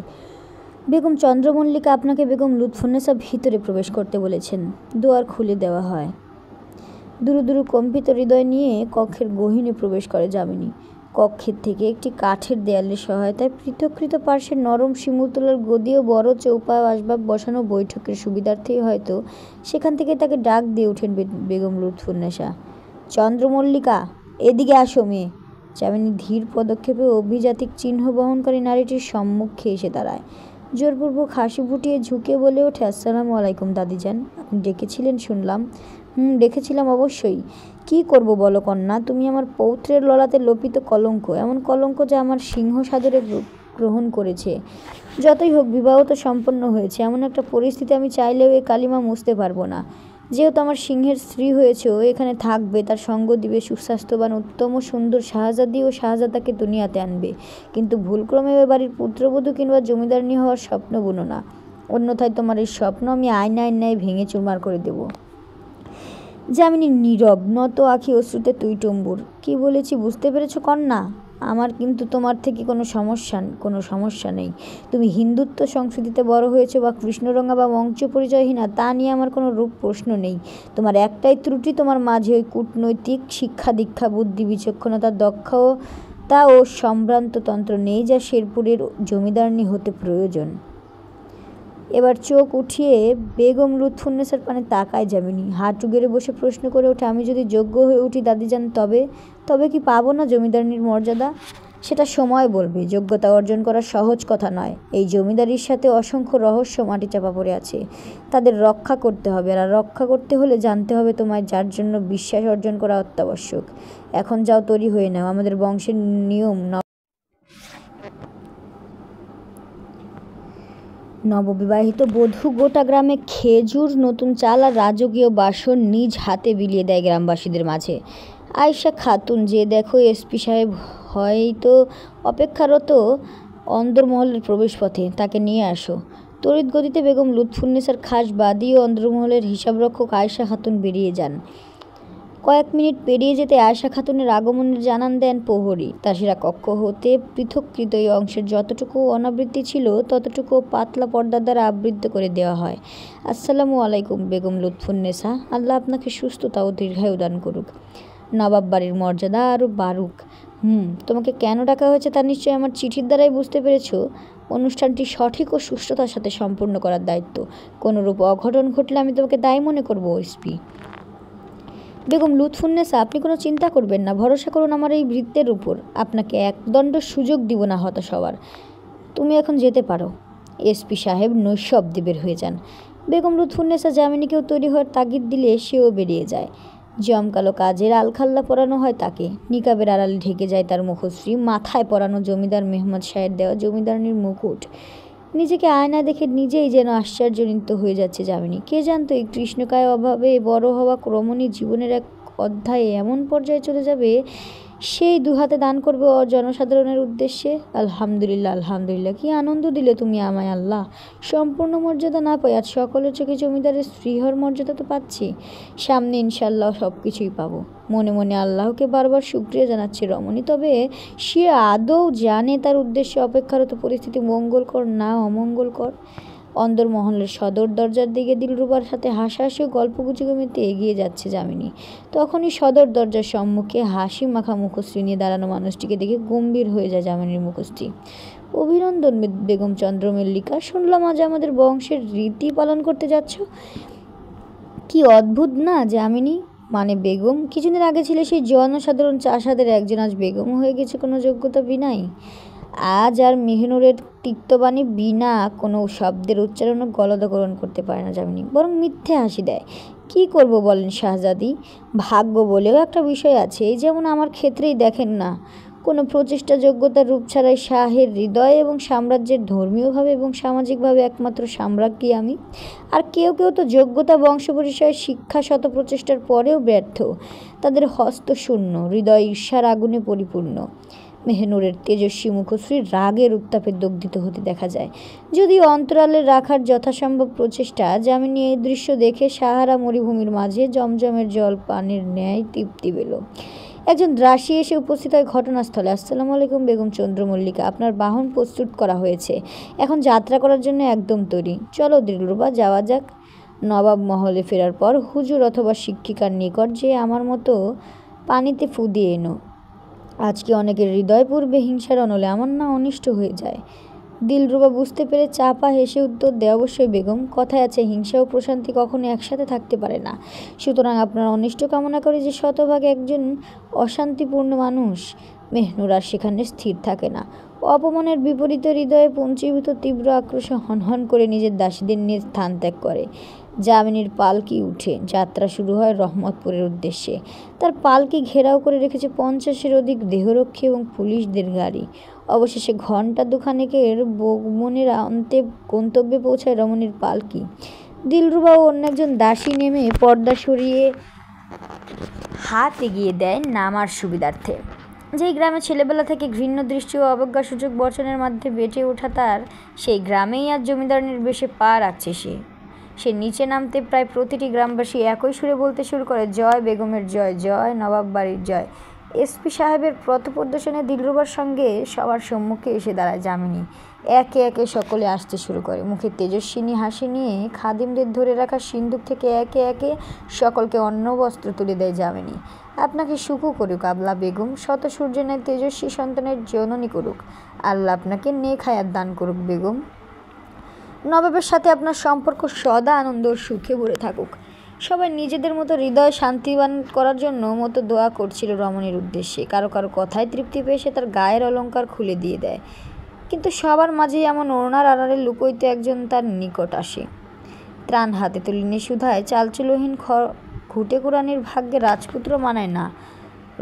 বেগম চন্দ্রমল্লিকা আপনাকে বেগম লুৎফুন্নেসা ভিতরে প্রবেশ করতে বলেছেন। দুয়ার খুলে দেওয়া হয়। দুরু দুরু কম্পিত হৃদয় নিয়ে কক্ষের গহীনে প্রবেশ করে যামিনী। কক্ষের থেকে একটি কাঠের দেয়ালের সহায়তায় পৃথককৃত পার্শ্বের নরম শিমুলতলার গদি ও বড় চৌপা আসবাব বসানো বৈঠকের সুবিধার্থেই হয়তো সেখান থেকে তাকে ডাক দিয়ে ওঠেন বেগম লুৎফুন্নেসা। চন্দ্রমল্লিকা, এদিকে আসো মেয়ে। যামিনী ধীর পদক্ষেপে অভিজাতিক চিহ্ন বহনকারী নারীটির সম্মুখে এসে দাঁড়ায়। জোরপূর্বক হাসি ফুটিয়ে ঝুঁকে বলে ওঠে, আসসালামু আলাইকুম দাদিজান, আপনি ডেকেছিলেন শুনলাম। ডেকেছিলাম অবশ্যই। কি করব বলো কন্যা, তুমি আমার পৌত্রের ললাতে লোপিত কলঙ্ক, এমন কলঙ্ক যা আমার সিংহ সাদরে গ্রহণ করেছে। যতই হোক, বিবাহ তো সম্পন্ন হয়েছে। এমন একটা পরিস্থিতি আমি চাইলেও এই কালিমা মুছতে পারবো না। যেহেতু আমার সিংহের স্ত্রী হয়েছে, ও এখানে থাকবে, তার সঙ্গ দিবে, সুস্বাস্থ্যবান উত্তম ও সুন্দর শাহজাদি ও শাহজাদাকে দুনিয়াতে আনবে। কিন্তু ভুলক্রমে ওই বাড়ির পুত্রবধূ কিংবা জমিদারনি হওয়ার স্বপ্ন বুনো না, অন্যথায় তোমার এই স্বপ্ন আমি আয়নায় ন্যায় ভেঙে চুরমার করে দেব। যামিনী নীরব, নত আঁখি অশ্রুতে টুইটুম্বুর। কি বলেছি বুঝতে পেরেছ কন্যা? আমার কিন্তু তোমার থেকে কোনো সমস্যা নেই। তুমি হিন্দুত্ব সংস্কৃতিতে বড় হয়েছো বা কৃষ্ণরঙা বা বংশ পরিচয়হীনা, তা নিয়ে আমার কোনো রূপ প্রশ্ন নেই। তোমার একটাই ত্রুটি, তোমার মাঝে ওই কূটনৈতিক শিক্ষা দীক্ষা, বুদ্ধি বিচক্ষণতা, দক্ষতা ও সম্ভ্রান্ততন্ত্র নেই, যা শেরপুরের জমিদারনি হতে প্রয়োজন। এবার চোখ উঠিয়ে বেগম লুৎফুন্নেসার পানে তাকায় যামিনী। হাঁটু গেড়ে বসে প্রশ্ন করে ওঠে, আমি যদি যোগ্য হয়ে উঠি দাদিজান, তবে কি পাবো না জমিদারনির মর্যাদা? সেটা সময় বলবে। যোগ্যতা অর্জন করা সহজ কথা নয়। এই জমিদারির সাথে অসংখ্য রহস্য মাটি চাপা পড়ে আছে, তাদের রক্ষা করতে হবে। আর রক্ষা করতে হলে জানতে হবে তোমায় যার জন্য বিশ্বাস অর্জন করা অত্যাবশ্যক। এখন যাও, তৈরি হয়ে নাও। আমাদের বংশের নিয়ম, নববিবাহিত বধূ গোটা গ্রামে খেজুর, নতুন চাল আর রাজকীয় বাসন নিজ হাতে বিলিয়ে দেয় গ্রামবাসীদের মাঝে। আয়েশা খাতুন, যে দেখো এসপি সাহেব হয়তো অপেক্ষারত অন্দরমহলের প্রবেশপথে, তাকে নিয়ে আসো। তড়িৎ গতিতে বেগম লুৎফুন্নেসার খাস বাদী ও অন্দরমহলের হিসাবরক্ষক আয়েশা খাতুন বেরিয়ে যান। কয়েক মিনিট পেরিয়ে যেতে আয়েশা খাতুনের আগমনের জানান দেন প্রহরী। তাসিরা কক্ষ হতে পৃথককৃত এই অংশের যতটুকু অনাবৃত্তি ছিল, ততটুকু পাতলা পর্দার দ্বারা আবৃত করে দেওয়া হয়। আসসালামু আলাইকুম বেগম লুৎফুন্নেসা, আল্লাহ আপনাকে সুস্থতা ও দীর্ঘায়ু দান করুক। নবাব বাড়ির মর্যাদা আরও বাড়ুক। তোমাকে কেন ডাকা হয়েছে তা নিশ্চয়ই আমার চিঠির দ্বারাই বুঝতে পেরেছ। অনুষ্ঠানটি সঠিক ও সুষ্ঠুতার সাথে সম্পূর্ণ করার দায়িত্ব। কোনোরূপ অঘটন ঘটলে আমি তোমাকে দায়ী মনে করবো এসপি। বেগম লুৎফুন্নেসা, আপনি কোনো চিন্তা করবেন না, ভরসা করুন আমার এই ভৃত্যের উপর। আপনাকে একদণ্ড সুযোগ দিব না হতাশ হওয়ার। তুমি এখন যেতে পারো। এসপি সাহেব নৈশব্দে বের হয়ে যান। বেগম লুৎফুন্নেসা যামিনীকেও তৈরি হওয়ার তাগিদ দিলে সেও বেরিয়ে যায়। জমকালো কাজের আলখাল্লা পরানো হয় তাকে। নিকাবের আড়ালে ঢেকে যায় তার মুখশ্রী, মাথায় পরানো জমিদার মেহমদ শাহের দেওয়া জমিদারনির মুকুট। নিজেকে আয়না দেখে নিজেই যেন আশ্চর্যজনিত হয়ে যাচ্ছে যামিনী। কে জানতো এই কৃষ্ণকায় অভাবে বড় হওয়া ক্রমণী জীবনের এক অধ্যায়ে এমন পর্যায়ে চলে যাবে, সেই দুহাতে দান করবে জনসাধারণের উদ্দেশ্যে। আলহামদুলিল্লাহ, আলহামদুলিল্লাহ, কি আনন্দ দিলে তুমি আমায় আল্লাহ। সম্পূর্ণ মর্যাদা না পাই, আজ সকলের চোখে জমিদারের স্ত্রীহর মর্যাদা তো পাচ্ছি, সামনে ইনশাল্লাহ সব কিছুই পাবো। মনে মনে আল্লাহকে বারবার শুকরিয়া জানাচ্ছে রমণী। তবে সে আদৌ জানে তার উদ্দেশ্যে অপেক্ষারত পরিস্থিতি মঙ্গলকর না অমঙ্গলকর? অন্দরমহলের সদর দরজার দিকে দিলরুবার সাথে হাসাহাসি ও গল্পগুজবে মেতে এগিয়ে যাচ্ছে যামিনী। তখনই সদর দরজার সম্মুখে হাসি মাখা মুখশ্রী নিয়ে দাঁড়ানো মানুষটিকে দেখে গম্ভীর হয়ে যায় যামিনীর মুখশ্রী। অভিনন্দন বেগম চন্দ্রমল্লিকা, শুনলাম আজ আমাদের বংশের রীতি পালন করতে যাচ্ছ। কি অদ্ভুত না যামিনী? মানে বেগম, কিছুদিন আগে ছিল সেই জনসাধারণ চাষাদের একজন, আজ বেগম হয়ে গেছে কোনো যোগ্যতা বিনাই। আজ আর মেহনুরের তিক্তবাণী বিনা কোনো শব্দের উচ্চারণ ও গলদকরণ করতে পারে না যামিনী, বরং মিথ্যে হাসি দেয়। কি করব বলেন শাহজাদি, ভাগ্য বলেও একটা বিষয় আছে। এই যেমন আমার ক্ষেত্রেই দেখেন না, কোনো প্রচেষ্টা যোগ্যতার রূপ ছাড়াই শাহের হৃদয় এবং সাম্রাজ্যের ধর্মীয়ভাবে এবং সামাজিকভাবে একমাত্র সাম্রাজ্ঞী আমি। আর কেউ কেউ তো যোগ্যতা, বংশ পরিচয়, শিক্ষা, শত প্রচেষ্টার পরেও ব্যর্থ। তাদের হস্ত শূন্য, হৃদয় ঈর্ষার আগুনে পরিপূর্ণ। মেহনুরের তেজস্বী মুখশ্রী রাগের উত্তাপে দগ্ধিত হতে দেখা যায়। যদিও অন্তরালে রাখার যথাসম্ভব প্রচেষ্টা। যামিনী এই দৃশ্য দেখে সাহারা মরুভূমির মাঝে জমজমের জল পানের ন্যায় তৃপ্তি পেল। একজন দাসী এসে উপস্থিত হয় ঘটনাস্থলে। আসসালামু আলাইকুম বেগম চন্দ্রমল্লিকা, আপনার বাহন প্রস্তুত করা হয়েছে, এখন যাত্রা করার জন্য একদম তৈরি। চলো দিলরুবা, যাওয়া যাক। নবাব মহলে ফেরার পর হুজুর অথবা শিক্ষিকার নিকট যে আমার মতো পানিতে ফু দিয়ে এনো। আজকে অনেকের হৃদয় পূর্বে হিংসার অনলে আমার না অনিষ্ট হয়ে যায়। দিলরুবা বুঝতে পেরে চাপা হেসে উত্তর দেয়, অবশ্যই বেগম, কথায় আছে হিংসা ও প্রশান্তি কখনো একসাথে থাকতে পারে না। সুতরাং আপনার অনিষ্ট কামনা করে যে শতভাগ একজন অশান্তিপূর্ণ মানুষ মেহনুর আর সেখানে স্থির থাকে না। অপমানের বিপরীতে হৃদয়ে পঞ্চীভূত তীব্র আক্রোশে হনহন করে নিজের দাসীদের নিয়ে স্থান ত্যাগ করে। যামিনীর পালকি উঠে যাত্রা শুরু হয় রহমতপুরের উদ্দেশ্যে। তার পালকি ঘেরাও করে রেখেছে 50-এর অধিক দেহরক্ষী এবং পুলিশদের গাড়ি। অবশেষে ঘণ্টা দুখানেকের বগমনের অন্তে গন্তব্যে পৌঁছায় রমণীর পালকি। দিলরুবা ও অন্য একজন দাসী নেমে পর্দা সরিয়ে হাত এগিয়ে দেয় নামার সুবিধার্থে। যেই গ্রামে ছেলেবেলা থেকে ঘৃণ্য দৃষ্টি ও অবজ্ঞাসূচক বচনের মধ্যে বেটে ওঠা তার, সেই গ্রামেই আজ জমিদারনির বেশে পা রাখছে সে নিচে নামতে প্রায় প্রতিটি গ্রামবাসী একই সুরে বলতে শুরু করে, জয় বেগমের জয়, জয় নবাব বাড়ির জয়। এসপি সাহেবের পথপ্রদর্শনে দিলরুবার সঙ্গে সবার সম্মুখে এসে দাঁড়ায় যামিনী। একে একে সকলে আসতে শুরু করে। মুখে তেজস্বিনী হাসি নিয়ে খাদিমদের ধরে রাখা সিন্দুক থেকে একে একে সকলকে অন্ন বস্ত্র তুলে দেয় যামিনী। আপনাকে সুখ করুক আবলা বেগম, শত সূর্যের ন্যায় তেজস্বী সন্তানের জননী করুক। আল্লাহ আপনাকে নেক হায়াত দান করুক বেগম। নবাবের সাথে আপনার সম্পর্ক সদা আনন্দ ও সুখে ভরে থাকুক। সবাই নিজেদের মতো হৃদয় শান্তিবান করার জন্য মতো দোয়া করছিল রমণীর উদ্দেশ্যে। কারো কারো কথায় তৃপ্তি পেয়ে সে তার গায়ের অলঙ্কার খুলে দিয়ে দেয়। কিন্তু সবার মাঝেই এমন ওড়নার আড়ালে লুকোইতে একজন তার নিকট আসে। ত্রাণ হাতে তুলে নিশুধায় চালচুলহীন ঘুটে কুরানির ভাগ্যে রাজপুত্র মানায় না,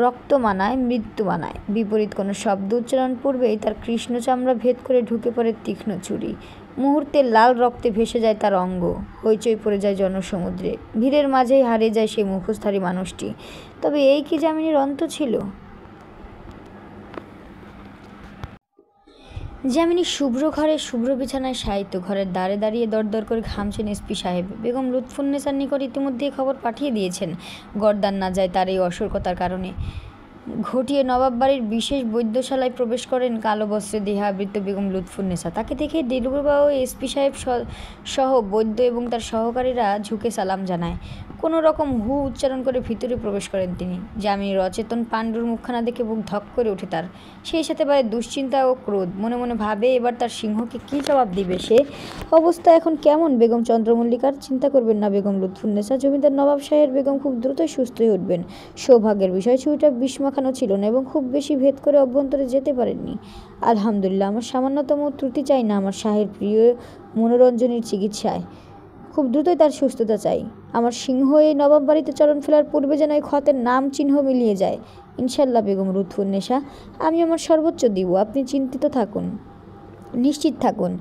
রক্ত মানায়, মৃত্যু মানায়। বিপরীত কোনো শব্দ উচ্চারণ পূর্বেই তার কৃষ্ণ চামড়া ভেদ করে ঢুকে পড়ে তীক্ষ্ণ ছুরি। মুহূর্তে লাল রক্তে ভেসে যায় তার অঙ্গ, হইচই পড়ে যায় জনসমুদ্রে। ভিড়ের মাঝেই হারিয়ে যায় সেই মুখোশধারী মানুষটি। তবে এই কি যামিনীর অন্ত ছিল? যামিনী শুভ্র ঘরে শুভ্র বিছানায় শায়িত, ঘরের দ্বারে দাঁড়িয়ে দরদর করে ঘামছেন এসপি সাহেব। বেগম লুৎফুন্নেসার নিকট ইতিমধ্যেই খবর পাঠিয়ে দিয়েছেন গর্দান না যায় তার এই অসুরকতার কারণে। ঘটিয়ে নবাব বাড়ির বিশেষ বৈদ্যশালায় প্রবেশ করেন কালো বস্ত্রে দেহাবৃত বেগম লুৎফুন্নেসা। তাকে দেখে দিলরুবা ও এসপি সাহেব সহ বৈদ্য এবং তার সহকারীরা ঝুঁকে সালাম জানায়। কোনো রকম হু উচ্চারণ করে ভিতরে প্রবেশ করেন তিনি। যামিনীর অচেতন পাণ্ডুর মুখখানা দেখে বুক ধক করে ওঠে তার। সেই সাথে বাড়ে দুশ্চিন্তা ও ক্রোধ। মনে মনে ভাবে এবার তার সিংহকে কী জবাব দিবে সে। অবস্থা এখন কেমন বেগম চন্দ্রমল্লিকার? চিন্তা করবেন না বেগম লুৎফুন্নেসা, জমিদার নবাব সাহেব বেগম খুব দ্রুতই সুস্থ হয়ে উঠবেন। সৌভাগ্যের বিষয় ছুরিটা বিষ-মাখানো ছিল না এবং খুব বেশি ভেদ করে অভ্যন্তরে যেতে পারেননি। আলহামদুলিল্লাহ, আমার সামান্যতম ত্রুটি চাই না আমার শাহের প্রিয় মনোরঞ্জনীর চিকিৎসায়। খুব দ্রুতই তার সুস্থতা চাই। আমার সিংহ এই নবাব বাড়িতে চরণ ফেলার পূর্বে যেন এই ক্ষতের নাম চিহ্ন মিলিয়ে যায়। ইনশাল্লাহ বেগম লুৎফুন্নেসা, আমি আমার সর্বোচ্চ দিব। আপনি চিন্তিত থাকুন, নিশ্চিত থাকুন।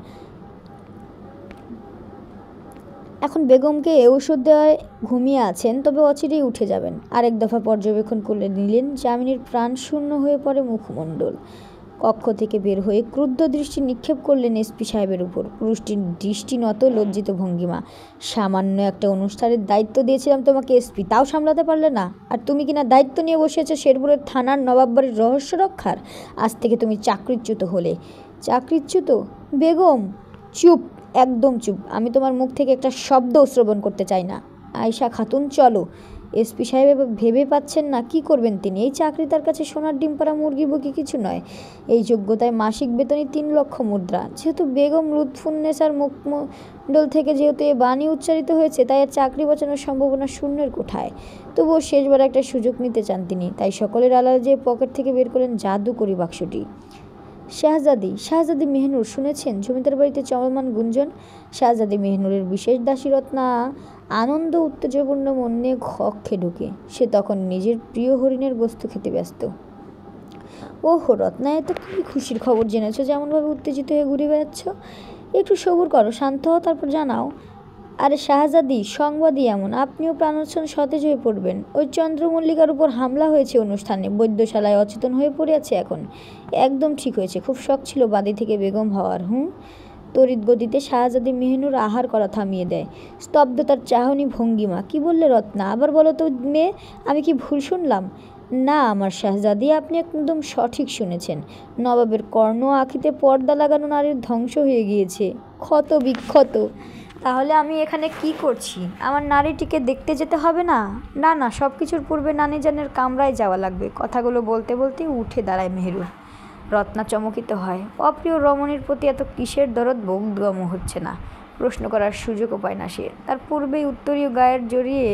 এখন বেগমকে ঔষধ দেওয়ায় ঘুমিয়ে আছেন, তবে অচিরেই উঠে যাবেন। আরেক দফা পর্যবেক্ষণ করে নিলেন যামিনীর প্রাণ শূন্য হয়ে পড়ে মুখমণ্ডল। কক্ষ থেকে বের হয়ে ক্রুদ্ধ দৃষ্টি নিক্ষেপ করলেন এসপি সাহেবের উপর। পুরুষটির দৃষ্টি নত লজ্জিত ভঙ্গিমা। সামান্য একটা অনুষ্ঠানের দায়িত্ব দিয়েছিলাম তোমাকে এসপি, তাও সামলাতে পারলে না। আর তুমি কিনা দায়িত্ব নিয়ে বসেছো শেরপুরের থানার নবাব বাড়ির রহস্য রক্ষার। আজ থেকে তুমি চাকরিচ্যুত হলে। চাকরিচ্যুত? বেগম চুপ, একদম চুপ। আমি তোমার মুখ থেকে একটা শব্দ শ্রবণ করতে চাই না। আয়শা খাতুন, চলো। এসপি সাহেব ভেবে পাচ্ছেন না কি করবেন তিনি। এই চাকরি তার কাছে সোনার ডিম পাড়া মুরগি বুকি কিছু নয়। এই যোগ্যতায় মাসিক বেতনই 3 লক্ষ মুদ্রা। যেহেতু বেগম লুৎফুন্নেসার মুখমণ্ডল থেকে যেহেতু এ বাণী উচ্চারিত হয়েছে, তাই আর চাকরি বাঁচানোর সম্ভাবনা শূন্যের কোঠায়। তবুও শেষবার একটা সুযোগ নিতে চান তিনি। তাই সকলের আলাদা যে পকেট থেকে বের করলেন জাদুকরি বাক্সটি। শাহজাদি মেহনুর, শুনেছেন জমিদার বাড়িতে চলমান গুঞ্জন? শাহজাদি মেহনুরের বিশেষ দাসী রত্না আনন্দ উত্তেজপূর্ণ মন নিয়ে কক্ষে ঢুকে। সে তখন নিজের প্রিয় হরিণের গোস্ত খেতে ব্যস্ত। ওহো রত্না, এত কি খুশির খবর জেনেছ যে এমনভাবে উত্তেজিত হয়ে ঘুরে বেড়াচ্ছ? একটু সবুর করো, শান্ত হও, তারপর জানাও। আরে শাহজাদি, সংবাদই এমন, আপনিও প্রাণোচ্ছ্বাস সতেজ হয়ে পড়বেন। ওই চন্দ্রমল্লিকার উপর হামলা হয়েছে অনুষ্ঠানে, বৈদ্যশালায় অচেতন হয়ে পড়ে আছে এখন। একদম ঠিক হয়েছে, খুব শখ ছিল বাদী থেকে বেগম হওয়ার। তড়িৎ গতিতে শাহজাদি মেহনুর আহার করা থামিয়ে দেয়। স্তব্ধতার চাহনি ভঙ্গিমা। কি বললে রত্না? আবার বলো তো মেয়ে, আমি কি ভুল শুনলাম? না আমার শাহজাদি, আপনি একদম সঠিক শুনেছেন। নবাবের কর্ণ আঁখিতে পর্দা লাগানো নারীর ধ্বংস হয়ে গিয়েছে, ক্ষত বিক্ষত। তাহলে আমি এখানে কি করছি? আমার নারীটিকে দেখতে যেতে হবে না? না না, সব কিছুর পূর্বে নানিজানের কামরায় যাওয়া লাগবে। কথাগুলো বলতে বলতে উঠে দাঁড়ায় মেহেরুর। রত্না চমকিত হয়। অপ্রিয় রমণীর প্রতি এত কিসের দরদ বোধগম্য হচ্ছে না। প্রশ্ন করার সুযোগও পায় না সে। তার পূর্বেই উত্তরীয় গায়ের জড়িয়ে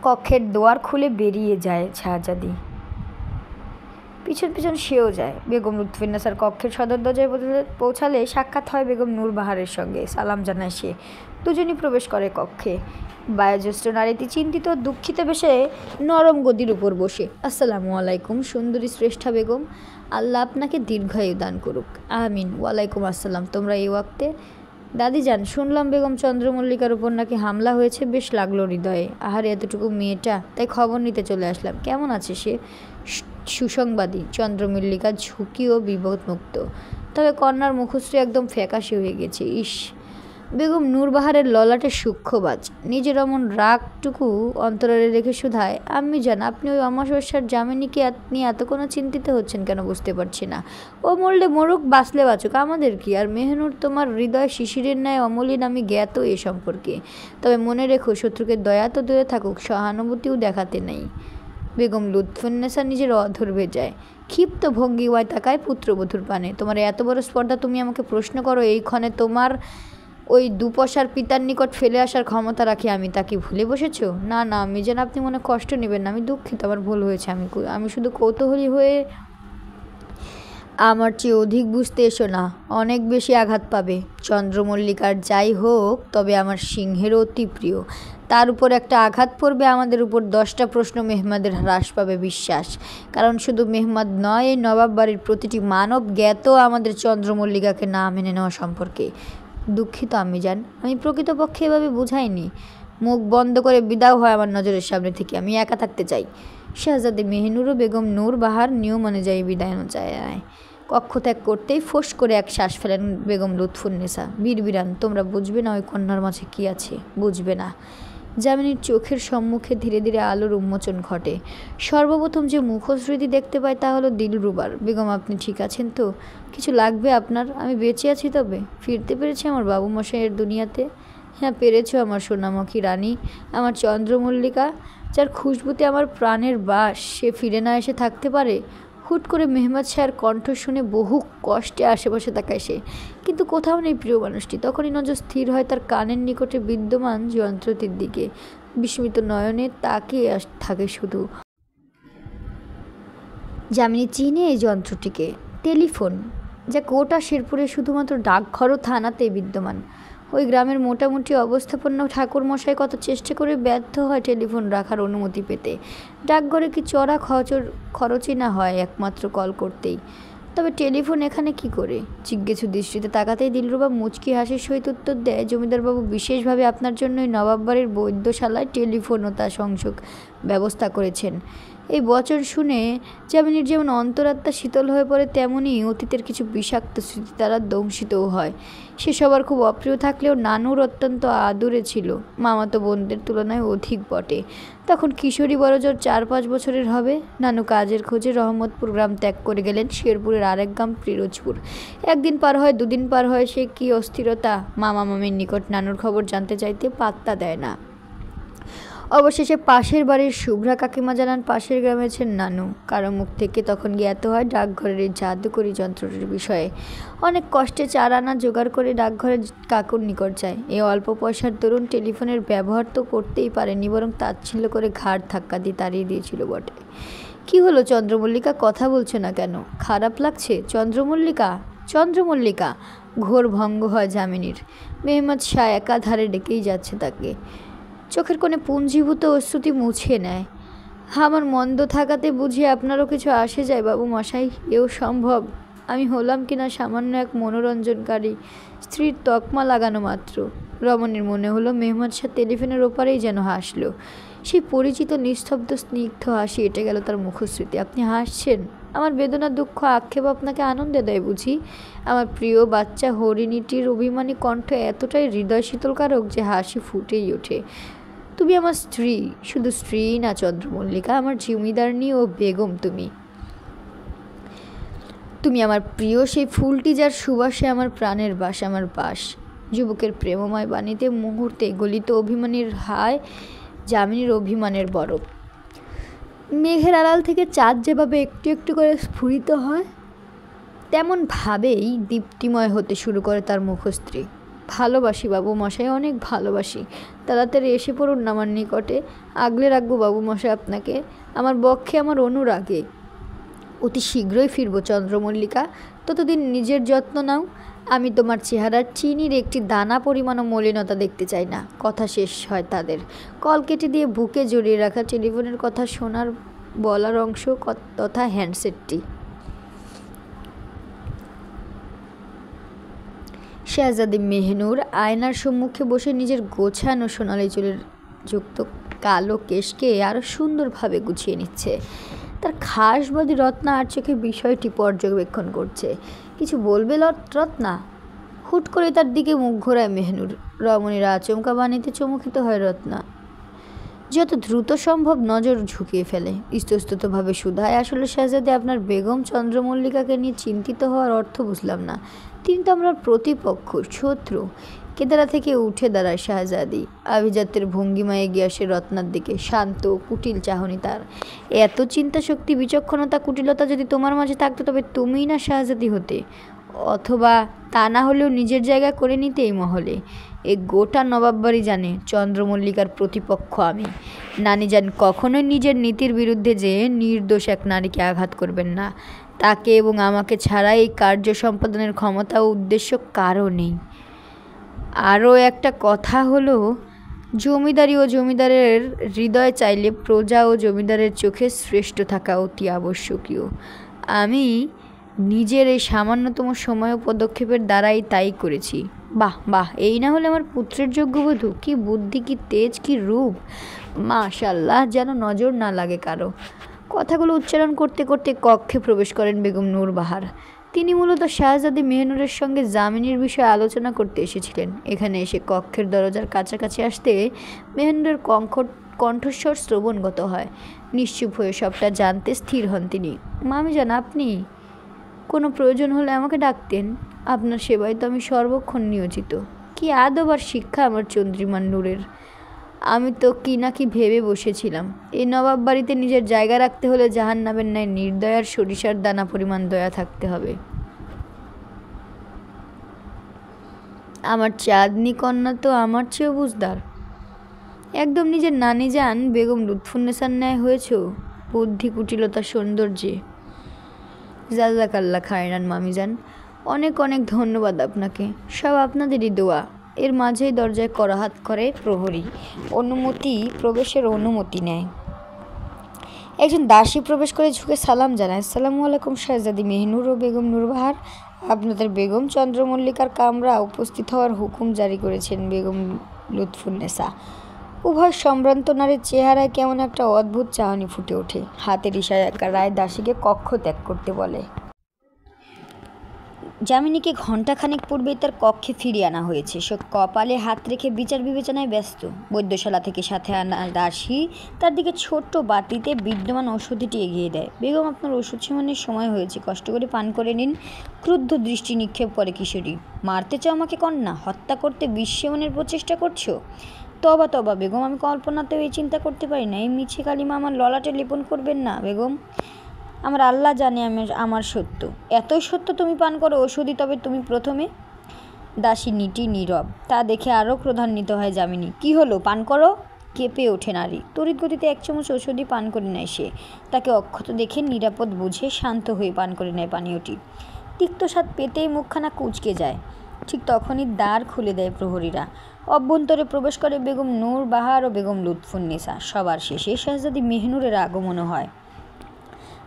কক্ষের দুয়ার খুলে বেরিয়ে যায় শাহজাদি। পিছন পিছন সেও যায়। বেগম লুৎফুন্নেসার কক্ষের সদর দরজায় পৌঁছালে সাক্ষাৎ হয় বেগম নূর বাহারের সঙ্গে। সালাম জানায় সে। দুজনই প্রবেশ করে কক্ষে। বয়োজ্যেষ্ঠ নারীটি চিন্তিত দুঃখিত বেশে নরম গদির উপর বসে। আসসালামু আলাইকুম সুন্দরী শ্রেষ্ঠা বেগম, আল্লাহ আপনাকে দীর্ঘায়ু দান করুক। আমিন। ওয়ালাইকুম আসসালাম। তোমরা এই ওয়াক্তে? দাদিজান, শুনলাম বেগম চন্দ্রমল্লিকার উপর নাকি হামলা হয়েছে, বেশ লাগলো হৃদয়ে। আহারে এতটুকু মেয়েটা, তাই খবর নিতে চলে আসলাম। কেমন আছে সে? সুসংবাদী। চন্দ্রমল্লিকা ঝুঁকি ও বিপদমুক্ত, তবে কন্যার মুখশ্রী একদম ফ্যাকাশে হয়ে গেছে। ইস! বেগম নূরবাহারের ললাটে সূক্ষ্মবাজ। নিজের অমন রাগটুকু অন্তরে রেখে শুধায়, আম্মি জান, আপনি ওই অমাবস্যার যামিনীকে নিয়ে এত কোনো চিন্তিত হচ্ছেন কেন বুঝতে পারছি না। ও মরলে মরুক, বাঁচলে বাঁচুক, আমাদের কি। আর মেহনুর তোমার হৃদয় শিশিরের ন্যায় অমলিন, আমি জ্ঞাত এ সম্পর্কে। তবে মনে রেখো, শত্রুকে দয়া তো দূরে থাকুক, সহানুভূতিও দেখাতে নেই। বেগম লুৎফুন্নেসা নিজের অধর ভেজায়। ক্ষিপ্ত ভঙ্গিমায় তাকায় পুত্রবধূর পানে। তোমার এত বড় স্পর্ধা, তুমি আমাকে প্রশ্ন করো এই ক্ষণে তোমার ওই দুপশার পিতার নিকট ফেলে আসার ক্ষমতা রাখি আমি, তাকে ভুলে বসেছো? না না আমি যেন, আপনি মনে কষ্ট নেবেন না, আমি দুঃখিত, আমার ভুল হয়েছে। আমি শুধু কৌতূহলী হয়ে। আমার চেয়ে অধিক বুঝতে এসো না, অনেক বেশি আঘাত পাবে। চন্দ্রমল্লিকার যাই হোক, তবে আমার সিংহেরও অতি প্রিয়। তার উপর একটা আঘাত পড়বে, আমাদের উপর 10টা প্রশ্ন মেহমাদের হ্রাস পাবে বিশ্বাস। কারণ শুধু মেহমাদ নয়, এই নবাব বাড়ির প্রতিটি মানব জ্ঞাত আমাদের চন্দ্রমল্লিকাকে না মেনে নেওয়া সম্পর্কে। দুঃখিত আমি জান, আমি প্রকৃতপক্ষে এভাবে বুঝাইনি। মুখ বন্ধ করে বিদাও হয় আমার নজরের সামনে থেকে, আমি একা থাকতে চাই। শাহজাদে মেহনুর ও বেগম নূর বাহার নিয়ম অনুযায়ী বিদায় চায়। কক্ষ ত্যাগ করতেই ফোঁস করে এক শ্বাস ফেলেন বেগম লুৎফুন্নেসা। বীরবিরান, তোমরা বুঝবে না ওই কন্যার মাঝে কী আছে, বুঝবে না। যামিনীর চোখের সম্মুখে ধীরে ধীরে আলোর উন্মোচন ঘটে। সর্বপ্রথম যে মুখশ্রীতি দেখতে পায় তা হলো দিলরুবার। বেগম, আপনি ঠিক আছেন তো? কিছু লাগবে আপনার? আমি বেঁচে আছি, তবে ফিরতে পেরেছি আমার বাবু মশাইয়ের দুনিয়াতে। হ্যাঁ পেরেছো আমার সোনামুখী রানী, আমার চন্দ্রমল্লিকা, যার খুশবুতে আমার প্রাণের বাস, সে ফিরে না এসে থাকতে পারে? হুট করে মেহমাদ শাহের কণ্ঠ শুনে বহু কষ্টে আশেপাশে তাকায় সে, কিন্তু কোথাও নেই প্রিয় মানুষটি। তখনই নজর স্থির হয় তার কানের নিকটে বিদ্যমান যন্ত্রটির দিকে। বিস্মিত নয়নে তাকিয়ে থাকে শুধু। যামিনী চিনে এই যন্ত্রটিকে। টেলিফোন, যা গোটা শেরপুরে শুধুমাত্র ডাকঘর ও থানাতেই বিদ্যমান। ওই গ্রামের মোটামুটি অবস্থাপন্ন ঠাকুর মশাই কত চেষ্টা করে ব্যর্থ হয় টেলিফোন রাখার অনুমতি পেতে। ডাকঘরে কি চড়া খরচই না হয় একমাত্র কল করতেই। তবে টেলিফোন এখানে কি করে? জিজ্ঞেসু দৃষ্টিতে তাকাতেই দিলরুবা মুচকি হাসির সহিত উত্তর দেয়, জমিদারবাবু বিশেষভাবে আপনার জন্য ওই নবাব বাড়ির বৈদ্যশালায় টেলিফোন ও তার সংযোগ ব্যবস্থা করেছেন। এই বচন শুনে যামিনীর যেমন অন্তরাত্মা শীতল হয়ে পড়ে, তেমনই অতীতের কিছু বিষাক্ত স্মৃতি তারা দংশিতও হয়। সে সবার খুব অপ্রিয় থাকলেও নানুর অত্যন্ত আদুরে ছিল, মামাতো বোনদের তুলনায় অধিক বটে। তখন কিশোরী বড়জোর 4-5 বছরের হবে। নানু কাজের খোঁজে রহমতপুর গ্রাম ত্যাগ করে গেলেন শেরপুরের আরেক গ্রাম পিরোজপুর। একদিন পার হয়, দুদিন পার হয়, সে কি অস্থিরতা! মামা মামির নিকট নানুর খবর জানতে চাইতে পাত্তা দেয় না। অবশেষে পাশের বাড়ির শুভ্রা কাকিমা জানান পাশের গ্রামে আছেন নানু। কারো মুখ থেকে তখন জ্ঞাত হয় ডাকঘরের এই জাদুকরি যন্ত্রটির বিষয়ে। অনেক কষ্টে 4 আনা জোগাড় করে ডাকঘরের কাকুর নিকট যায়। এই অল্প পয়সার দরুন টেলিফোনের ব্যবহার তো করতেই পারেনি, বরং তাচ্ছিল্য করে ঘাড় ধাক্কা দিয়ে তাড়িয়ে দিয়েছিল বটে। কি হলো চন্দ্রমল্লিকা, কথা বলছো না কেন? খারাপ লাগছে? চন্দ্রমল্লিকা! ঘোর ভঙ্গ হয় যামিনীর। মেহমাদ শাহ একাধারে ডেকেই যাচ্ছে তাকে। চোখের কোণে পুঞ্জীভূত অশ্রুতি মুছে নেয়। আমার মন্দ থাকাতে বুঝি আপনারও কিছু আসে যায় বাবু মশাই? এও সম্ভব? আমি হলাম কিনা সামান্য এক মনোরঞ্জনকারী, স্ত্রীর তকমা লাগানো মাত্র। রমণীর মনে হলো মেহমাদ শাহ টেলিফোনের ওপারেই যেন হাসলো। সেই পরিচিত নিস্তব্ধ স্নিগ্ধ হাসি এঁটে গেল তার মুখশ্রীতে। আপনি হাসছেন? আমার বেদনা দুঃখ আক্ষেপ আপনাকে আনন্দে দেয় বুঝি? আমার প্রিয় বাচ্চা হরিণীটির অভিমানী কণ্ঠ এতটাই হৃদয় শীতলকারক যে হাসি ফুটেই ওঠে। তুমি আমার স্ত্রী, শুধু স্ত্রী না চন্দ্রমল্লিকা, আমার জমিদারনী ও বেগম। তুমি আমার প্রিয় সেই ফুলটি যার সুবাসে আমার প্রাণের বাস, আমার বাস। যুবকের প্রেমময় বাণীতে মুহূর্তে গলিত অভিমানীর হায় যামিনীর অভিমানের বরফ। মেঘের আড়াল থেকে চাঁদ যেভাবে একটু একটু করে স্ফুরিত হয়, তেমন ভাবেই দীপ্তিময় হতে শুরু করে তার মুখশ্রী। ভালোবাসি বাবু মশাই, অনেক ভালোবাসি। তাড়াতাড়ি এসে পড়ুন না আমার নিকটে, আগলে রাখবো বাবু মশাই আপনাকে, আমার বক্ষে, আমার অনুরাগে। অতি শীঘ্রই ফিরব চন্দ্রমল্লিকা, ততদিন নিজের যত্ন নাও। আমি তোমার চেহারার চিনির একটি দানা পরিমাণও মলিনতা দেখতে চাই না। কথা শেষ হয় তাদের। কল কেটে দিয়ে বুকে জড়িয়ে রাখা টেলিফোনের কথা শোনার বলার অংশ তথা হ্যান্ডসেটটি। শেহজাদী মেহনুর আয়নার সম্মুখে বসে নিজের গোছানো সোনালি চুলের যুক্ত কালো কেশকে আরও সুন্দরভাবে গুছিয়ে নিচ্ছে। তার খাসবাদী রত্না আর চোখে বিষয়টি পর্যবেক্ষণ করছে। কিছু বলবে রত্না? হুট করে তার দিকে মুখ ঘোরায় মেহনুর। রমণীরা আচমকা বাণীতে চমকিত হয় রত্না যত দ্রুত সম্ভব নজর ঝুঁকিয়ে ফেলে। ইস্তস্ততভাবে শুধায়, আসলে শেহজাদী, আপনার বেগম চন্দ্রমল্লিকাকে নিয়ে চিন্তিত হওয়ার অর্থ বুঝলাম না। তিনি তো আমরা প্রতিপক্ষ, শত্রু। কেদারা থেকে উঠে দাঁড়ায় শাহজাদি। আভিজাত্যের ভঙ্গিমায় এগিয়ে আসে রত্নার দিকে। শান্ত কুটিল চাহনি তার। এত চিন্তা শক্তি, বিচক্ষণতা, কুটিলতা যদি তোমার মাঝে থাকতো তবে তুমিই না শাহজাদি হতে, অথবা তা না হলেও নিজের জায়গা করে নিতে এই মহলে। এই গোটা নবাববাড়ি জানে চন্দ্রমল্লিকার প্রতিপক্ষ আমি। নানি যান কখনোই নিজের নীতির বিরুদ্ধে যে নির্দোষ এক নারীকে আঘাত করবেন না। তাকে এবং আমাকে ছাড়া এই কার্য সম্পাদনের ক্ষমতা ও উদ্দেশ্য কারও নেই। আরও একটা কথা হলো, জমিদারি ও জমিদারের হৃদয় চাইলে প্রজা ও জমিদারের চোখে শ্রেষ্ঠ থাকা অতি আবশ্যকীয়। আমি নিজের এই সামান্যতম সময় ও পদক্ষেপের দ্বারাই তাই করেছি। বাহ বাহ, এই না হলে আমার পুত্রের যোগ্যবধূ! কি বুদ্ধি, কি তেজ, কি রূপ! মাশাআল্লাহ, যেন নজর না লাগে কারো। কথাগুলো উচ্চারণ করতে করতে কক্ষে প্রবেশ করেন বেগম নূরবাহার। তিনি মূলত শাহজাদি মেহনুরের সঙ্গে জামিনের বিষয়ে আলোচনা করতে এসেছিলেন। এখানে এসে কক্ষের দরজার কাছাকাছি আসতে মেহনুরের কণ্ঠস্বর শ্রবণগত হয়। নিশ্চুপ হয়ে সবটা জানতে স্থির হন তিনি। মামিজান, আপনি? কোনো প্রয়োজন হলে আমাকে ডাকতেন। আপনার সেবায় তো আমি সর্বক্ষণ নিয়োজিত। কি আদব আর শিক্ষা আমার চন্দ্রিমান নূরের! আমি তো কি না কি ভেবে বসেছিলাম। এই নবাব বাড়িতে নিজের জায়গা রাখতে হলে জাহান্নামের ন্যায় নির্দয়ার সরিষার দানা পরিমাণ দয়া থাকতে হবে। আমার চাঁদনি কন্যা তো আমার চেয়েও বুঝদার। একদম নিজের নানি যান বেগম লুৎফুন্নেসার ন্যায় হয়েছ বুদ্ধি, কুটিলতা, সৌন্দর্যে। জাযাকাল্লাহ খায়রান মামিজান, অনেক অনেক ধন্যবাদ আপনাকে। সব আপনাদেরই দোয়া। এর মাঝেই দরজায় করাহাত করে প্রহরী। প্রবেশের অনুমতি নেয়। একজন দাসী প্রবেশ করে ঝুঁকে সালাম জানায়, আসসালামু আলাইকুম শাহজাদি মেহনুর ও বেগম নূরবাহার। আপনাদের বেগম চন্দ্রমল্লিকার কামরা উপস্থিত হওয়ার হুকুম জারি করেছেন বেগম লুৎফুন্নেসা। উভয় সম্ভ্রান্ত নারীর চেহারায় কেমন একটা অদ্ভুত চাহনি ফুটে ওঠে। হাতের ইশারায় দাসীকে কক্ষ ত্যাগ করতে বলে। যামিনীকে ঘণ্টাখানেক পূর্বেই তার কক্ষে ফিরিয়ে আনা হয়েছে। সে কপালে হাত রেখে বিচার বিবেচনায় ব্যস্ত। বৈদ্যশালা থেকে সাথে আনা দাসী তার দিকে ছোট্ট বাটিতে বিদ্যমান ওষুধটি এগিয়ে দেয়। বেগম, আপনার ওষুধ সেবনের সময় হয়েছে, কষ্ট করে পান করে নিন। ক্রুদ্ধ দৃষ্টি নিক্ষেপ করে কিশোরী। মারতে চাও আমাকে কন্যা? হত্যা করতে বিষ সেবনের প্রচেষ্টা করছো? তবা তবা বেগম, আমি কল্পনাতেও এই চিন্তা করতে পারি না। এই মিছে কালিমা আমার ললাটে লেপন করবেন না বেগম। আমার আল্লাহ জানে আমার সত্য। এতই সত্য তুমি পান করো ওষুধই তবে তুমি প্রথমে। দাসী নিটি নীরব। তা দেখে আরও ক্রোধান্বিত হয় যামিনী। কি হলো, পান করো? কেঁপে ওঠে নারী। তড়িৎ গতিতে এক চামচ ওষুধই পান করে নেয় সে। তাকে অক্ষত দেখে নিরাপদ বুঝে শান্ত হয়ে পান করে নেয় পানীয়টি। তিক্ত স্বাদ পেতেই মুখখানা কুঁচকে যায়। ঠিক তখনই দ্বার খুলে দেয় প্রহরীরা। অভ্যন্তরে প্রবেশ করে বেগম নূরবাহার ও বেগম লুৎফুন্নেসা। সবার শেষে শাহজাদি মেহনুরের আগমনও হয়।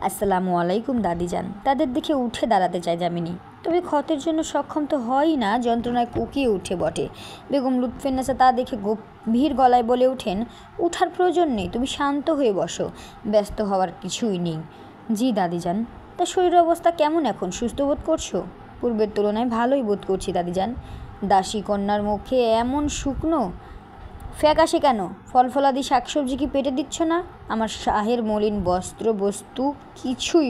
আসসালামু আলাইকুম দাদিজান। তাদের দেখে উঠে দাঁড়াতে চায় যামিনী, তবে ক্ষতের জন্য সক্ষম তো হয়ই না, যন্ত্রণায় কুকিয়ে উঠে বটে। বেগম লুৎফুন্নেসা তা দেখে গম্ভীর গলায় বলে ওঠেন, উঠার প্রয়োজন নেই, তুমি শান্ত হয়ে বসো, ব্যস্ত হওয়ার কিছুই নেই। জি দাদিজান। তা শরীরের অবস্থা কেমন এখন, সুস্থ বোধ করছো? পূর্বের তুলনায় ভালোই বোধ করছি দাদিজান। দাসী কন্যার মুখে এমন শুকনো ফ্যাকাশে কেন? ফলফলাদি শাকসবজি কি পেটে দিচ্ছ না? আমার শাহের মলিন বস্তু কিছুই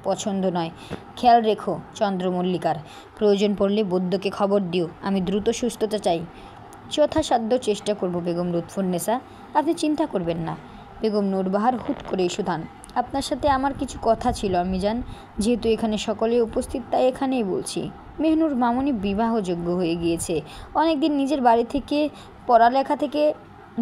পছন্দ নয়। খেয়াল রেখো চন্দ্রমল্লিকার। প্রয়োজন পড়লে বৈদ্যকে খবর দিও। আমি দ্রুত সুস্থতা চাই। যথাসাধ্য চেষ্টা করব বেগম লুৎফুন্নেসা, আপনি চিন্তা করবেন না। বেগম নূরবাহার হুট করে সুধান, আপনার সাথে আমার কিছু কথা ছিল আম্মিজান। যেহেতু এখানে সকলে উপস্থিত তাই এখানেই বলছি। মেহনুর মামুনি বিবাহযোগ্য হয়ে গিয়েছে। অনেকদিন নিজের বাড়ি থেকে পড়ালেখা থেকে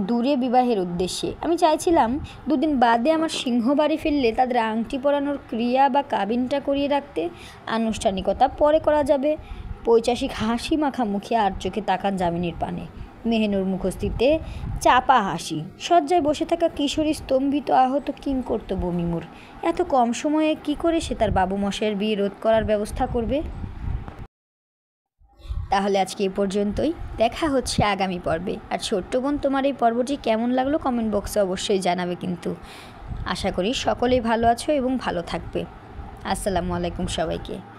দূরে বিবাহের উদ্দেশ্যে। আমি চাইছিলাম দুদিন বাদে আমার সিংহ বাড়ি ফিরলে তাদের আংটি পরানোর ক্রিয়া বা কাবিনটা করিয়ে রাখতে। আনুষ্ঠানিকতা পরে করা যাবে। পৈশাসিক হাসি মাখা মুখে আর চোখে তাকান যামিনীর পানে। মেহনুর মুখস্থিতে চাপা হাসি। শয্যায় বসে থাকা কিশোরী স্তম্ভিত, আহত, কিংকর্তব্য বিমূঢ়। এত কম সময়ে কি করে সে তার বাবু মশাইয়ের বিয়ে রোধ করার ব্যবস্থা করবে? তাহলে আজকে এই পর্যন্তই। দেখা হচ্ছে আগামী পর্বে। আর ছোট্ট বোন, তোমার এই পর্বটি কেমন লাগলো কমেন্ট বক্সে অবশ্যই জানাবে কিন্তু। আশা করি সকলেই ভালো আছো এবং ভালো থাকবে। আসসালামু আলাইকুম সবাইকে।